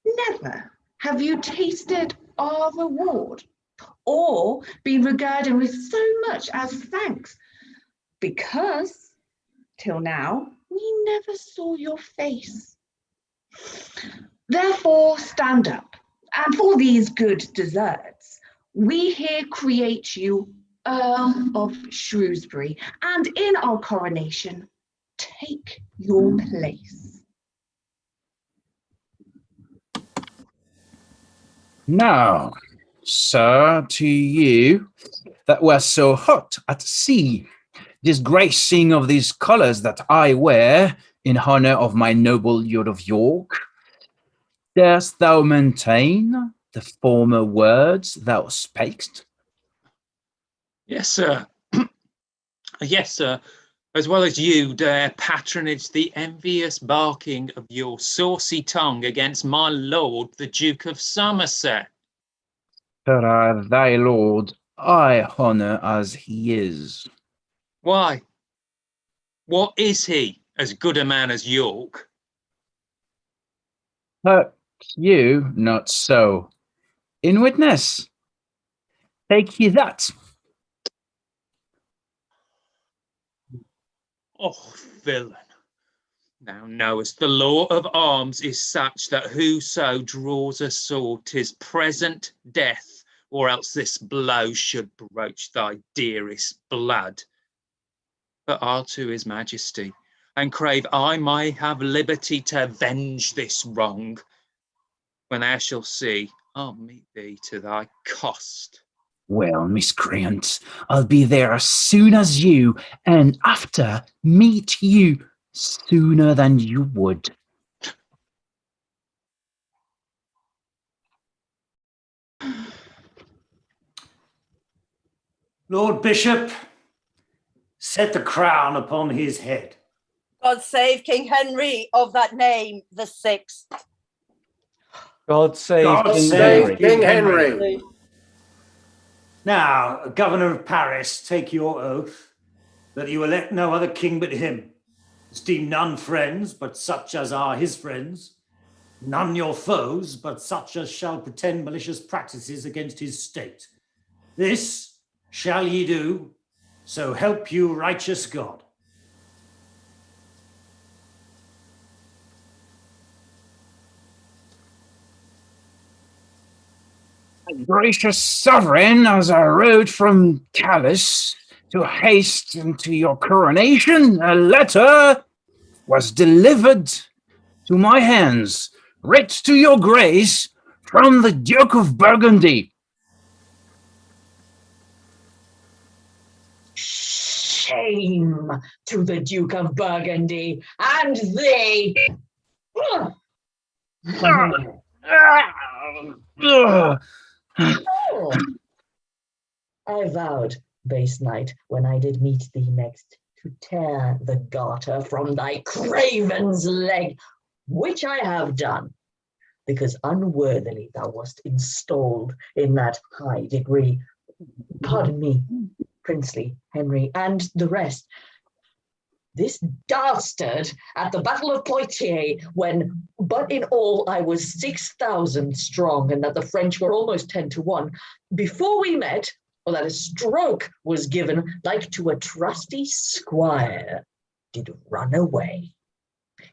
never have you tasted our reward, or been regarded with so much as thanks, because till now we never saw your face. Therefore stand up, and for these good deserts, we here create you Earl of Shrewsbury, and in our coronation, take your place. Now, sir, to you that were so hot at sea, disgracing of these colours that I wear in honour of my noble Lord of York, darest thou maintain the former words thou spakest? Yes, sir. Yes, sir. As well as you dare patronage the envious barking of your saucy tongue against my lord, the Duke of Somerset. Sir, thy lord I honour as he is. Why? What is he, as good a man as York? But you not so. In witness, take ye that. Oh, villain. Thou knowest the law of arms is such that whoso draws a sword, 'tis present death, or else this blow should broach thy dearest blood. But I'll to his majesty, and crave I may have liberty to avenge this wrong. When thou shalt see, I'll meet thee to thy cost. Well, miscreant, I'll be there as soon as you, and after meet you sooner than you would. Lord Bishop, set the crown upon his head. God save King Henry of that name, the 6th. God save King save Henry. King Henry. Now, Governor of Paris, take your oath that you elect no other king but him. Esteem none friends but such as are his friends, none your foes but such as shall pretend malicious practices against his state. This shall ye do, so help you righteous God. Gracious sovereign, as I rode from Calais to haste into your coronation, a letter was delivered to my hands, writ to your grace from the Duke of Burgundy. Shame to the Duke of Burgundy and thee. Oh, I vowed, base knight, when I did meet thee next, to tear the garter from thy craven's leg, which I have done, because unworthily thou wast installed in that high degree. Pardon me, princely Henry, and the rest. This dastard at the Battle of Poitiers, when but in all I was 6,000 strong, and that the French were almost 10 to 1, before we met, or that a stroke was given, like to a trusty squire, did run away,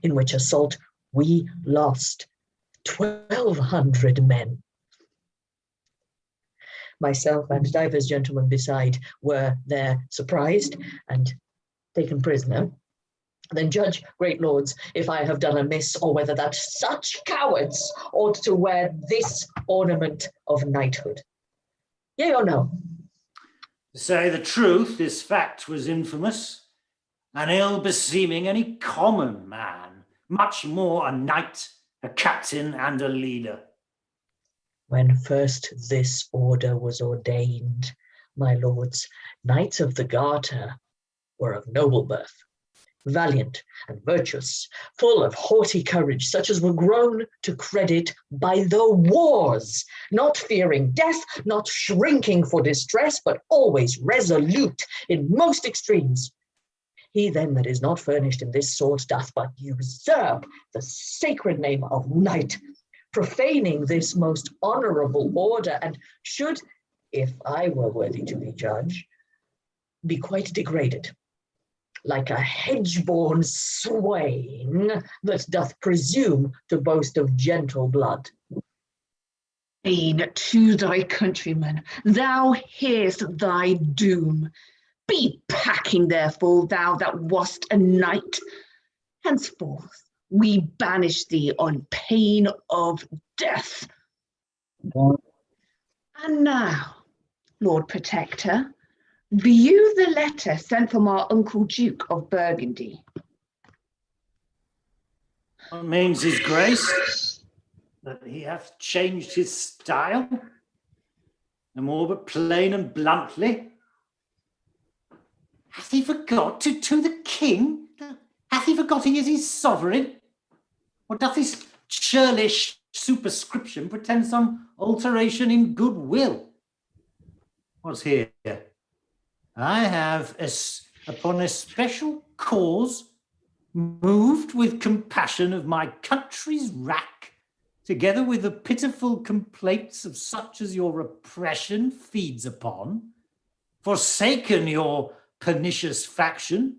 in which assault we lost 1,200 men. Myself and divers gentlemen beside were there surprised and taken prisoner. Then judge, great lords, if I have done amiss, or whether that such cowards ought to wear this ornament of knighthood. Yea or no? To say the truth, this fact was infamous, and ill beseeming any common man, much more a knight, a captain, and a leader. When first this order was ordained, my lords, knights of the Garter were of noble birth, valiant and virtuous, full of haughty courage, such as were grown to credit by the wars, not fearing death, not shrinking for distress, but always resolute in most extremes. He then that is not furnished in this sort doth but usurp the sacred name of knight, profaning this most honourable order, and should, if I were worthy to be judge, be quite degraded, like a hedge-born swain that doth presume to boast of gentle blood. Bane to thy countrymen, thou hear'st thy doom. Be packing therefore, thou that wast a knight. Henceforth we banish thee on pain of death. And now, Lord Protector, view the letter sent from our Uncle Duke of Burgundy. What means his grace? That he hath changed his style? No more but plain and bluntly? Hath he forgot to the king? Hath he forgot he is his sovereign? Or doth this churlish superscription pretend some alteration in goodwill? What's here? I have, upon a special cause, moved with compassion of my country's wrack, together with the pitiful complaints of such as your oppression feeds upon, forsaken your pernicious faction,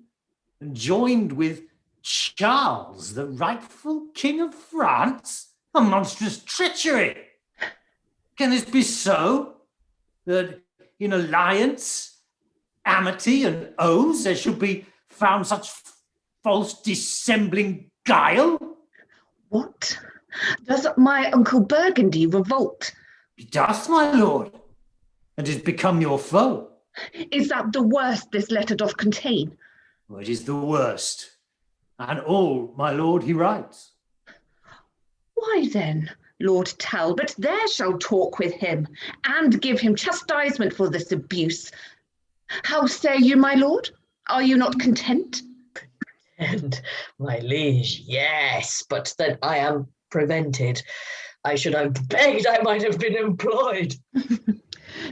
and joined with Charles, the rightful King of France, a monstrous treachery. Can this be so, that in alliance, amity, and oaths there should be found such false dissembling guile? What? Does my Uncle Burgundy revolt? He doth, my lord, and is become your foe. Is that the worst this letter doth contain? Well, it is the worst. and all, my lord, he writes. Why then, Lord Talbot, there shall talk with him, and give him chastisement for this abuse. How say you, my lord? Are you not content? And my liege, yes, but that I am prevented. I should have begged I might have been employed.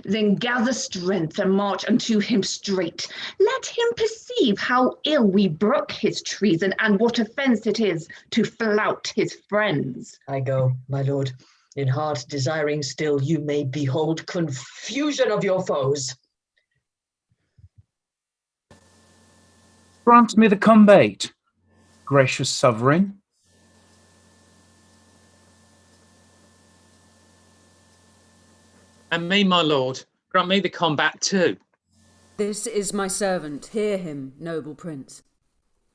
Then gather strength and march unto him straight. Let him perceive how ill we brook his treason, and what offence it is to flout his friends. I go, my lord, in heart desiring still you may behold confusion of your foes. Grant me the combat, gracious sovereign. And me, my lord, grant me the combat too. This is my servant. Hear him, noble prince.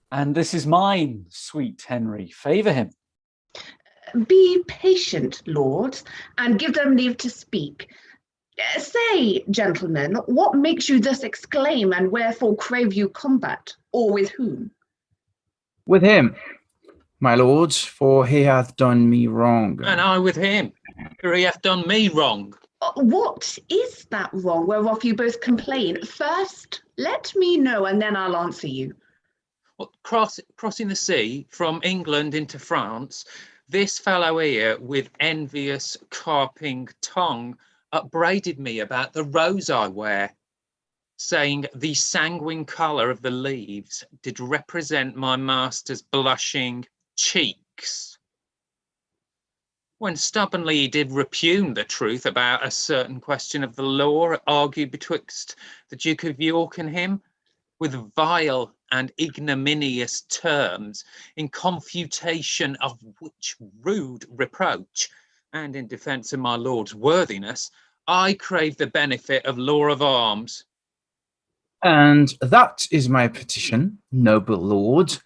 And this is mine, sweet Henry. Favour him. Be patient, lords, and give them leave to speak. Say, gentlemen, what makes you thus exclaim, and wherefore crave you combat, or with whom? With him, my lords, for he hath done me wrong. And I with him, for he hath done me wrong. What is that wrong whereof you both complain? First, let me know, and then I'll answer you. Well, crossing the sea from England into France, this fellow here with envious carping tongue upbraided me about the rose I wear, saying the sanguine colour of the leaves did represent my master's blushing cheeks. When stubbornly he did repugn the truth about a certain question of the law argued betwixt the Duke of York and him, with vile and ignominious terms, in confutation of which rude reproach, and in defence of my lord's worthiness, I crave the benefit of law of arms. And that is my petition, noble lord.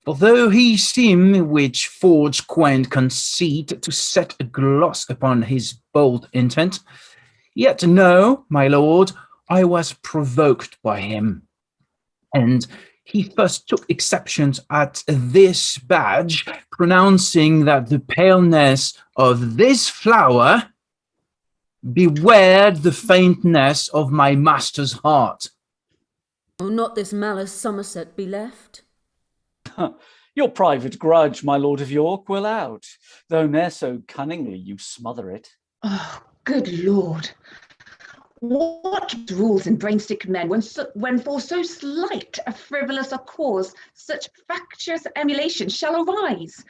For though he seem which forge quaint conceit to set a gloss upon his bold intent, yet know, my lord, I was provoked by him. And he first took exception at this badge, pronouncing that the paleness of this flower bewared the faintness of my master's heart. Will not this malice Somerset be left? Your private grudge, my lord of York, will out, though ne'er so cunningly you smother it. Oh, good lord. What rules in brainsick men when for so slight a frivolous a cause such factious emulation shall arise?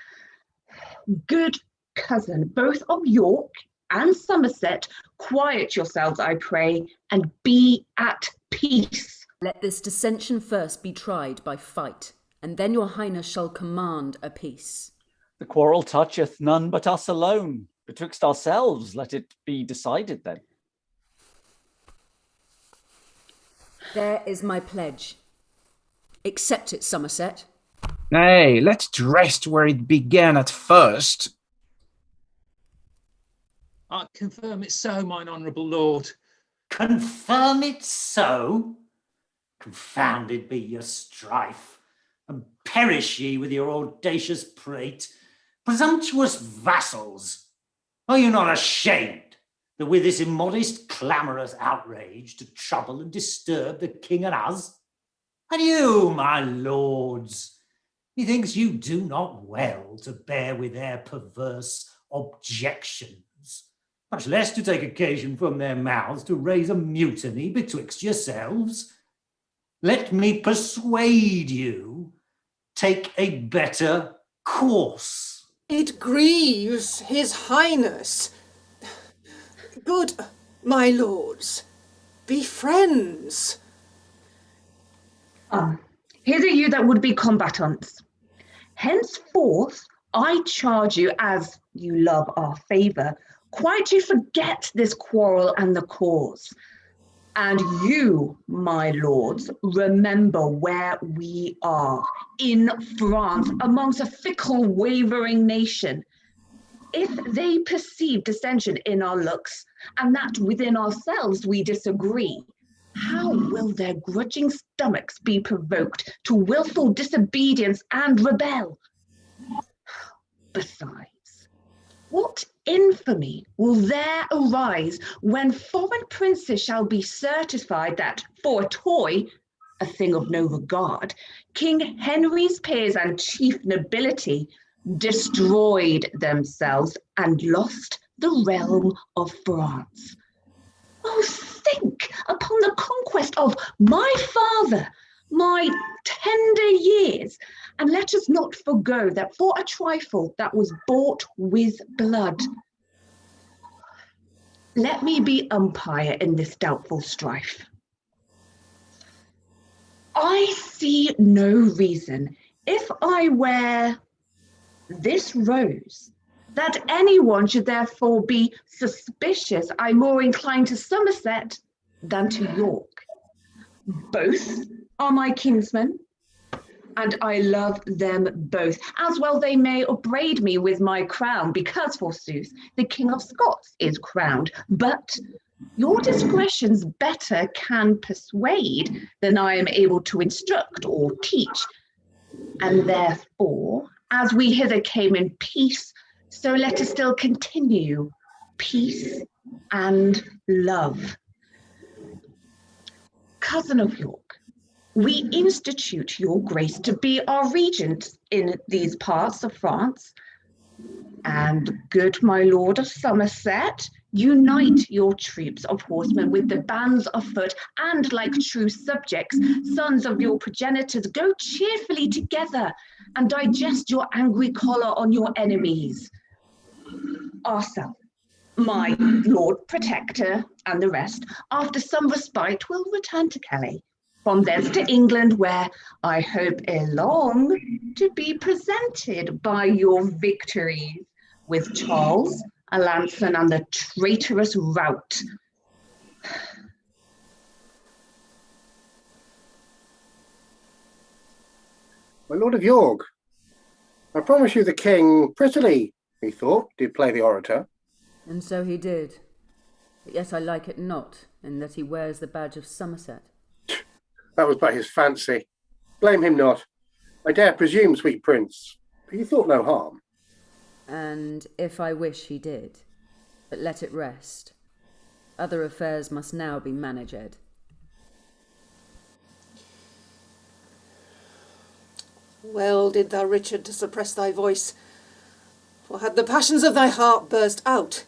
Good cousin, both of York and Somerset, quiet yourselves, I pray, and be at peace. Let this dissension first be tried by fight, and then your highness shall command a peace. The quarrel toucheth none but us alone. Betwixt ourselves let it be decided then. There is my pledge. Accept it, Somerset. Nay, let it rest where it began at first. I confirm it so, mine honourable lord. Confirm it so? Confounded be your strife, and perish ye with your audacious prate. Presumptuous vassals, are you not ashamed that with this immodest clamorous outrage to trouble and disturb the king and us? And you, my lords, methinks you do not well to bear with their perverse objections, much less to take occasion from their mouths to raise a mutiny betwixt yourselves. Let me persuade you, take a better course. It grieves his highness. Good my lords, be friends. Hither you that would be combatants. Henceforth, I charge you, as you love our favour, quite to forget this quarrel and the cause. And you, my lords, remember where we are, in France, amongst a fickle, wavering nation. If they perceive dissension in our looks, and that within ourselves we disagree, how will their grudging stomachs be provoked to wilful disobedience and rebel? Besides, what infamy will there arise when foreign princes shall be certified that for a toy, a thing of no regard, King Henry's peers and chief nobility destroyed themselves and lost the realm of France? Oh, think upon the conquest of my father, my tender years, and let us not forgo that for a trifle that was bought with blood. Let me be umpire in this doubtful strife. I see no reason, if I wear this rose, that anyone should therefore be suspicious I'm more inclined to Somerset than to York. Both are my kinsmen, and I love them both, as well they may upbraid me with my crown, because forsooth the King of Scots is crowned. But your discretions better can persuade than I am able to instruct or teach, and therefore, as we hither came in peace, so let us still continue peace and love. Cousin of York, we institute your grace to be our regent in these parts of France. And good my lord of Somerset, unite your troops of horsemen with the bands of foot, and like true subjects, sons of your progenitors, go cheerfully together and digest your angry choler on your enemies. Ourselves, my Lord Protector, and the rest, after some respite, will return to Calais. From thence to England, where I hope ere long to be presented by your victories with Charles, Alanson, and the traitorous rout. My Lord of York, I promise you the king prettily, methought, did play the orator. And so he did. But yet I like it not, in that he wears the badge of Somerset. That was but his fancy. Blame him not. I dare presume, sweet prince, but he thought no harm. And if I wish he did, but let it rest. Other affairs must now be managed. Well did thou, Richard, suppress thy voice, for had the passions of thy heart burst out,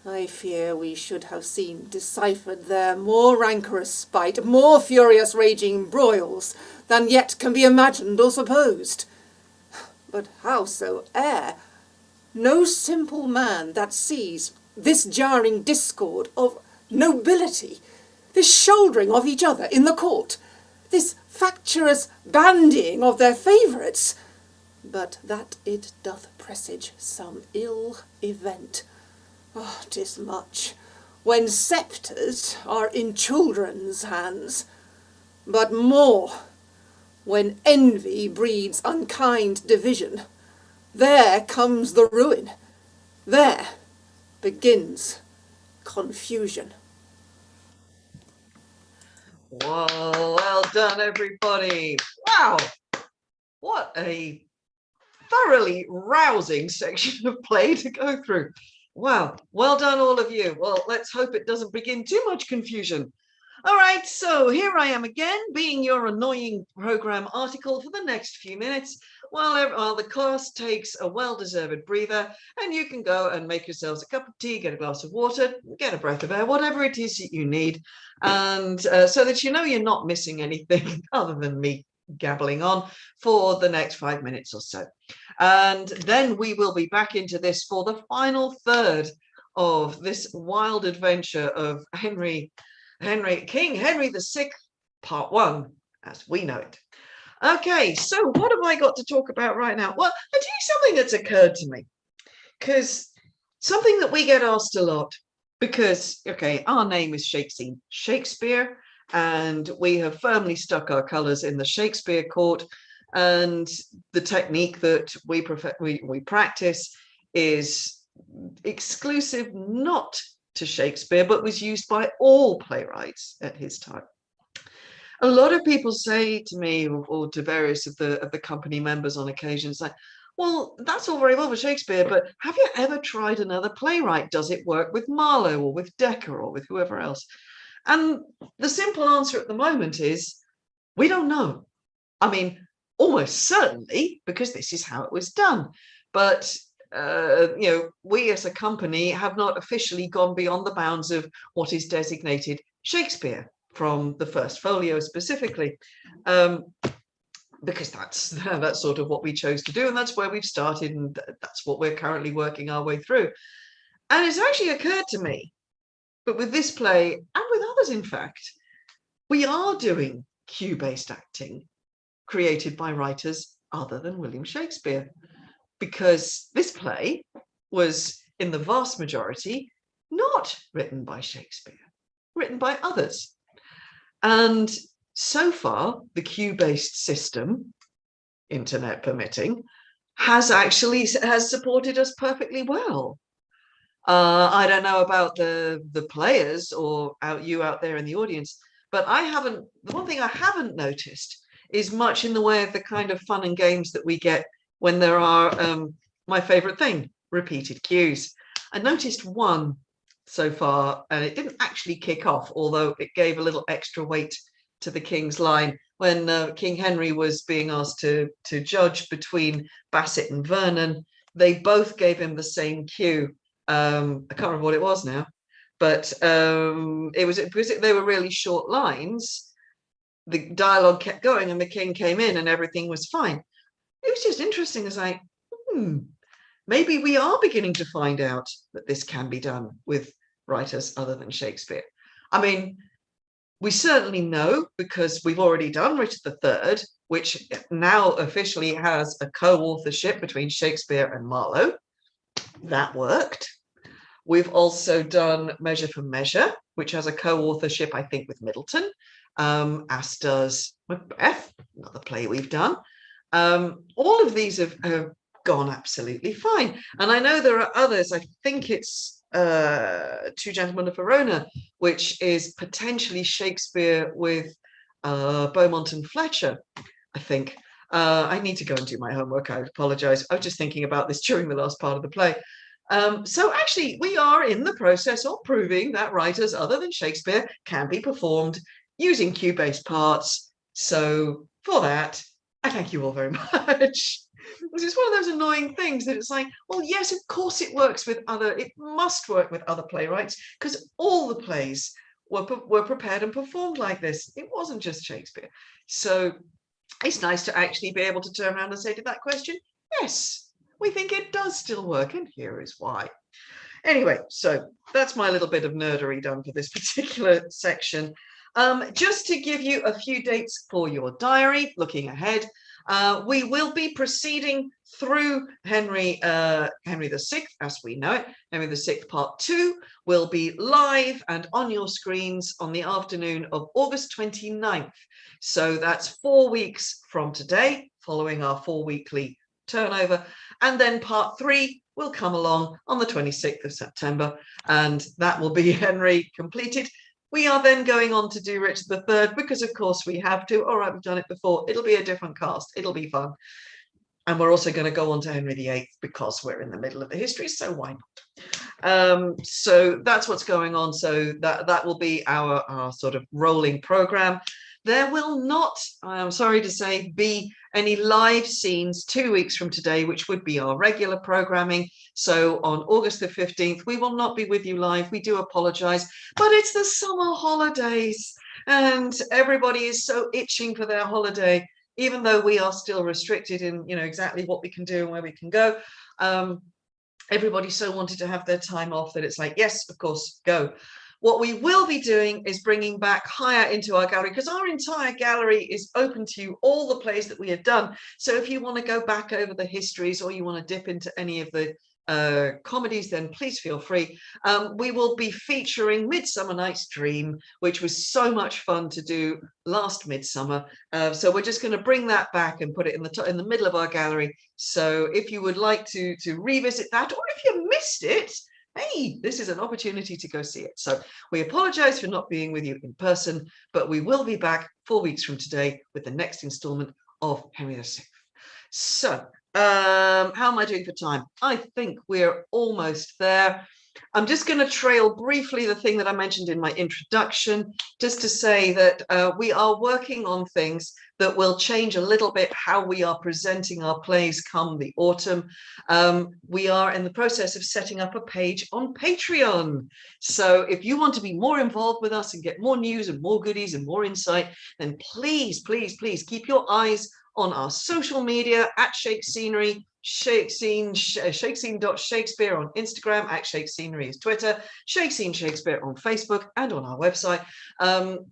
I fear we should have seen deciphered there more rancorous spite, more furious raging broils, than yet can be imagined or supposed. But howsoe'er, no simple man that sees this jarring discord of nobility, this shouldering of each other in the court, this factious bandying of their favourites, but that it doth presage some ill event. Oh, 'tis much, when sceptres are in children's hands, but more, when envy breeds unkind division. There comes the ruin, there begins confusion. Well done, everybody. Wow, what a thoroughly rousing section of play to go through. Wow, well done, all of you. Well, let's hope it doesn't begin too much confusion. All right, so here I am again, being your annoying program article for the next few minutes, while the cast takes a well-deserved breather, and you can go and make yourselves a cup of tea, get a glass of water, get a breath of air, whatever it is that you need, and so that you know you're not missing anything other than me gabbling on for the next 5 minutes or so. And then we will be back into this for the final third of this wild adventure of King Henry VI, Part 1, as we know it. Okay, so what have I got to talk about right now? Well, I'll tell you something that's occurred to me, because something that we get asked a lot, because, okay, our name is Shakespeare, and we have firmly stuck our colours in the Shakespeare court, and the technique that we practice is exclusive not to Shakespeare, but was used by all playwrights at his time. A lot of people say to me, or to various of the company members on occasions, like, well, that's all very well for Shakespeare, but have you ever tried another playwright? Does it work with Marlowe or with Dekker or with whoever else? And the simple answer at the moment is, we don't know. I mean, almost certainly, because this is how it was done. But, you know, we as a company have not officially gone beyond the bounds of what is designated Shakespeare from the first folio specifically. Because that's sort of what we chose to do, and that's where we've started, and that's what we're currently working our way through. And it's actually occurred to me, but with this play, and with others in fact, we are doing cue-based acting created by writers other than William Shakespeare, because this play was, in the vast majority, not written by Shakespeare, written by others. And so far, the cue-based system, internet permitting, has supported us perfectly well. I don't know about the players or you out there in the audience, but the one thing I haven't noticed is much in the way of the kind of fun and games that we get when there are, my favorite thing, repeated cues. I noticed one so far, and it didn't actually kick off, although it gave a little extra weight to the King's line when King Henry was being asked to judge between Basset and Vernon. They both gave him the same cue. I can't remember what it was now, but it was because they were really short lines. The dialogue kept going, and the King came in, and everything was fine. It was just interesting. It's like, maybe we are beginning to find out that this can be done with writers other than Shakespeare. I mean, we certainly know, because we've already done Richard III, which now officially has a co-authorship between Shakespeare and Marlowe. That worked. We've also done Measure for Measure, which has a co-authorship, I think, with Middleton, as does Macbeth, another play we've done. All of these have gone absolutely fine. And I know there are others. I think it's Two Gentlemen of Verona, which is potentially Shakespeare with Beaumont and Fletcher, I think. I need to go and do my homework. I apologize. I was just thinking about this during the last part of the play. So actually, we are in the process of proving that writers other than Shakespeare can be performed using cue-based parts. So for that, I thank you all very much. It's one of those annoying things that it's like, well, yes, of course it must work with other playwrights, because all the plays were prepared and performed like this. It wasn't just Shakespeare. So it's nice to actually be able to turn around and say to that question, yes, we think it does still work, and here is why. Anyway, so that's my little bit of nerdery done for this particular section. Just to give you a few dates for your diary, looking ahead, we will be proceeding through Henry VI as we know it. Henry VI Part 2 will be live and on your screens on the afternoon of August 29th. So that's 4 weeks from today, following our 4-weekly turnover. And then Part 3 will come along on the 26th of September, and that will be Henry completed. We are then going on to do Richard III, because of course we have to. All right, we've done it before. It'll be a different cast. It'll be fun. And we're also going to go on to Henry VIII, because we're in the middle of the history, so why not? So that's what's going on. So that will be our sort of rolling program. There will not, I'm sorry to say, be any live scenes 2 weeks from today, which would be our regular programming. So on August the 15th, we will not be with you live. We do apologize, but it's the summer holidays and everybody is so itching for their holiday, even though we are still restricted in, exactly what we can do and where we can go. Everybody so wanted to have their time off that it's like, yes, of course, go. What we will be doing is bringing back higher into our gallery, because our entire gallery is open to you, all the plays that we have done. So if you want to go back over the histories, or you want to dip into any of the comedies, then please feel free. We will be featuring Midsummer Night's Dream, which was so much fun to do last midsummer. So we're just going to bring that back and put it in the middle of our gallery. So if you would like to revisit that, or if you missed it hey, this is an opportunity to go see it. So we apologize for not being with you in person, but we will be back 4 weeks from today with the next installment of Henry VI. So how am I doing for time? I think we're almost there. I'm just going to trail briefly the thing that I mentioned in my introduction, just to say that we are working on things that will change a little bit how we are presenting our plays come the autumn. We are in the process of setting up a page on Patreon. So if you want to be more involved with us and get more news and more goodies and more insight, then please, please, please keep your eyes on our social media at Shake Scenery, Shakescene.Shakespeare on Instagram, at Shake Scenery is Twitter, Shake Scene Shakespeare on Facebook, and on our website.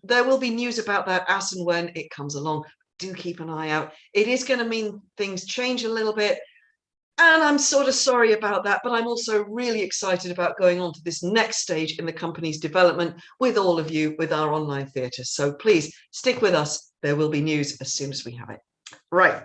There will be news about that as and when it comes along. Do keep an eye out. It is going to mean things change a little bit, and I'm sort of sorry about that, but I'm also really excited about going on to this next stage in the company's development with all of you, with our online theatre. So please stick with us. There will be news as soon as we have it. Right,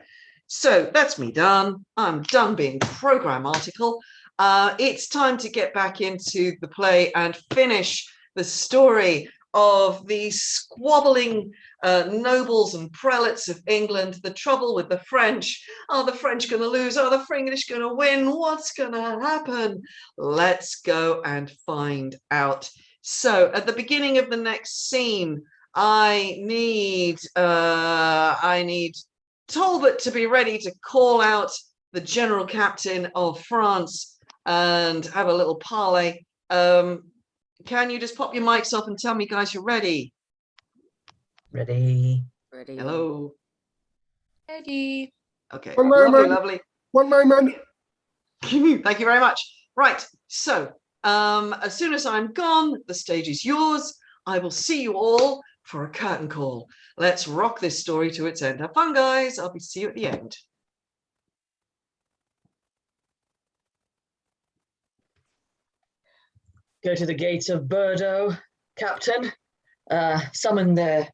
so that's me done. I'm done being program article. It's time to get back into the play and finish the story of the squabbling nobles and prelates of England. The trouble with the French. Are the French going to lose? Are the English going to win? What's going to happen? Let's go and find out. So at the beginning of the next scene, I need Talbot to be ready to call out the general captain of France and have a little parley. Can you just pop your mics off and tell me, guys, you're ready? Ready. Ready. Hello. Ready. Okay. One Lovely, moment. lovely. One moment. Thank you very much. Right. So as soon as I'm gone, the stage is yours. I will see you all for a curtain call. Let's rock this story to its end. Have fun, guys. I'll see you at the end. Go to the gates of Bordeaux, Captain. Summon their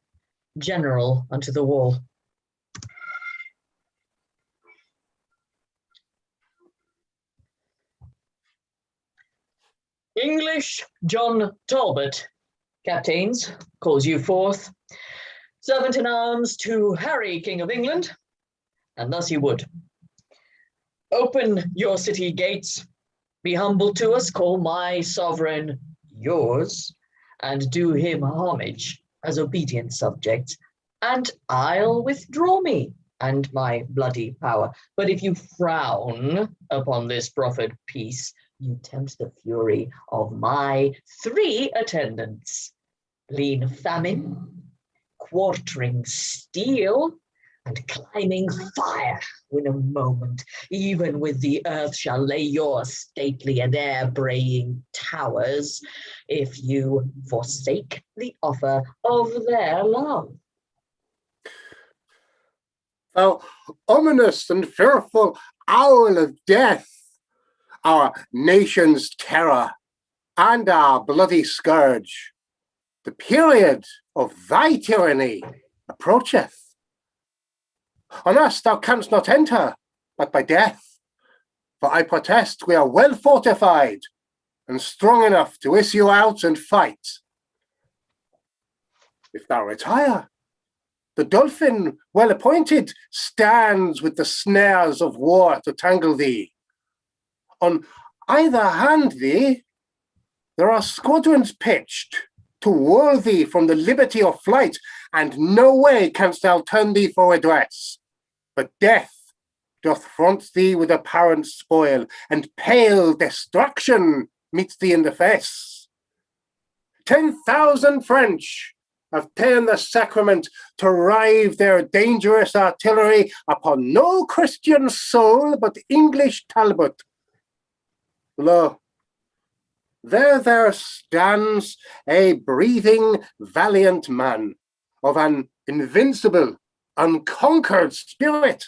general unto the wall. English John Talbot, captains, calls you forth, servant in arms to Harry, King of England, and thus he would. Open your city gates, be humble to us, call my sovereign yours, and do him homage as obedient subjects, and I'll withdraw me and my bloody power. But if you frown upon this proffered peace, you tempt the fury of my 3 attendants, lean famine, quartering steel, and climbing fire in a moment. Even with the earth shall lay your stately and air-braying towers, if you forsake the offer of their love. Thou ominous and fearful owl of death, our nation's terror and our bloody scourge, the period of thy tyranny approacheth. On us thou canst not enter, but by death. For I protest we are well fortified and strong enough to issue out and fight. If thou retire, the Dauphin, well appointed, stands with the snares of war to tangle thee. On either hand thee, there are squadrons pitched to whirl thee from the liberty of flight, and no way canst thou turn thee for redress. But death doth front thee with apparent spoil, and pale destruction meets thee in the face. 10,000 French have ta'en the sacrament to rive their dangerous artillery upon no Christian soul but English Talbot. Lo, there stands a breathing valiant man of an invincible, unconquered spirit.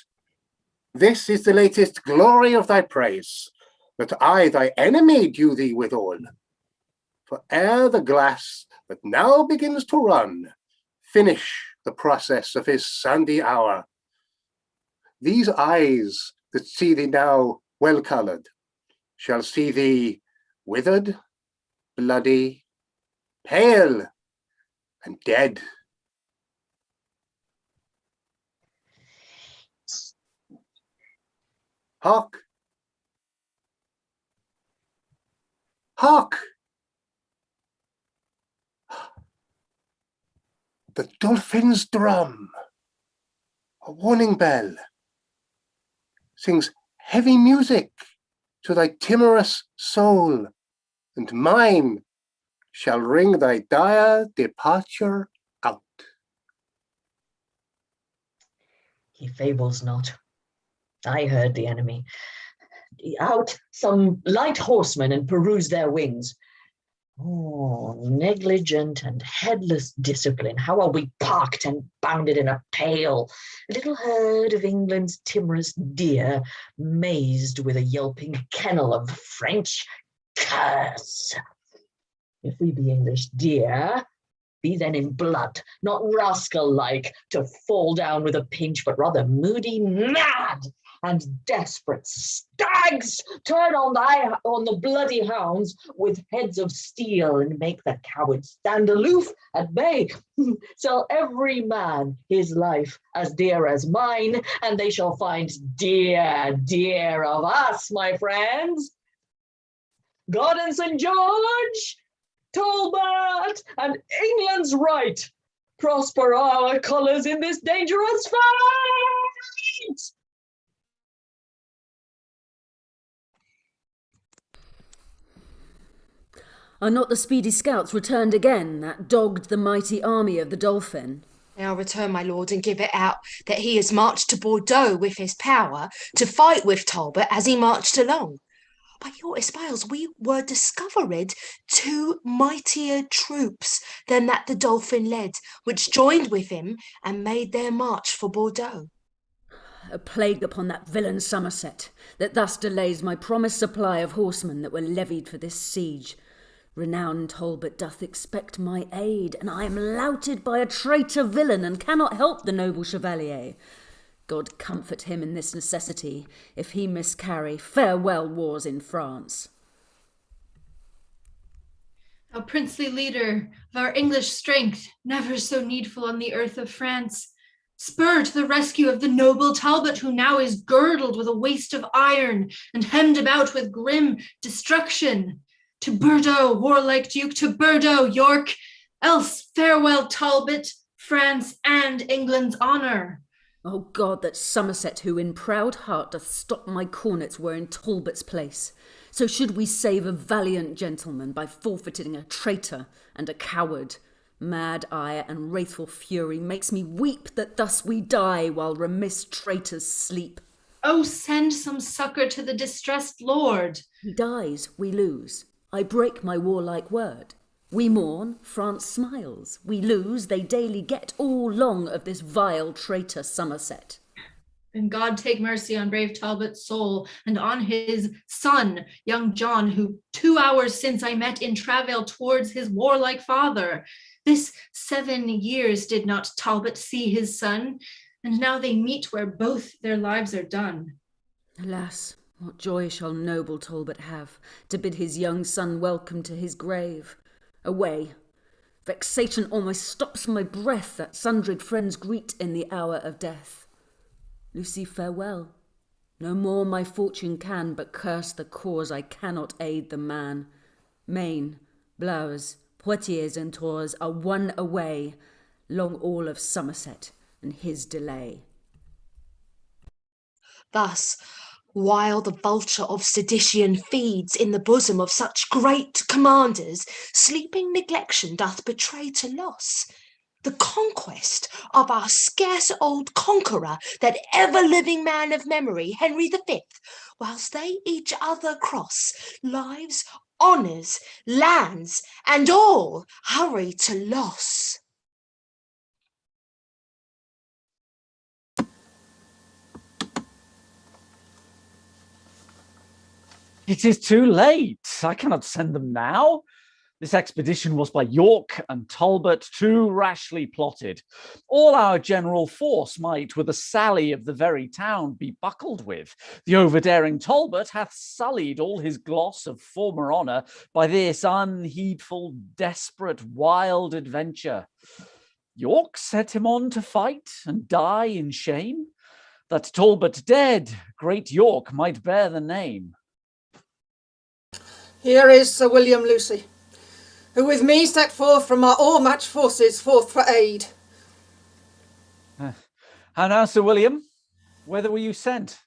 This is the latest glory of thy praise, that I, thy enemy, due thee withal. For ere the glass that now begins to run finish the process of his sandy hour, these eyes that see thee now well coloured shall see thee withered, bloody, pale, and dead. Hark! Hark! The Dauphin's drum, a warning bell, sings heavy music to thy timorous soul, and mine shall ring thy dire departure out. He fables not. I heard the enemy. Out some light horsemen and peruse their wings. Oh, negligent and headless discipline. How are we parked and bounded in a pale? A little herd of England's timorous deer, mazed with a yelping kennel of French curse. If we be English deer, be then in blood, not rascal-like to fall down with a pinch, but rather moody, mad, and desperate stags. Turn on the bloody hounds with heads of steel, and make the cowards stand aloof at bay. Sell every man his life as dear as mine, and they shall find dear of us, my friends. God and St. George, Talbot, and England's right, prosper our colours in this dangerous fight! Are not the speedy scouts returned again, that dogged the mighty army of the Dauphin? Now return, my lord, and give it out that he has marched to Bordeaux with his power to fight with Talbot as he marched along. By your espials we were discovered 2 mightier troops than that the Dauphin led, which joined with him and made their march for Bordeaux. A plague upon that villain Somerset, that thus delays my promised supply of horsemen that were levied for this siege. Renowned Talbot doth expect my aid, and I am louted by a traitor villain, and cannot help the noble chevalier. God comfort him in this necessity. If he miscarry, farewell wars in France. Thou princely leader of our English strength, never so needful on the earth of France, spur to the rescue of the noble Talbot, who now is girdled with a waist of iron and hemmed about with grim destruction. To Bordeaux, warlike Duke, to Bordeaux, York, else farewell Talbot, France, and England's honour. O God, that Somerset, who in proud heart doth stop my cornets, were in Talbot's place. So should we save a valiant gentleman by forfeiting a traitor and a coward. Mad ire and wrathful fury makes me weep that thus we die while remiss traitors sleep. Oh, send some succour to the distressed lord. He dies, we lose. I break my warlike word. We mourn, France smiles. We lose, they daily get all long of this vile traitor Somerset. Then God take mercy on brave Talbot's soul, and on his son, young John, who 2 hours since I met in travail towards his warlike father. This 7 years did not Talbot see his son, and now they meet where both their lives are done. Alas, what joy shall noble Talbot have, to bid his young son welcome to his grave. Away. Vexation almost stops my breath that sundred friends greet in the hour of death. Lucy, farewell. No more my fortune can but curse the cause I cannot aid the man. Maine, Blows, Poitiers and Tours are won away, long all of Somerset and his delay. Thus, while the vulture of sedition feeds in the bosom of such great commanders, sleeping neglection doth betray to loss the conquest of our scarce old conqueror, that ever-living man of memory, Henry V, whilst they each other cross, lives, honours, lands, and all hurry to loss. It is too late. I cannot send them now. This expedition was by York and Talbot too rashly plotted. All our general force might with a sally of the very town be buckled with. The overdaring Talbot hath sullied all his gloss of former honour by this unheedful, desperate, wild adventure. York set him on to fight and die in shame. That Talbot dead, great York might bear the name. Here is Sir William Lucy, who with me set forth from our all-matched forces forth for aid. How now, Sir William? Whither were you sent?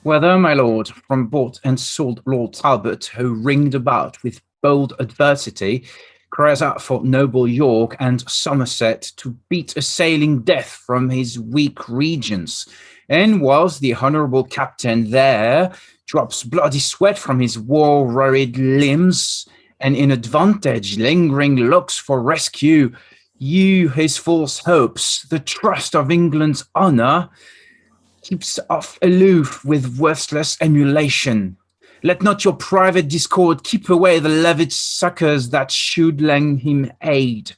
Whether, my lord, from bought and sold Lord Talbot, who ringed about with bold adversity, cries out for noble York and Somerset to beat assailing death from his weak regions. And whilst the honourable captain there drops bloody sweat from his war-worried limbs, and in advantage lingering looks for rescue, you, his false hopes, the trust of England's honour, keeps off aloof with worthless emulation. Let not your private discord keep away the levied succours that should lend him aid,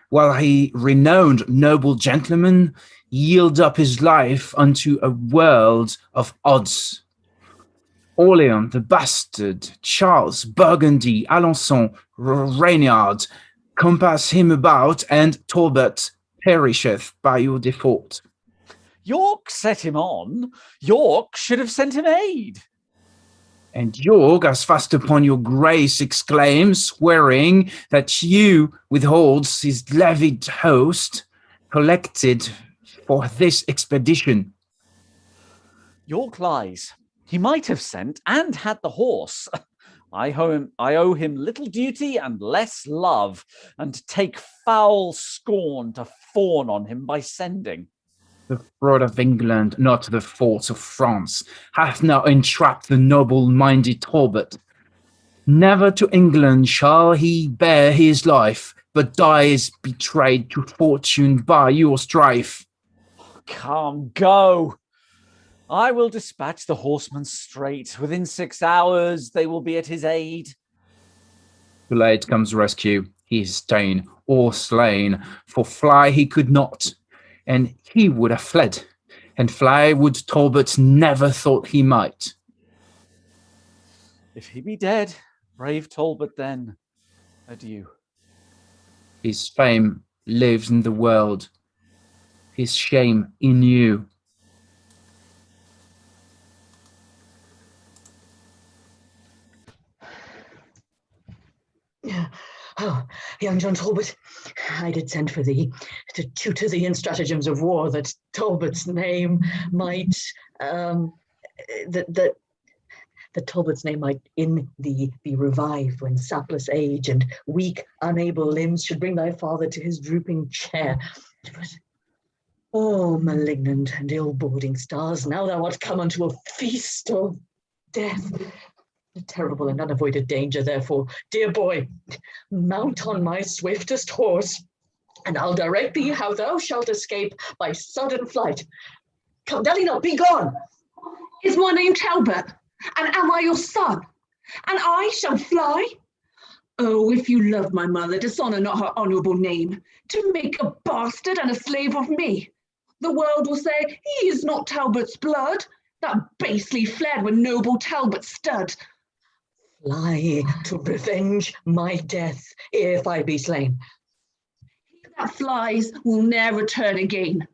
while he, renowned noble gentleman, yield up his life unto a world of odds. Orleans, the bastard, Charles, Burgundy, Alençon, Reignier, compass him about, and Talbot perisheth by your default. York set him on. York should have sent him aid. And York, as fast upon your grace, exclaims, swearing that you withholds his levied host, collected for this expedition. York lies. He might have sent and had the horse. I owe him little duty and less love, and take foul scorn to fawn on him by sending. The fraud of England, not the fault of France, hath now entrapped the noble-minded Talbot. Never to England shall he bear his life, but dies betrayed to fortune by your strife. Come, go. I will dispatch the horsemen straight. Within 6 hours they will be at his aid. Too late comes rescue. He is ta'en or slain, for fly he could not, and he would have fled, and fly would Talbot never thought he might. If he be dead, brave Talbot then, adieu. His fame lives in the world, his shame in you. Oh, young John Talbot, I did send for thee to tutor thee in stratagems of war, that Talbot's name might, that Talbot's name might in thee be revived when sapless age and weak, unable limbs should bring thy father to his drooping chair. But, oh, malignant and ill-boding stars, now thou art come unto a feast of death. A terrible and unavoided danger, therefore, dear boy, mount on my swiftest horse, and I'll direct thee how thou shalt escape by sudden flight. Come, Delina, be gone! Is my name Talbot, and am I your son? And I shall fly? Oh, if you love my mother, dishonour not her honourable name, to make a bastard and a slave of me. The world will say, he is not Talbot's blood, that basely fled when noble Talbot stood. Fly to revenge my death, if I be slain. He that flies will ne'er return again.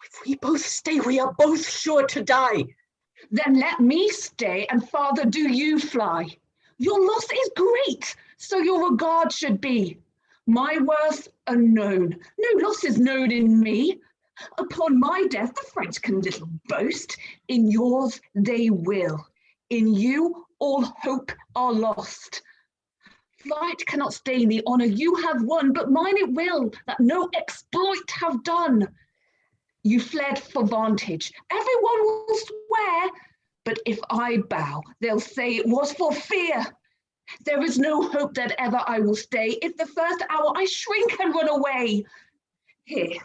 If we both stay, we are both sure to die. Then let me stay, and father, do you fly. Your loss is great, so your regard should be. My worth unknown, no loss is known in me. Upon my death the French can little boast, in yours they will. In you all hope are lost. Flight cannot stain the honour you have won, but mine it will, that no exploit have done. You fled for vantage, everyone will swear, but if I bow, they'll say it was for fear. There is no hope that ever I will stay, if the first hour I shrink and run away. Here,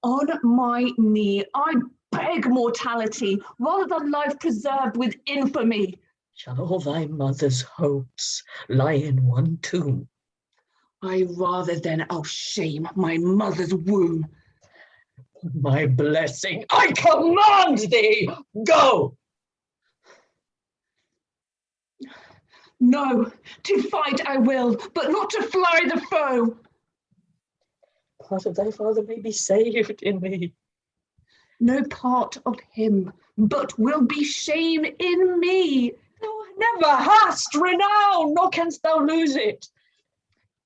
on my knee, I beg mortality, rather than life preserved with infamy. Shall all thy mother's hopes lie in one tomb? I rather than I'll shame my mother's womb. My blessing, I command thee, go! No, to fight I will, but not to fly the foe. Part of thy father may be saved in me. No part of him, but will be shame in me. Thou never hast renown, nor canst thou lose it.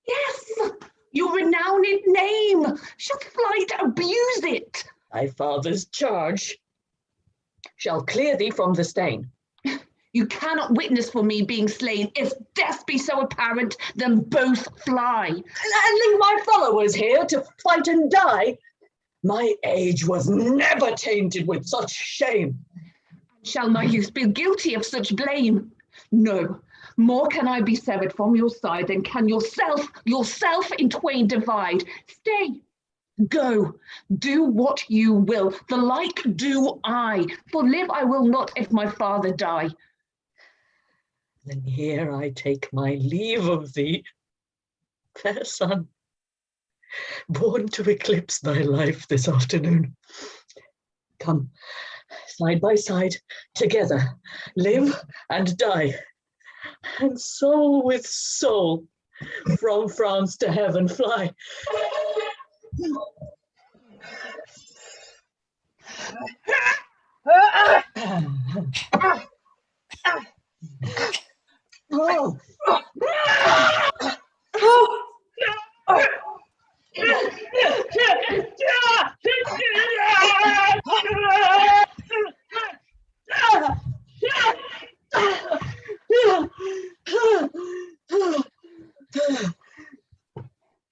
Yes, your renowned name, shall flight abuse it? Thy father's charge shall clear thee from the stain. You cannot witness for me being slain. If death be so apparent, then both fly. And leave my followers here to fight and die. My age was never tainted with such shame. Shall my youth be guilty of such blame? No, more can I be severed from your side than can yourself in twain divide. Stay, go, do what you will, the like do I, for live I will not if my father die. Then here I take my leave of thee, fair son, born to eclipse thy life this afternoon. Come, side by side, together, live and die, and soul with soul, from France to heaven fly.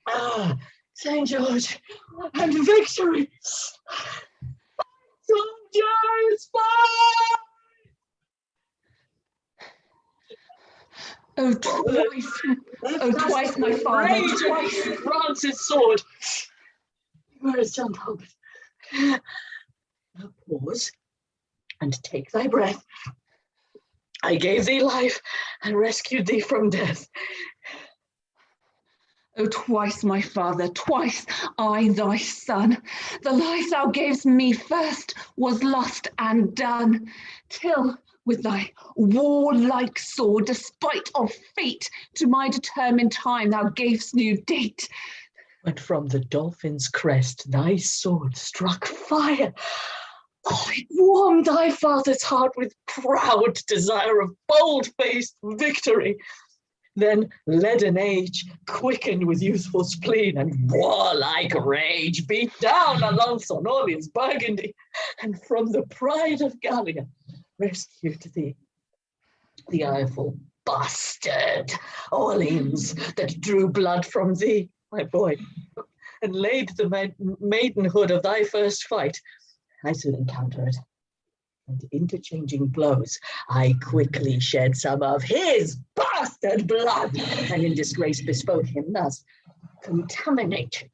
Oh. St. George and victory! Soldiers, fight! Oh, twice, my father, Rage twice. in France's sword. Where is John Talbot? Now pause and take thy breath. I gave thee life and rescued thee from death. Oh, twice, my father, twice I, thy son. The life thou gavest me first was lost and done, till with thy warlike sword, despite of fate, to my determined time thou gavest new date. When from the Dauphin's crest thy sword struck fire, oh, it warmed thy father's heart with proud desire of bold-faced victory. Then leaden age, quickened with youthful spleen and warlike rage, beat down Alençon, Orleans, Burgundy, and from the pride of Gallagher rescued thee, the ireful bastard Orleans that drew blood from thee, my boy, and laid the maidenhood of thy first fight. I soon encountered, and interchanging blows, I quickly shed some of his bastard blood, and in disgrace bespoke him thus: contaminated,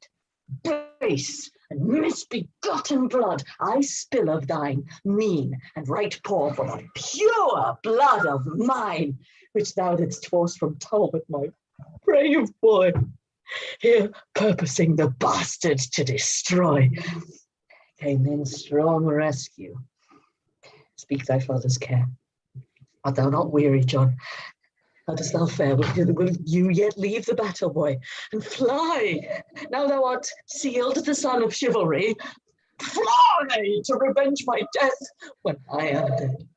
base, and misbegotten blood, I spill of thine, mean and right poor, for the pure blood of mine, which thou didst force from Talbot, my brave boy, here purposing the bastard to destroy. Came in strong rescue. Speak thy father's care. Art thou not weary, John? How dost thou fare? Will you yet leave the battle, boy, and fly? Now thou art sealed the son of chivalry. Fly to revenge my death when I am dead.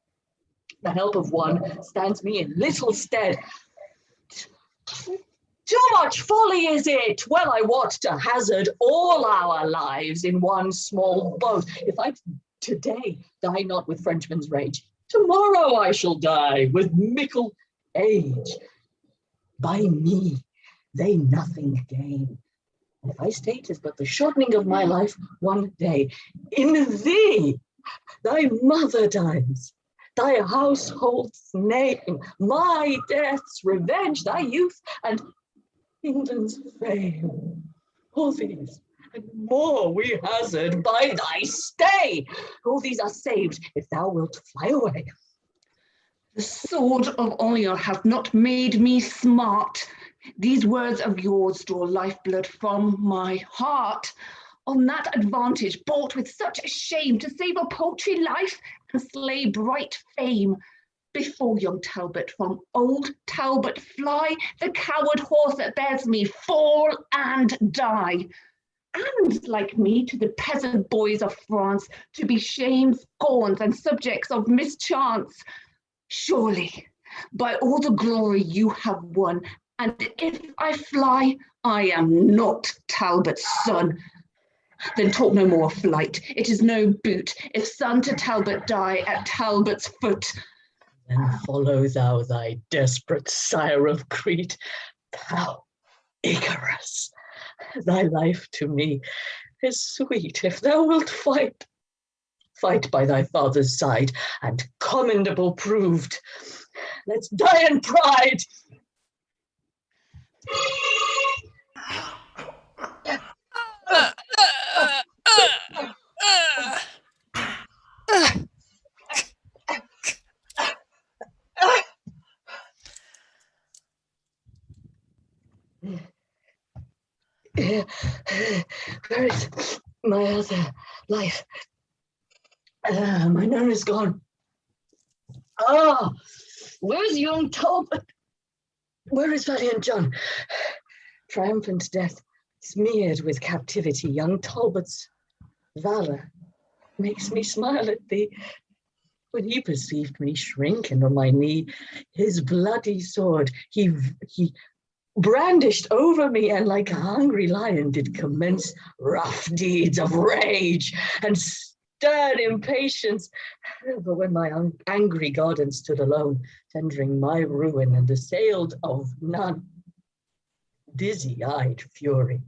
The help of one stands me in little stead. Too much folly is it, well I wot, to hazard all our lives in one small boat. If I today die not with Frenchman's rage, tomorrow I shall die with mickle age. By me they nothing gain. And if I state is but the shortening of my life one day, in thee thy mother dies, thy household's name, my death's revenge, thy youth, and England's fame. All these and more we hazard by thy stay. All these are saved if thou wilt fly away. The sword of Orleans hath not made me smart. These words of yours draw lifeblood from my heart. On that advantage, bought with such shame to save a paltry life and slay bright fame. Before young Talbot from old Talbot fly, the coward horse that bears me fall and die. And like me to the peasant boys of France, to be shamed, scorned, and subjects of mischance. Surely, by all the glory you have won, and if I fly, I am not Talbot's son. Then talk no more of flight. It is no boot, if son to Talbot die at Talbot's foot. Then follow thou thy desperate sire of Crete, thou Icarus. Thy life to me is sweet if thou wilt fight. Fight by thy father's side, and commendable proved. Let's die in pride. Where is my other life? My nerve is gone. Ah, where's young Talbot? Where is valiant John? Triumphant death, smeared with captivity. Young Talbot's valor makes me smile at thee. When he perceived me shrink under my knee, his bloody sword he brandished over me, and like a hungry lion did commence rough deeds of rage and stern impatience. But when my angry garden stood alone, tendering my ruin and assailed of none, dizzy-eyed fury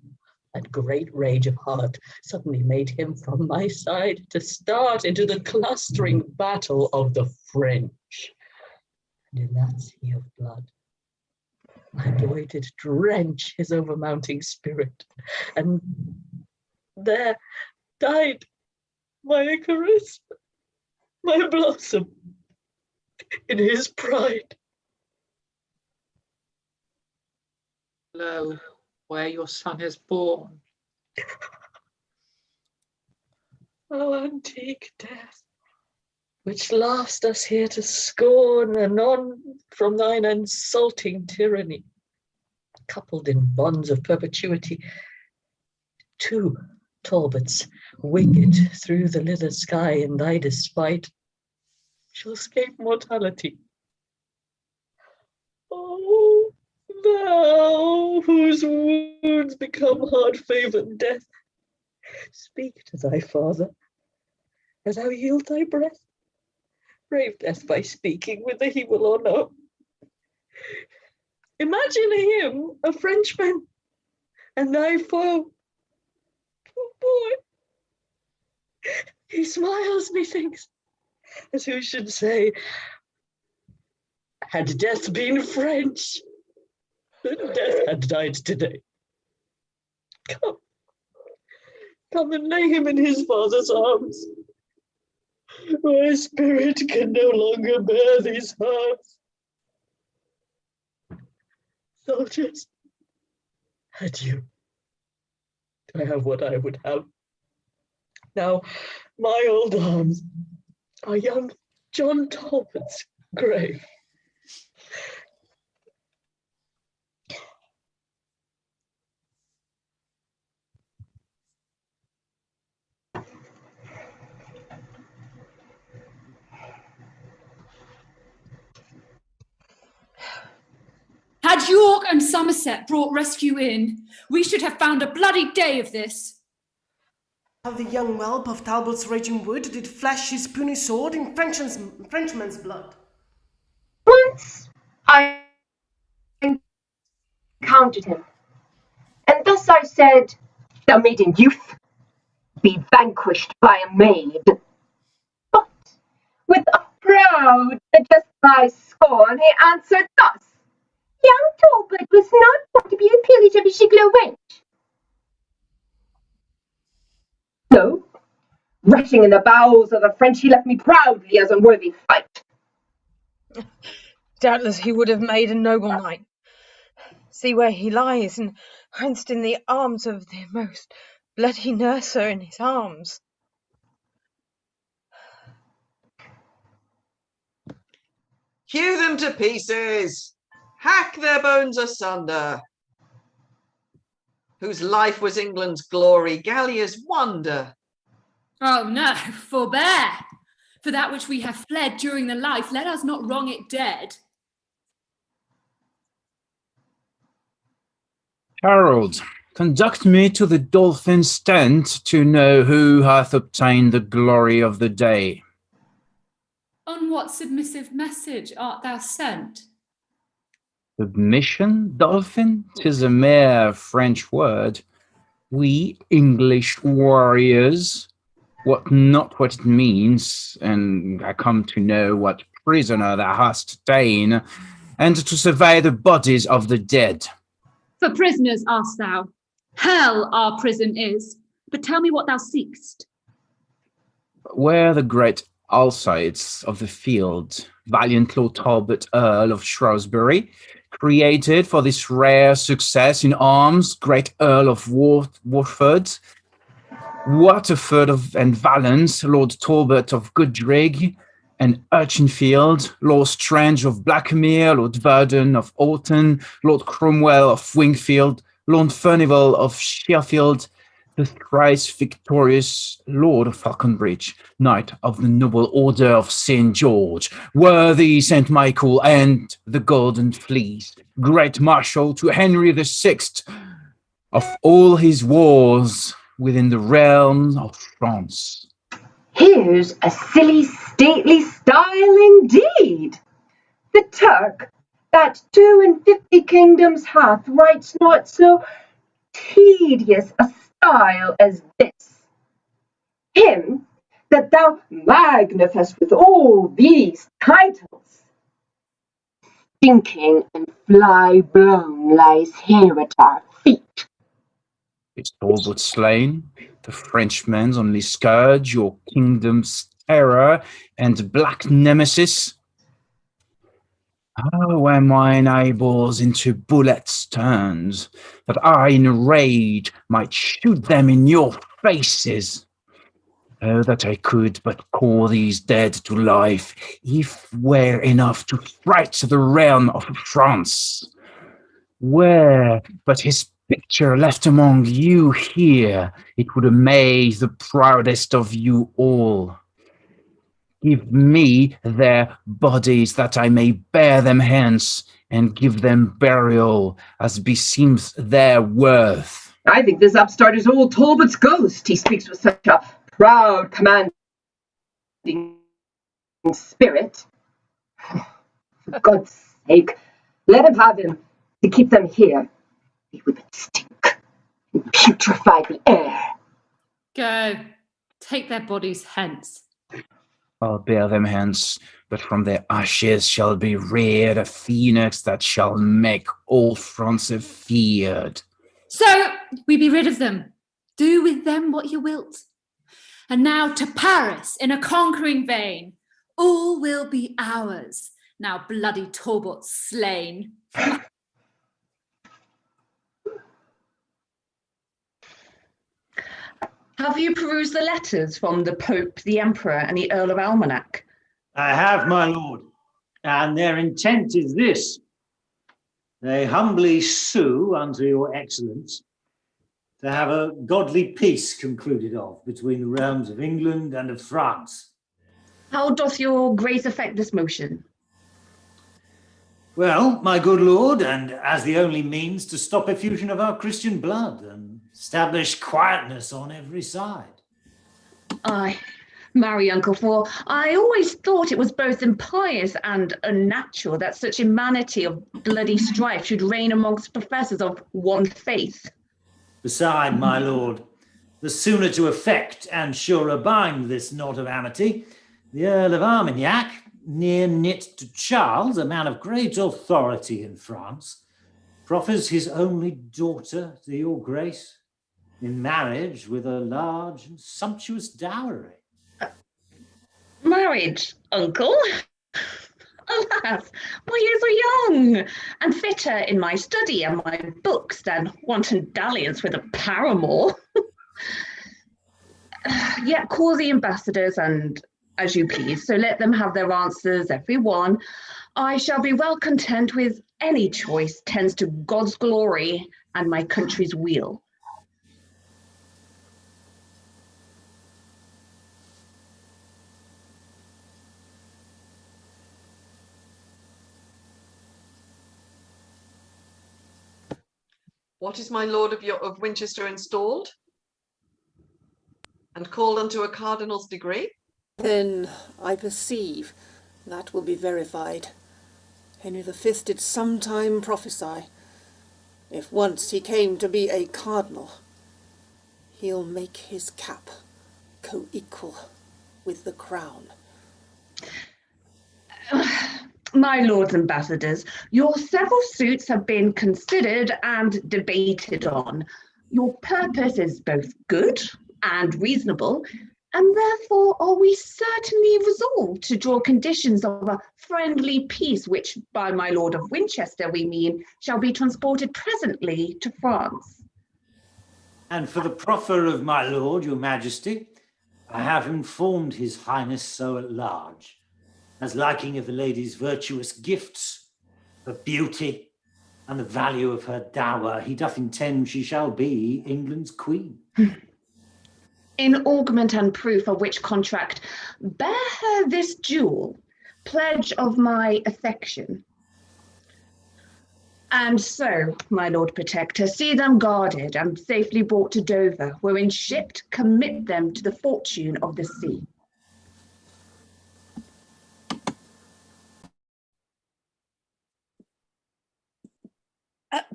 and great rage of heart suddenly made him from my side to start into the clustering battle of the French. And in that sea of blood, my boy did drench his overmounting spirit, and there died my Icarus, my blossom, in his pride. Lo, where your son is born. O antique death, which last us here to scorn, anon from thine insulting tyranny, coupled in bonds of perpetuity, two Talbots, winged through the lither sky in thy despite, shall escape mortality. Oh, thou whose wounds become hard-favoured death, speak to thy father as thou yield thy breath. Brave death by speaking, whether he will or no. Imagine him a Frenchman, and thy foe. Poor boy. He smiles, methinks, as who should say, had death been French, then death had died today. Come and lay him in his father's arms. My spirit can no longer bear these harms. Soldiers, adieu. I have what I would have. Now, my old arms are young John Talbot's grave. Had York and Somerset brought rescue in, we should have found a bloody day of this. How the young whelp of Talbot's raging wood did flash his puny sword in Frenchman's blood. Once I encountered him, and thus I said, "Thou maiden youth, be vanquished by a maid." But with a proud just by scorn, he answered thus, "Young Talbot was not born to be a pillage of a gigolo wench." No, rushing in the bowels of the French, he left me proudly as unworthy fight. Doubtless he would have made a noble knight. see where he lies, entranced in the arms of the most bloody nurser in his arms. Hew them to pieces, hack their bones asunder. Whose life was England's glory, Gallia's wonder. Oh no, forbear! For that which we have fled during the life, let us not wrong it dead. Harold, conduct me to the Dauphin's tent to know who hath obtained the glory of the day. On what submissive message art thou sent? Submission, Dauphin? 'Tis a mere French word. We English warriors, not what it means, and I come to know what prisoner thou hast ta'en, and to survey the bodies of the dead. For prisoners, ask'st thou? Hell our prison is, but tell me what thou seek'st. Where the great Alcides of the field, valiant Lord Talbot, Earl of Salisbury, created for this rare success in arms, great Earl of Waterford, and Valence, Lord Talbot of Goodrig, and Urchinfield, Lord Strange of Blackmere, Lord Verdon of Alton, Lord Cromwell of Wingfield, Lord Furnival of Sheffield, the thrice victorious Lord of Falconbridge, Knight of the Noble Order of St. George, worthy St. Michael and the Golden Fleece, great Marshal to Henry VI of all his wars within the realm of France. Here's a silly stately style indeed. The Turk that 52 kingdoms hath writes not so tedious a style as this. Him that thou magnifiest with all these titles, stinking and fly blown lies here at our feet. Is Talbot slain, the Frenchman's only scourge, your kingdom's terror and black nemesis? Oh, where mine eyeballs into bullets turned, that I in rage might shoot them in your faces. Oh, that I could but call these dead to life, if were enough to fright the realm of France. Where but his picture left among you here, it would amaze the proudest of you all. Give me their bodies that I may bear them hence, and give them burial as beseems their worth. I think this upstart is old Talbot's ghost. He speaks with such a proud, commanding spirit. For God's sake, let him have him to keep them here. They would stink and putrefy the air. Go, take their bodies hence. I'll bear them hence, but from their ashes shall be reared a phoenix that shall make all France afeard. So we be rid of them. Do with them what you wilt. And now to Paris in a conquering vein. All will be ours, now bloody Talbot's slain. Have you perused the letters from the Pope, the Emperor, and the Earl of Almanac? I have, my lord, and their intent is this. They humbly sue unto your excellence to have a godly peace concluded of between the realms of England and of France. How doth your grace affect this motion? Well, my good lord, and as the only means to stop effusion of our Christian blood and establish quietness on every side. Aye, marry, uncle, for I always thought it was both impious and unnatural that such humanity of bloody strife should reign amongst professors of one faith. Beside, my lord, the sooner to effect and surer bind this knot of amity, the Earl of Armagnac, near knit to Charles, a man of great authority in France, proffers his only daughter to your grace in marriage with a large and sumptuous dowry. Marriage, uncle? Alas, my years are young, and fitter in my study and my books than wanton dalliance with a paramour. Yet call the ambassadors and as you please, so let them have their answers, every one. I shall be well content with any choice tends to God's glory and my country's weal. What is my lord of Winchester installed and called unto a cardinal's degree? Then I perceive that will be verified. Henry V did sometime prophesy. If once he came to be a cardinal, he'll make his cap co-equal with the crown. My lords ambassadors, your several suits have been considered and debated on. Your purpose is both good and reasonable, and therefore are we certainly resolved to draw conditions of a friendly peace, which by my lord of Winchester we mean shall be transported presently to France. And for the proffer of my lord, your majesty, I have informed his highness so at large, as liking of the lady's virtuous gifts, her beauty, and the value of her dower, he doth intend she shall be England's queen. In augment and proof of which contract, bear her this jewel, pledge of my affection. And so, my Lord Protector, see them guarded and safely brought to Dover, wherein shipped commit them to the fortune of the sea.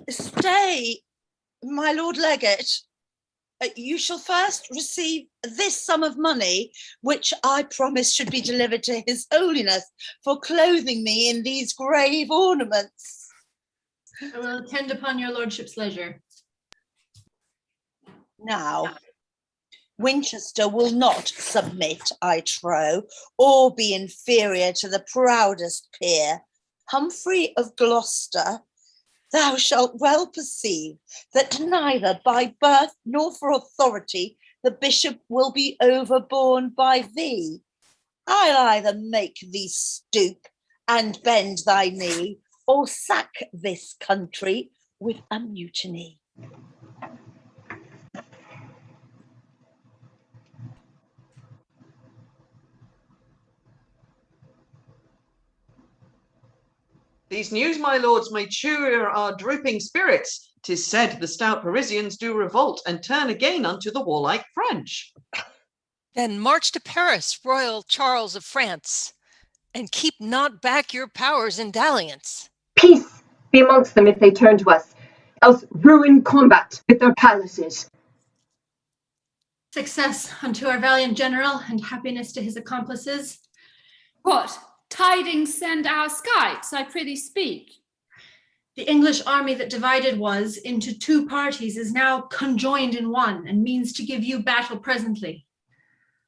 Stay, my Lord Legate. You shall first receive this sum of money, which I promise should be delivered to His Holiness for clothing me in these grave ornaments. I will attend upon your lordship's leisure. Now, Winchester will not submit, I trow, or be inferior to the proudest peer. Humphrey of Gloucester, thou shalt well perceive that neither by birth nor for authority the bishop will be overborne by thee. I'll either make thee stoop and bend thy knee, or sack this country with a mutiny. These news, my lords, may cheer our drooping spirits. 'Tis said the stout Parisians do revolt and turn again unto the warlike French. Then march to Paris, royal Charles of France, and keep not back your powers in dalliance. Peace be amongst them if they turn to us, else ruin combat with their palaces. Success unto our valiant general, and happiness to his accomplices. What tidings send our skies, I prithee speak? The English army that divided was into two parties is now conjoined in one, and means to give you battle presently.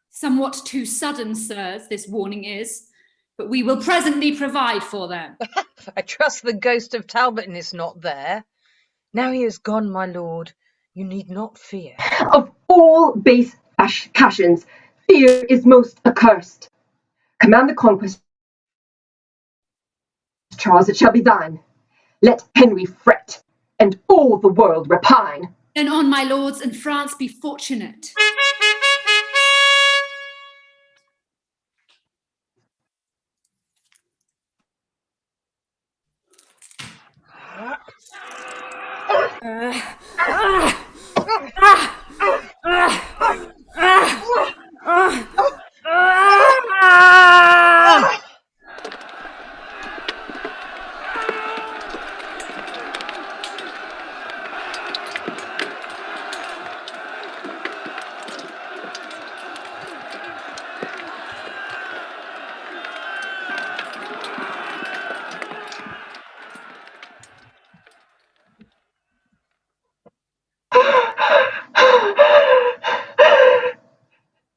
Somewhat too sudden, sirs, this warning is, but we will presently provide for them. I trust the ghost of Talbot is not there. Now he is gone, my lord, you need not fear. Of all base passions, fear is most accursed. Command the conquest, Charles, it shall be thine. Let Henry fret, and all the world repine. Then on my lords and France be fortunate.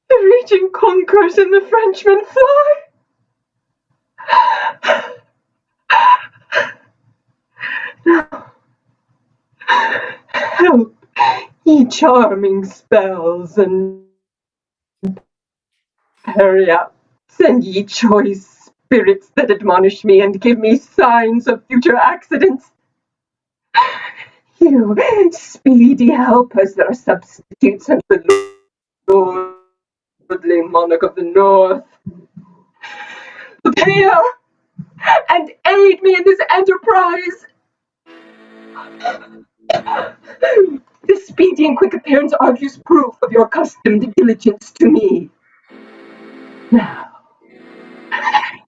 The raging conquerors and the Frenchmen fly. ye charming spells and periapts, and ye choice spirits that admonish me and give me signs of future accidents. You speedy helpers that are substitutes unto the lordly monarch of the north. Prepare and aid me in this enterprise. This speedy and quick appearance argues proof of your accustomed diligence to me. Now,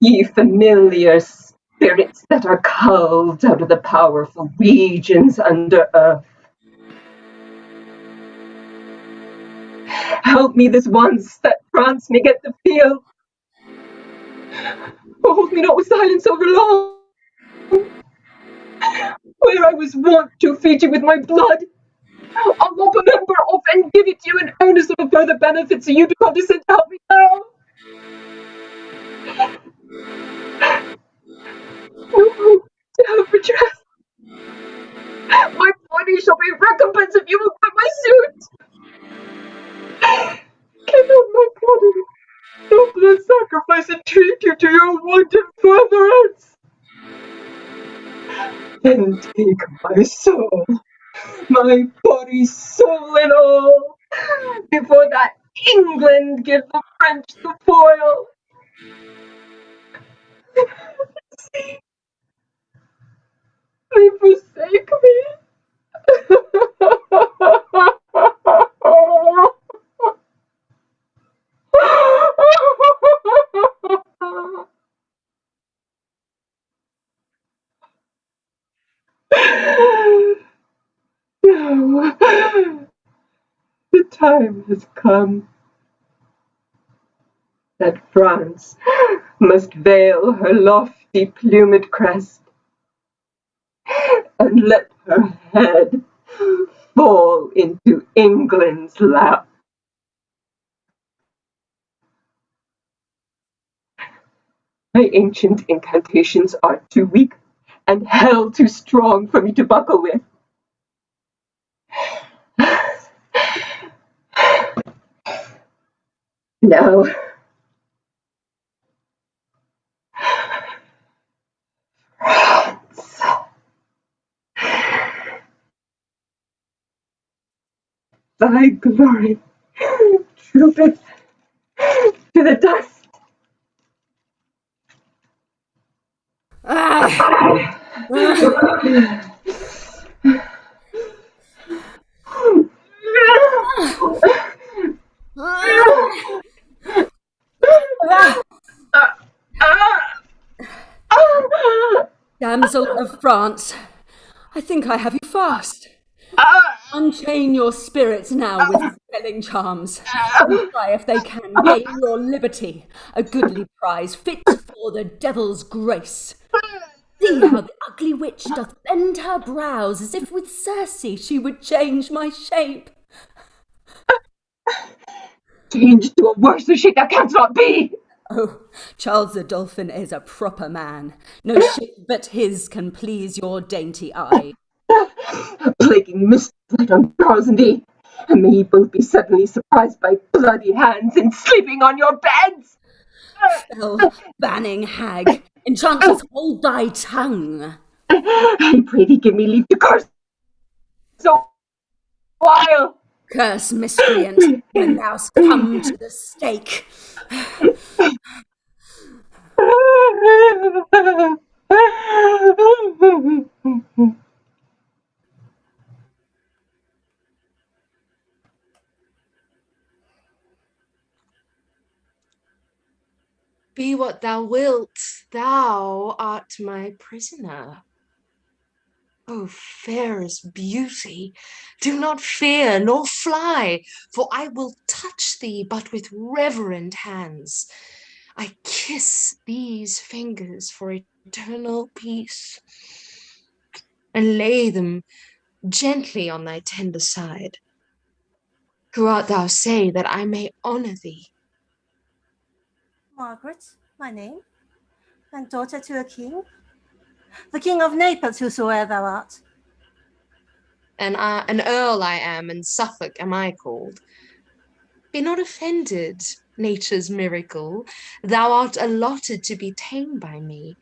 ye familiar spirits that are culled out of the powerful regions under earth, help me this once that France may get the field. Hold me not with silence over long, where I was wont to feed you with my blood. I'll not remember of and give it you in earnest of a further benefit, so you do condescend to help me now. No, to have redress. My body shall be recompense if you will quit my suit. Cannot my body, no blood sacrifice, entreat you to your wanton furtherance? Then take my soul, my body, soul, and all, before that England give the French the foil. They forsake me. No, the time has come that France must veil her lofty plumed crest and let her head fall into England's lap. My ancient incantations are too weak and hell too strong for me to buckle with. No. France. Thy glory droopeth to the dust. Damsel of France, I think I have you fast. Unchain your spirits now with spelling charms. And try if they can gain your liberty, a goodly prize fit for the devil's grace. See how the ugly witch doth bend her brows, as if with Circe she would change my shape. Changed to a worse shape that cannot be. Oh, Charles the Dauphin is a proper man. No shape but his can please your dainty eye. A plaguing mist light on Charles and thee, and may ye both be suddenly surprised by bloody hands and sleeping on your beds. Fell, banning hag, enchantress, hold thy tongue. I pray thee give me leave to curse so while. Curse, miscreant, when thou'st come to the stake. Be what thou wilt, thou art my prisoner. O fairest beauty, do not fear nor fly, for I will touch thee but with reverent hands. I kiss these fingers for eternal peace, and lay them gently on thy tender side. Who art thou, say, that I may honour thee? Margaret, my name, and daughter to a king, the King of Naples, whosoe'er thou art. an earl I am, and Suffolk am I called. Be not offended, nature's miracle, thou art allotted to be tamed by me.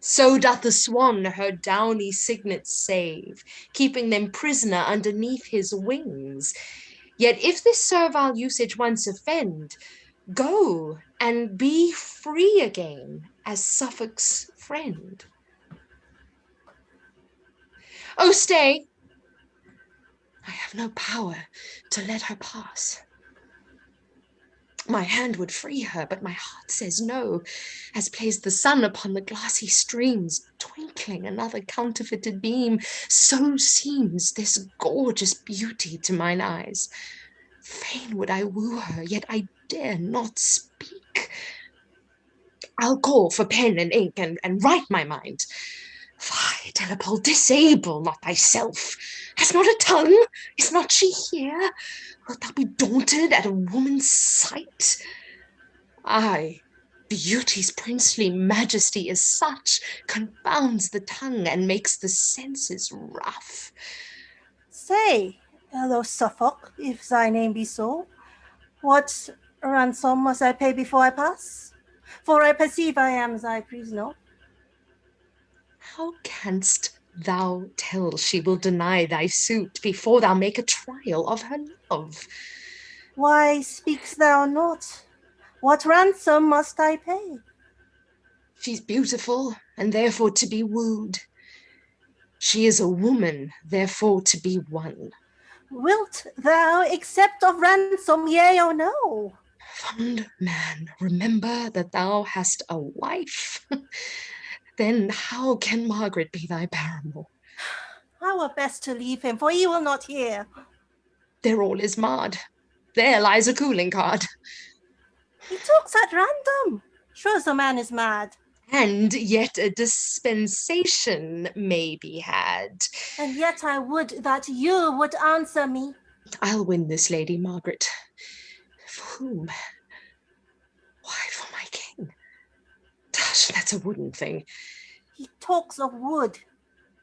So doth the swan her downy cygnets save, keeping them prisoner underneath his wings. Yet if this servile usage once offend, go and be free again as Suffolk's friend. Oh, stay! I have no power to let her pass. My hand would free her, but my heart says no, as plays the sun upon the glassy streams, twinkling another counterfeited beam, so seems this gorgeous beauty to mine eyes. Fain would I woo her, yet I dare not speak. I'll call for pen and ink and write my mind. Fie, Delapole, disable not thyself. Hast not a tongue? Is not she here? Wilt thou be daunted at a woman's sight? Aye, beauty's princely majesty is such, confounds the tongue and makes the senses rough. Say, Earl of Suffolk, if thy name be so, what ransom must I pay before I pass? For I perceive I am thy prisoner. How canst thou tell she will deny thy suit before thou make a trial of her love? Why speak'st thou not? What ransom must I pay? She's beautiful, and therefore to be wooed. She is a woman, therefore to be won. Wilt thou accept of ransom, yea or no? Fond man, remember that thou hast a wife. Then how can Margaret be thy paramour? I were best to leave him, for he will not hear. There all is marred. There lies a cooling card. He talks at random. Sure the man is mad. And yet a dispensation may be had. And yet I would that you would answer me. I'll win this lady, Margaret. For whom? Why, for my king. Tush, that's a wooden thing. He talks of wood.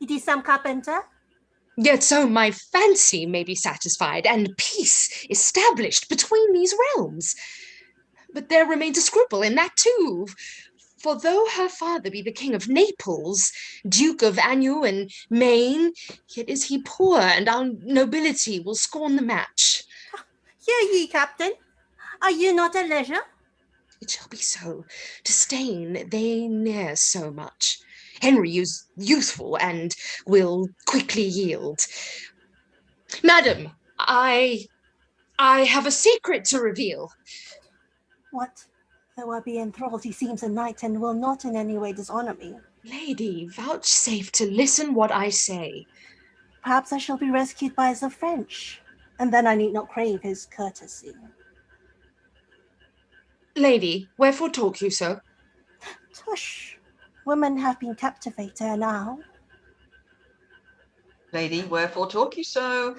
It is some carpenter? Yet so my fancy may be satisfied, and peace established between these realms. But there remains a scruple in that too. For though her father be the King of Naples, Duke of Anjou and Maine, yet is he poor, and our nobility will scorn the match. Hear ye, Captain. Are you not at leisure? It shall be so. Disdain they ne'er so much. Henry is youthful and will quickly yield. Madam, I have a secret to reveal. What? Though I be enthralled, he seems a knight and will not in any way dishonor me. Lady, vouchsafe to listen what I say. Perhaps I shall be rescued by the French, and then I need not crave his courtesy. Lady, wherefore talk you so? Tush, women have been captivated now. Lady, wherefore talk you so?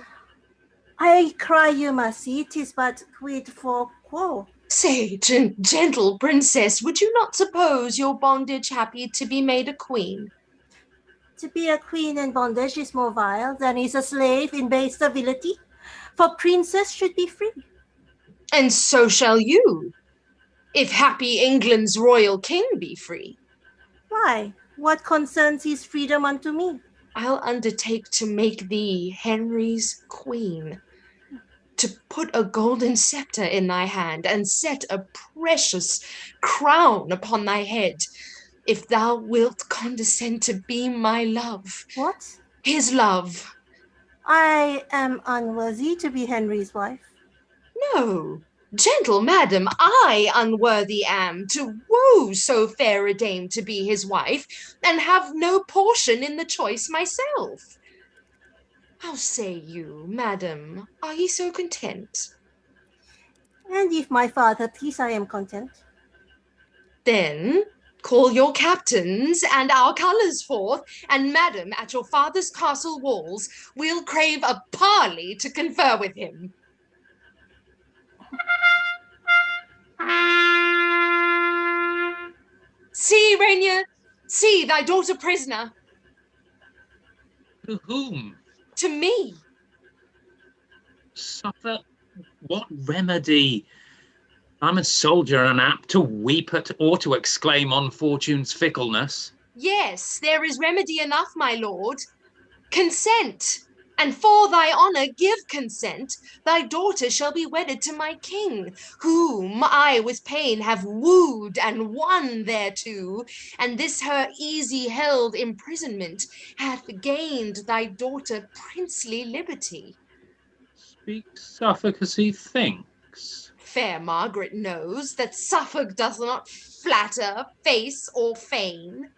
I cry you mercy, 'tis but quid pro quo. Say, gentle princess, would you not suppose your bondage happy to be made a queen? To be a queen in bondage is more vile than is a slave in base servility, for princess should be free. And so shall you, if happy England's royal king be free. Why, what concerns his freedom unto me? I'll undertake to make thee Henry's queen, to put a golden scepter in thy hand and set a precious crown upon thy head, if thou wilt condescend to be my love. What? His love. I am unworthy to be Henry's wife. No, gentle madam, I unworthy am to woo so fair a dame to be his wife, and have no portion in the choice myself. How say you, madam, are ye so content? And if my father please, I am content. Then call your captains and our colours forth, and madam, at your father's castle walls, we'll crave a parley to confer with him. See, Reignier, see thy daughter prisoner. To whom? To me, Suffolk, what remedy? I'm a soldier and apt to weep at or to exclaim on fortune's fickleness. Yes, there is remedy enough, my lord. Consent, and for thy honour give consent. Thy daughter shall be wedded to my king, whom I with pain have wooed and won thereto, and this her easy held imprisonment hath gained thy daughter princely liberty. Speaks Suffolk as he thinks. Fair Margaret knows that Suffolk doth not flatter, face, or feign.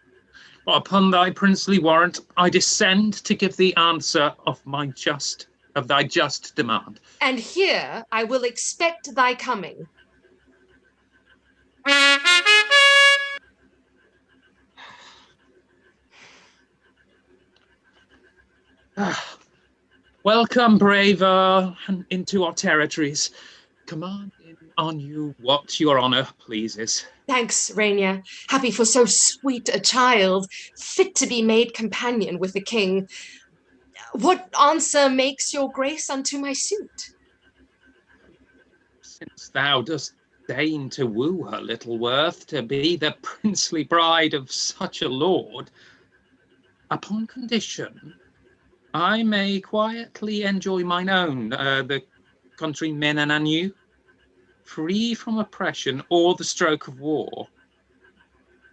Upon thy princely warrant, I descend to give the answer of thy just demand. And here I will expect thy coming. Welcome, braver, into our territories. Command on you what your honour pleases. Thanks, Reignier. Happy for so sweet a child, fit to be made companion with the king. What answer makes your grace unto my suit? Since thou dost deign to woo her little worth, to be the princely bride of such a lord, upon condition I may quietly enjoy mine own, the country men and anew, free from oppression or the stroke of war.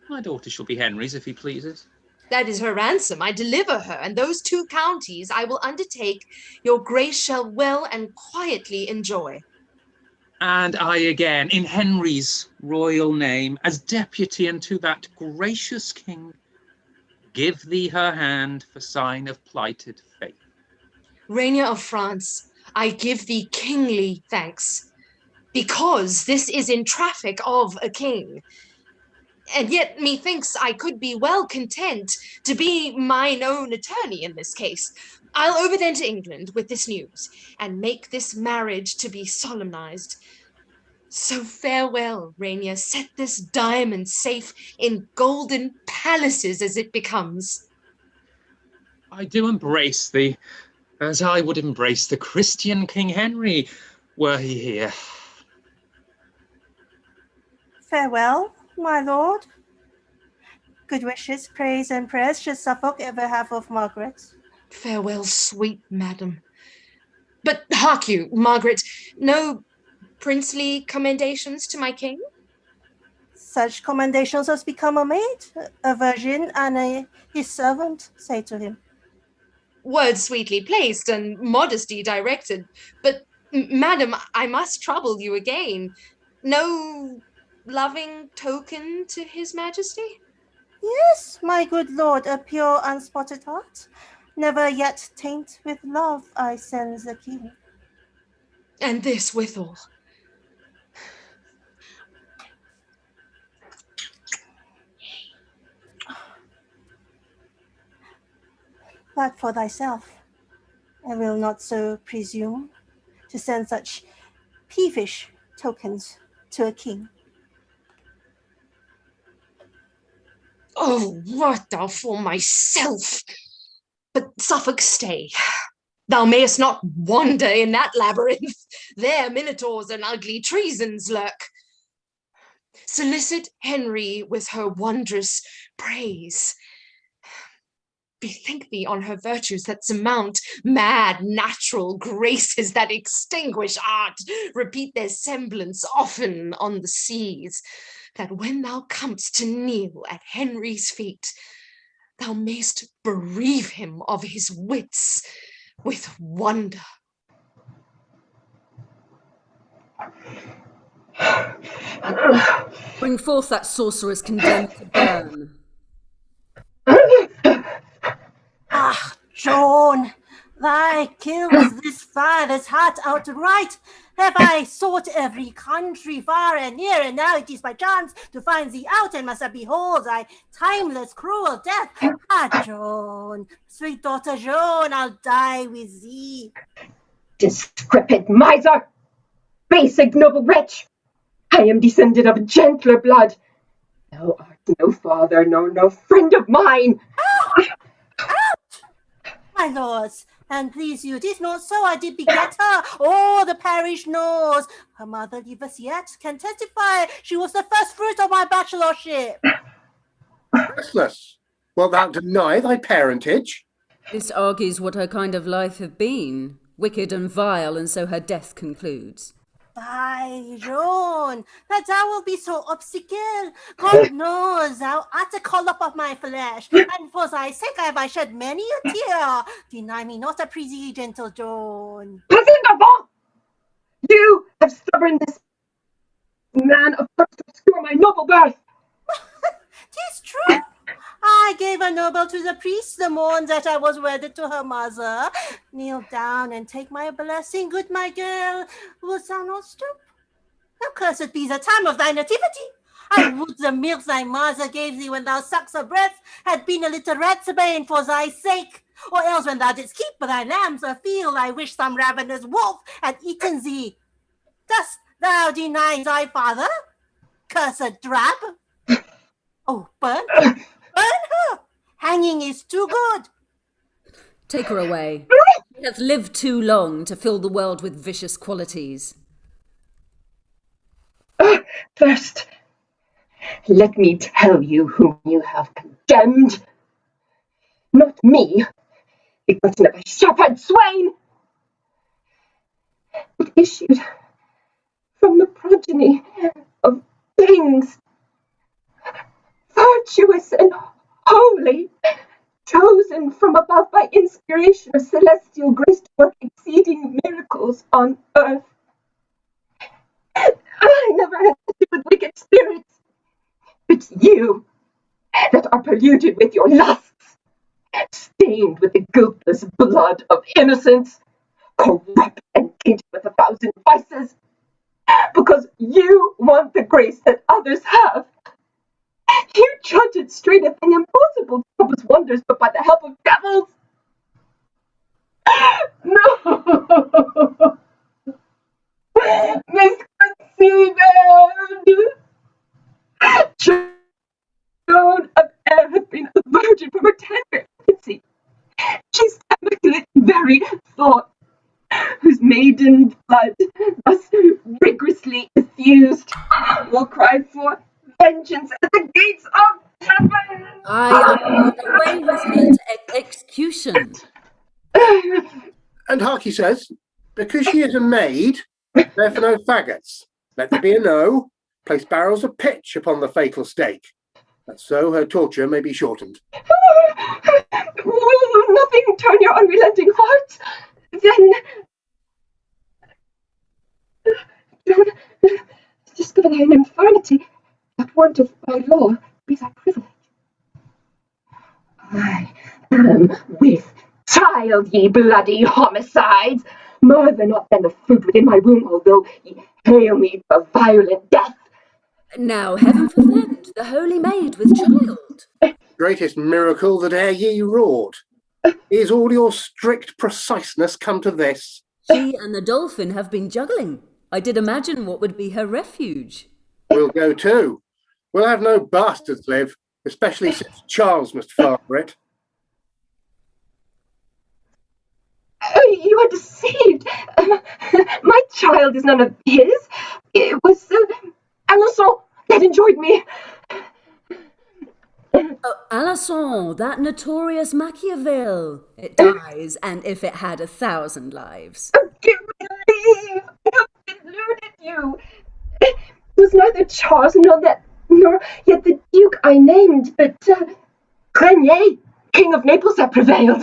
My daughter shall be Henry's, if he pleases. That is her ransom. I deliver her, and those 2 counties I will undertake your grace shall well and quietly enjoy. And I again, in Henry's royal name, as deputy unto that gracious king, give thee her hand for sign of plighted faith. Reignier of France, I give thee kingly thanks, because this is in traffic of a king. And yet methinks I could be well content to be mine own attorney in this case. I'll over then to England with this news, and make this marriage to be solemnized. So farewell, Reignier, set this diamond safe in golden palaces as it becomes. I do embrace thee, as I would embrace the Christian King Henry, were he here. Farewell, my lord. Good wishes, praise, and prayers should Suffolk ever have of Margaret. Farewell, sweet madam. But hark you, Margaret, no princely commendations to my king? Such commendations as become a maid, a virgin, and his servant, say to him. Words sweetly placed and modesty directed, but madam, I must trouble you again. No loving token to his majesty? Yes, my good lord, a pure unspotted heart, never yet taint with love I send the king. And this withal. But for thyself, I will not so presume to send such peevish tokens to a king. Oh, wert thou for myself! But Suffolk, stay. Thou mayest not wander in that labyrinth. There minotaurs and ugly treasons lurk. Solicit Henry with her wondrous praise. Bethink thee on her virtues that surmount mad natural graces that extinguish art, repeat their semblance often on the seas, that when thou comest to kneel at Henry's feet, thou mayst bereave him of his wits with wonder. Bring forth that sorceress condemned to burn. Ah, John, thy kills this father's heart outright. Have I sought every country far and near, and now it is by chance to find thee out, and must I behold thy timeless cruel death? Ah, John, sweet daughter Joan, I'll die with thee. Decrepit miser! Base ignoble wretch! I am descended of gentler blood. Thou art no father, nor no friend of mine. My lords, And please you, it is not so. I did beget her. Oh, the parish knows. Her mother liveth yet, can testify. She was the first fruit of my bachelorship. Restless, wilt thou deny thy parentage? This argues what her kind of life have been. Wicked and vile, and so her death concludes. By Joan, that thou will be so obstacle. God knows thou art the collop of my flesh, and for thy sake have I shed many a tear. Deny me not a prithee, gentle Joan. Cousin Dauphin, you have stubborn this man of purpose to obscure my noble birth. 'Tis true. I gave a noble to the priest the morn that I was wedded to her mother. Kneel down and take my blessing, good my girl. Wouldst thou not stoop? Accursed be the time of thy nativity. I would the milk thy mother gave thee when thou suckst her breast had been a little ratsbane for thy sake. Or else when thou didst keep thy lambs afield, I wish some ravenous wolf had eaten thee. Dost thou deny thy father? Cursed drab. Oh, burn her! Burn her! Hanging is too good. Take her away. She hath lived too long to fill the world with vicious qualities. First, let me tell you whom you have condemned. Not me, begotten of a shepherd swain, but issued from the progeny of kings, virtuous and holy, chosen from above by inspiration of celestial grace to work exceeding miracles on earth. I never had to do with wicked spirits, but you that are polluted with your lusts, stained with the guiltless blood of innocence, corrupt and tainted with 1,000 vices, because you want the grace that others have. You judge it straight a thing impossible to accomplish wonders but by the help of devils. No! Misconceived! Joan of Eyre hath been a virgin from her tender infancy. She's the very thought whose maiden blood thus rigorously effused will cry for vengeance at the gates of heaven. I am away with her to execution. And hark, he says, because she is a maid, therefore no faggots. Let there be a no. Place barrels of pitch upon the fatal stake, that so her torture may be shortened. Will nothing turn your unrelenting hearts? Then, Joan, discover thine infirmity, that warranteth by law be thy privilege. I am with child, ye bloody homicides, more than not than the fruit within my womb, although ye hail me for violent death. Now, heaven forfend, the holy maid with child. Greatest miracle that e'er ye wrought. Is all your strict preciseness come to this? She and the Dauphin have been juggling. I did imagine what would be her refuge. We'll go too. We'll have no bastards live, especially since Charles must father it. You are deceived. My child is none of his. It was Alençon that enjoyed me. Oh, Alençon, that notorious Machiavel. It dies, and if it had 1,000 lives. Give me leave. I have deluded you. It was neither Charles nor yet the Duke I named, but Reignier, King of Naples, that prevailed.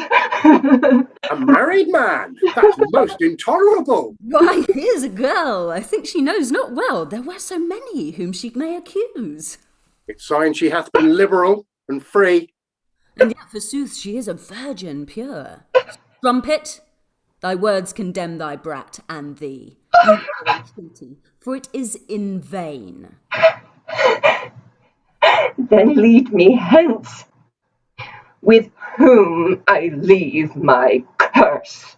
A married man? That's most intolerable. Why, here's a girl. I think she knows not well. There were so many whom she may accuse. It's sign she hath been liberal and free. And yet, forsooth, she is a virgin pure. Strumpet, thy words condemn thy brat and thee. You go entreaty, for it is in vain. Then lead me hence, with whom I leave my curse.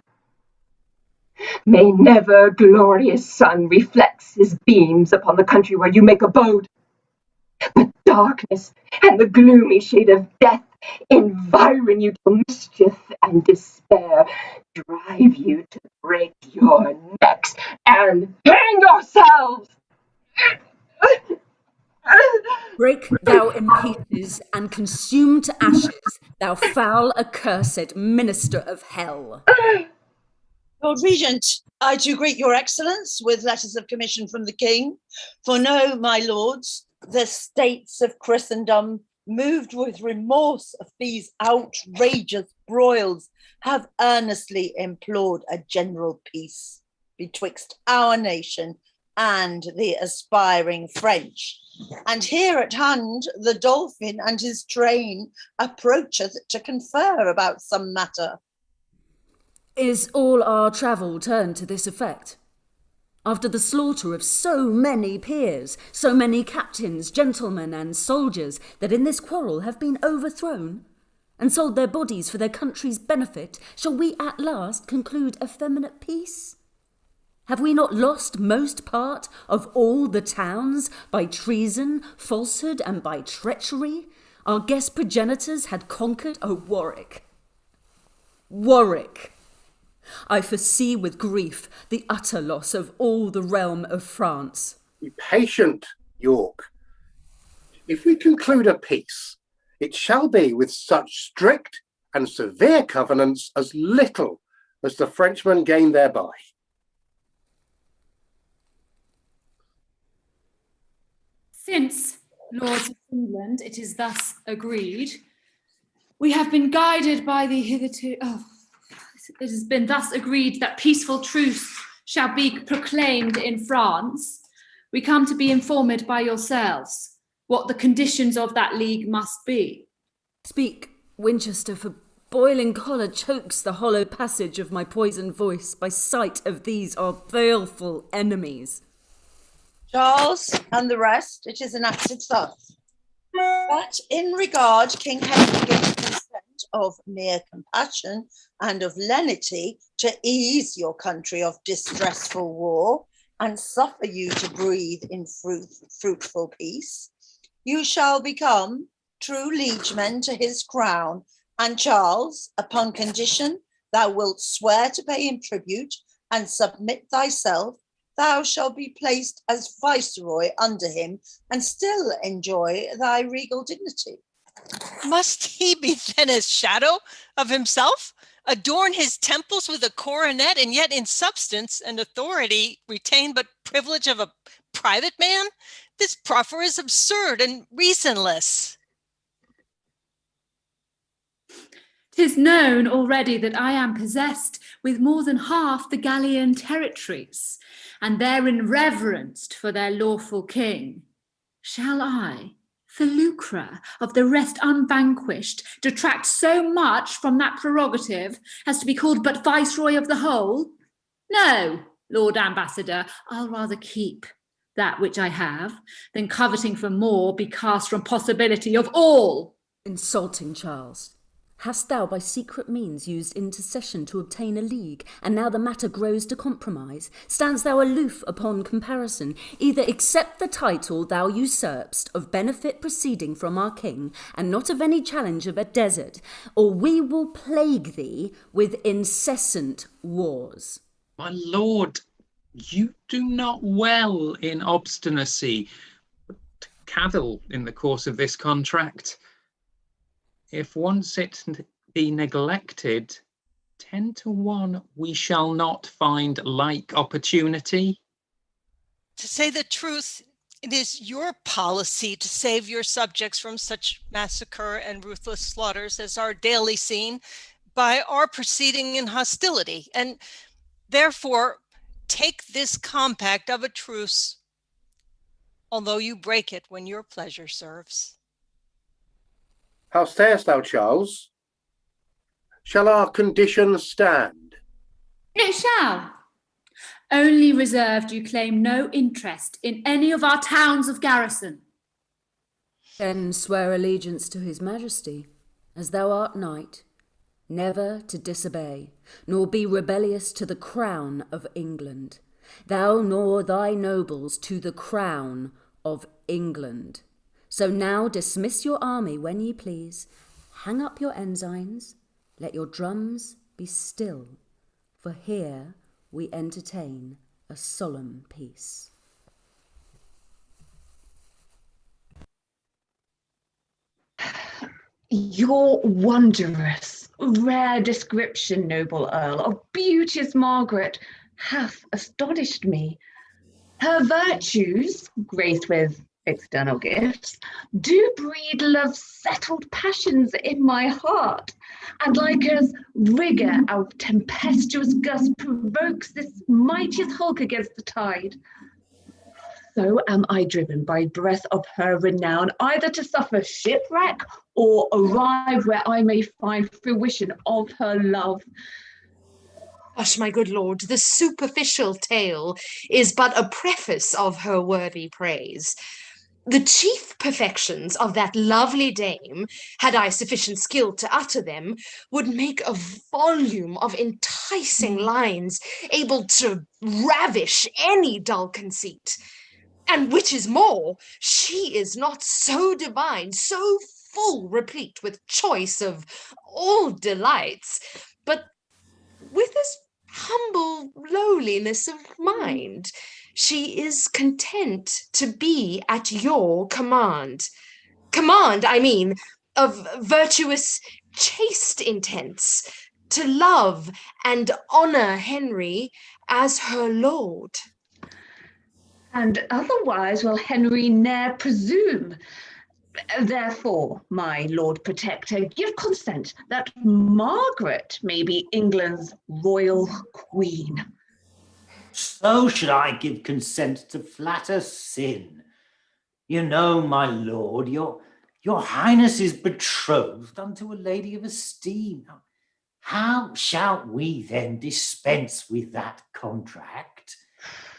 May never glorious sun reflects his beams upon the country where you make abode, but darkness and the gloomy shade of death environ you till mischief and despair drive you to break your necks and hang yourselves. Break thou in pieces and consume to ashes, thou foul accursed minister of hell. Lord Regent, I do greet your excellence with letters of commission from the king. For know, my lords, the states of Christendom, moved with remorse of these outrageous broils, have earnestly implored a general peace betwixt our nation and the aspiring French. And here at hand, the Dauphin and his train approacheth to confer about some matter. Is all our travel turned to this effect? After the slaughter of so many peers, so many captains, gentlemen, and soldiers that in this quarrel have been overthrown, and sold their bodies for their country's benefit, shall we at last conclude effeminate peace? Have we not lost most part of all the towns by treason, falsehood, and by treachery? Our guest progenitors had conquered, Warwick. Warwick! I foresee with grief the utter loss of all the realm of France. Be patient, York. If we conclude a peace, it shall be with such strict and severe covenants as little as the Frenchmen gain thereby. Since, Lords of England, it is thus agreed, we have been guided by the hitherto... it has been thus agreed that peaceful truce shall be proclaimed in France, we come to be informed by yourselves what the conditions of that league must be. Speak, Winchester, for boiling choler chokes the hollow passage of my poisoned voice by sight of these our baleful enemies. Charles and the rest, it is enacted thus. That in regard King Henry gives consent of mere compassion and of lenity to ease your country of distressful war and suffer you to breathe in fruitful peace, you shall become true liegemen to his crown, and Charles, upon condition thou wilt swear to pay him tribute and submit thyself, thou shalt be placed as viceroy under him and still enjoy thy regal dignity. Must he be then a shadow of himself? Adorn his temples with a coronet, and yet in substance and authority retain but privilege of a private man? This proffer is absurd and reasonless. 'Tis known already that I am possessed with more than half the Gallian territories, and therein reverenced for their lawful king. Shall I, the lucre of the rest unvanquished, detract so much from that prerogative as to be called but viceroy of the whole? No, Lord Ambassador, I'll rather keep that which I have, than coveting for more be cast from possibility of all. Insulting Charles. Hast thou by secret means used intercession to obtain a league, and now the matter grows to compromise? Stands thou aloof upon comparison? Either accept the title thou usurpst of benefit proceeding from our king, and not of any challenge of a desert, or we will plague thee with incessant wars. My lord, you do not well in obstinacy, but cavil in the course of this contract. If once it be neglected, 10 to 1 we shall not find like opportunity. To say the truth, it is your policy to save your subjects from such massacre and ruthless slaughters as are daily seen by our proceeding in hostility, and therefore take this compact of a truce, although you break it when your pleasure serves. How sayest thou, Charles? Shall our conditions stand? It shall. Only reserved you claim no interest in any of our towns of garrison. Then swear allegiance to his majesty, as thou art knight, never to disobey, nor be rebellious to the crown of England. Thou nor thy nobles to the crown of England. So now dismiss your army when ye please, Hang up your ensigns, let your drums be still, for here we entertain a solemn peace. Your wondrous, rare description, noble Earl, of beauteous Margaret hath astonished me. Her virtues, graced with external gifts, do breed love's settled passions in my heart, and like as rigour of tempestuous gust provokes this mightiest hulk against the tide, so am I driven by breath of her renown, either to suffer shipwreck or arrive where I may find fruition of her love. Hush, my good lord, the superficial tale is but a preface of her worthy praise. The chief perfections of that lovely dame, had I sufficient skill to utter them, would make a volume of enticing lines, able to ravish any dull conceit. And which is more, she is not so divine, so full replete with choice of all delights, but with this humble lowliness of mind. She is content to be at your command. Command, I mean, of virtuous, chaste intents, to love and honour Henry as her lord. And otherwise will Henry ne'er presume. Therefore, my Lord Protector, give consent that Margaret may be England's royal queen. So should I give consent to flatter sin. You know, my lord, your highness is betrothed unto a lady of esteem. How shall we then dispense with that contract,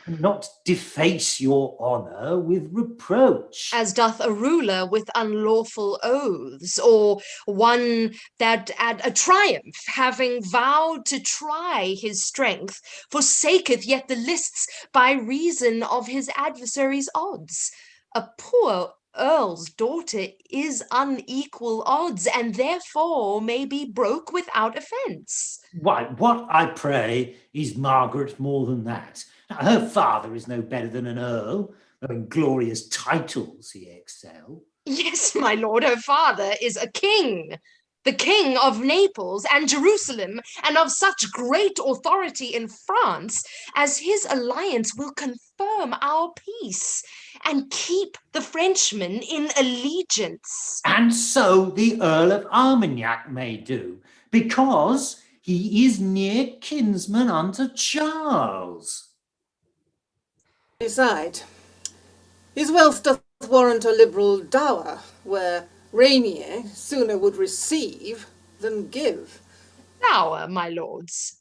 and not deface your honour with reproach? As doth a ruler with unlawful oaths, or one that at a triumph, having vowed to try his strength, forsaketh yet the lists by reason of his adversary's odds. A poor earl's daughter is unequal odds, and therefore may be broke without offence. Why, what, I pray, is Margaret more than that? Her father is no better than an earl, though in glorious titles he excel. Yes, my lord, her father is a king, the king of Naples and Jerusalem, and of such great authority in France as his alliance will confirm our peace and keep the Frenchmen in allegiance. And so the Earl of Armagnac may do, because he is near kinsman unto Charles. Beside, his wealth doth warrant a liberal dower, where Reignier sooner would receive than give. Dower, my lords.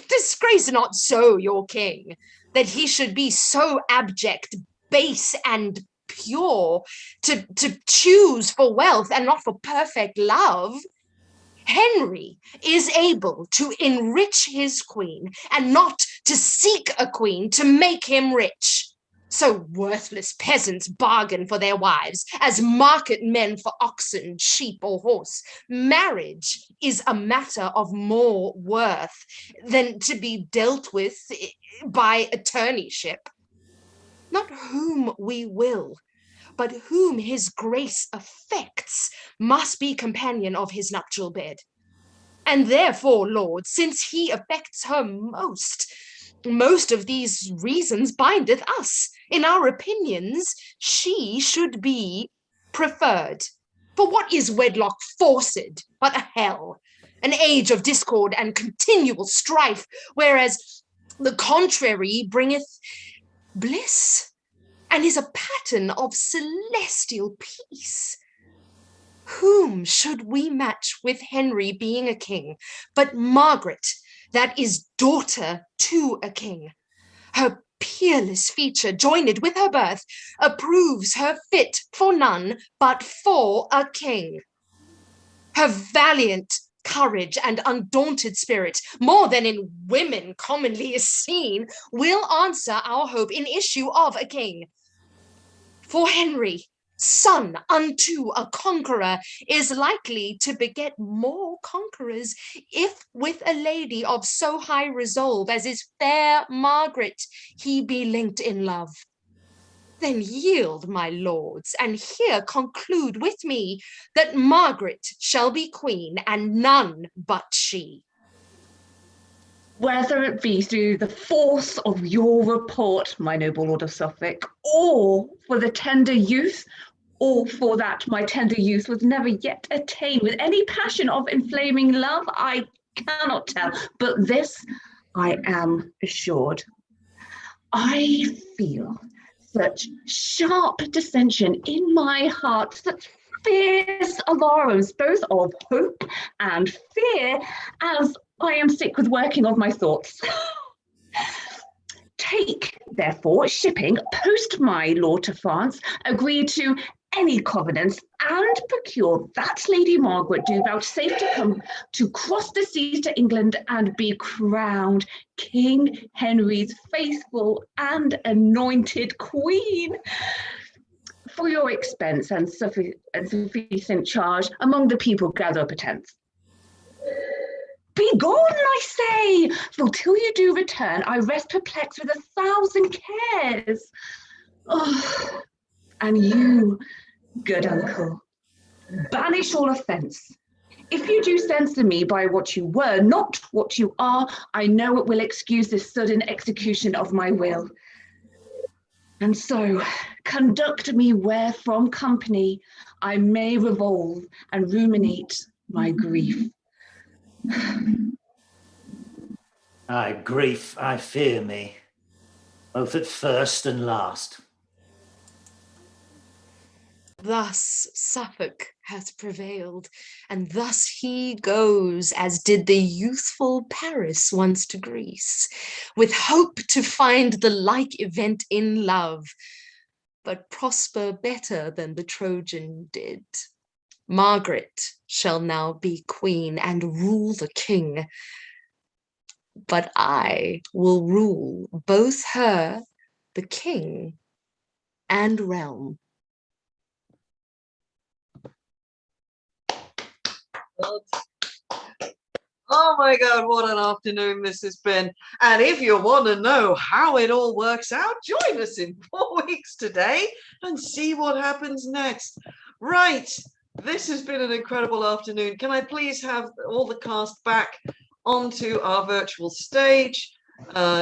Disgrace not so your king, that he should be so abject, base, and pure, to choose for wealth and not for perfect love. Henry is able to enrich his queen, and not to seek a queen to make him rich. So worthless peasants bargain for their wives, as market men for oxen, sheep, or horse. Marriage is a matter of more worth than to be dealt with by attorneyship. Not whom we will, but whom his grace affects, must be companion of his nuptial bed. And therefore, Lord, since he affects her most of these reasons bindeth us. In our opinions, she should be preferred. For what is wedlock forced but a hell, an age of discord and continual strife, whereas the contrary bringeth bliss, and is a pattern of celestial peace. Whom should we match with Henry being a king, but Margaret, that is daughter to a king? Her peerless feature, joined with her birth, approves her fit for none but for a king. Her valiant courage and undaunted spirit, more than in women commonly is seen, will answer our hope in issue of a king. For Henry, Son unto a conqueror is likely to beget more conquerors, if with a lady of so high resolve as is fair Margaret he be linked in love. Then yield, my lords, and here conclude with me that Margaret shall be queen, and none but she. Whether it be through the force of your report, my noble Lord of Suffolk, or for the tender youth, or for that my tender youth was never yet attained with any passion of inflaming love, I cannot tell, but this I am assured. I feel such sharp dissension in my heart, such fierce alarms, both of hope and fear, as I am sick with working of my thoughts. Take, therefore, shipping, post my lord to France, agree to any covenants, and procure that Lady Margaret do vouchsafe to come to cross the seas to England and be crowned King Henry's faithful and anointed queen. For your expense and sufficient charge among the people gather pretence. Be gone, I say, for till you do return, I rest perplexed with 1,000 cares. Oh, and you, good uncle, banish all offence. If you do censure me by what you were, not what you are, I know it will excuse this sudden execution of my will. And so, conduct me where from company I may revolve and ruminate my grief. Aye, grief, I fear me, both at first and last. Thus Suffolk hath prevailed, and thus he goes, as did the youthful Paris once to Greece, with hope to find the like event in love, but prosper better than the Trojan did. Margaret shall now be queen and rule the king, but I will rule both her, the king, and realm. Oh my God, what an afternoon this has been. And if you want to know how it all works out, join us in 4 weeks today and see what happens next. Right, this has been an incredible afternoon. Can I please have all the cast back onto our virtual stage?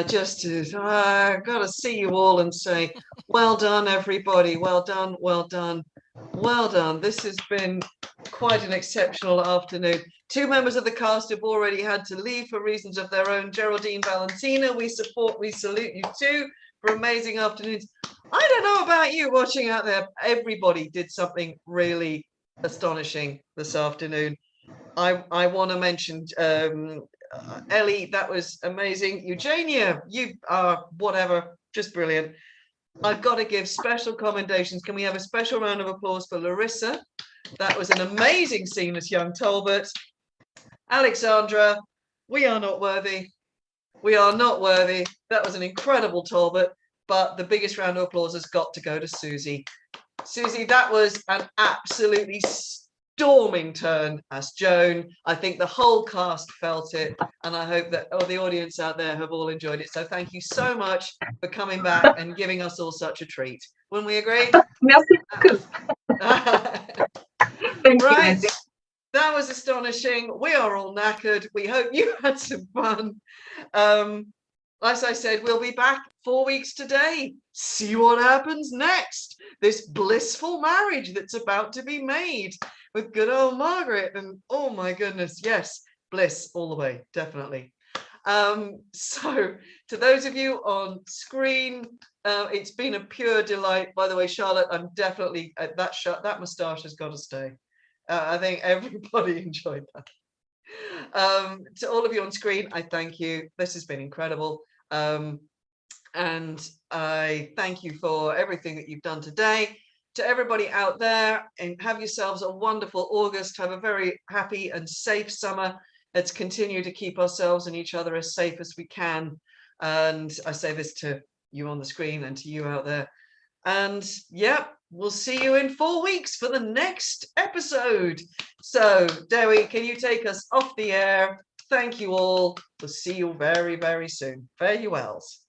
Just to, I've got to see you all and say, well done, everybody. Well done, well done, well done. This has been quite an exceptional afternoon. 2 members of the cast have already had to leave for reasons of their own. Geraldine, Valentina, we salute you too for amazing afternoons. I don't know about you watching out there. Everybody did something really astonishing this afternoon. I want to mention Ellie, that was amazing. Eugenia, you are whatever, just brilliant. I've got to give special commendations. Can we have a special round of applause for Larissa? That was an amazing scene as young Talbot. Alexandra, we are not worthy. We are not worthy. That was an incredible Talbot, but the biggest round of applause has got to go to Susie. Susie, that was an absolutely storming turn as Joan. I think the whole cast felt it, and I hope that the audience out there have all enjoyed it. So thank you so much for coming back and giving us all such a treat. Wouldn't we agree? Merci. Right. That was astonishing. We are all knackered. We hope you had some fun. As I said, we'll be back 4 weeks today. See what happens next. This blissful marriage that's about to be made with good old Margaret. And oh my goodness, yes, bliss all the way, definitely. So to those of you on screen, it's been a pure delight. By the way, Charlotte, I'm definitely that moustache has got to stay. I think everybody enjoyed that. To all of you on screen, I thank you. This has been incredible. And I thank you for everything that you've done today. To everybody out there, and have yourselves a wonderful August. Have a very happy and safe summer. Let's continue to keep ourselves and each other as safe as we can. And I say this to you on the screen and to you out there. And yeah, we'll see you in 4 weeks for the next episode. So, Dewi, can you take us off the air? Thank you all. We'll see you very, very soon. Fare you wells.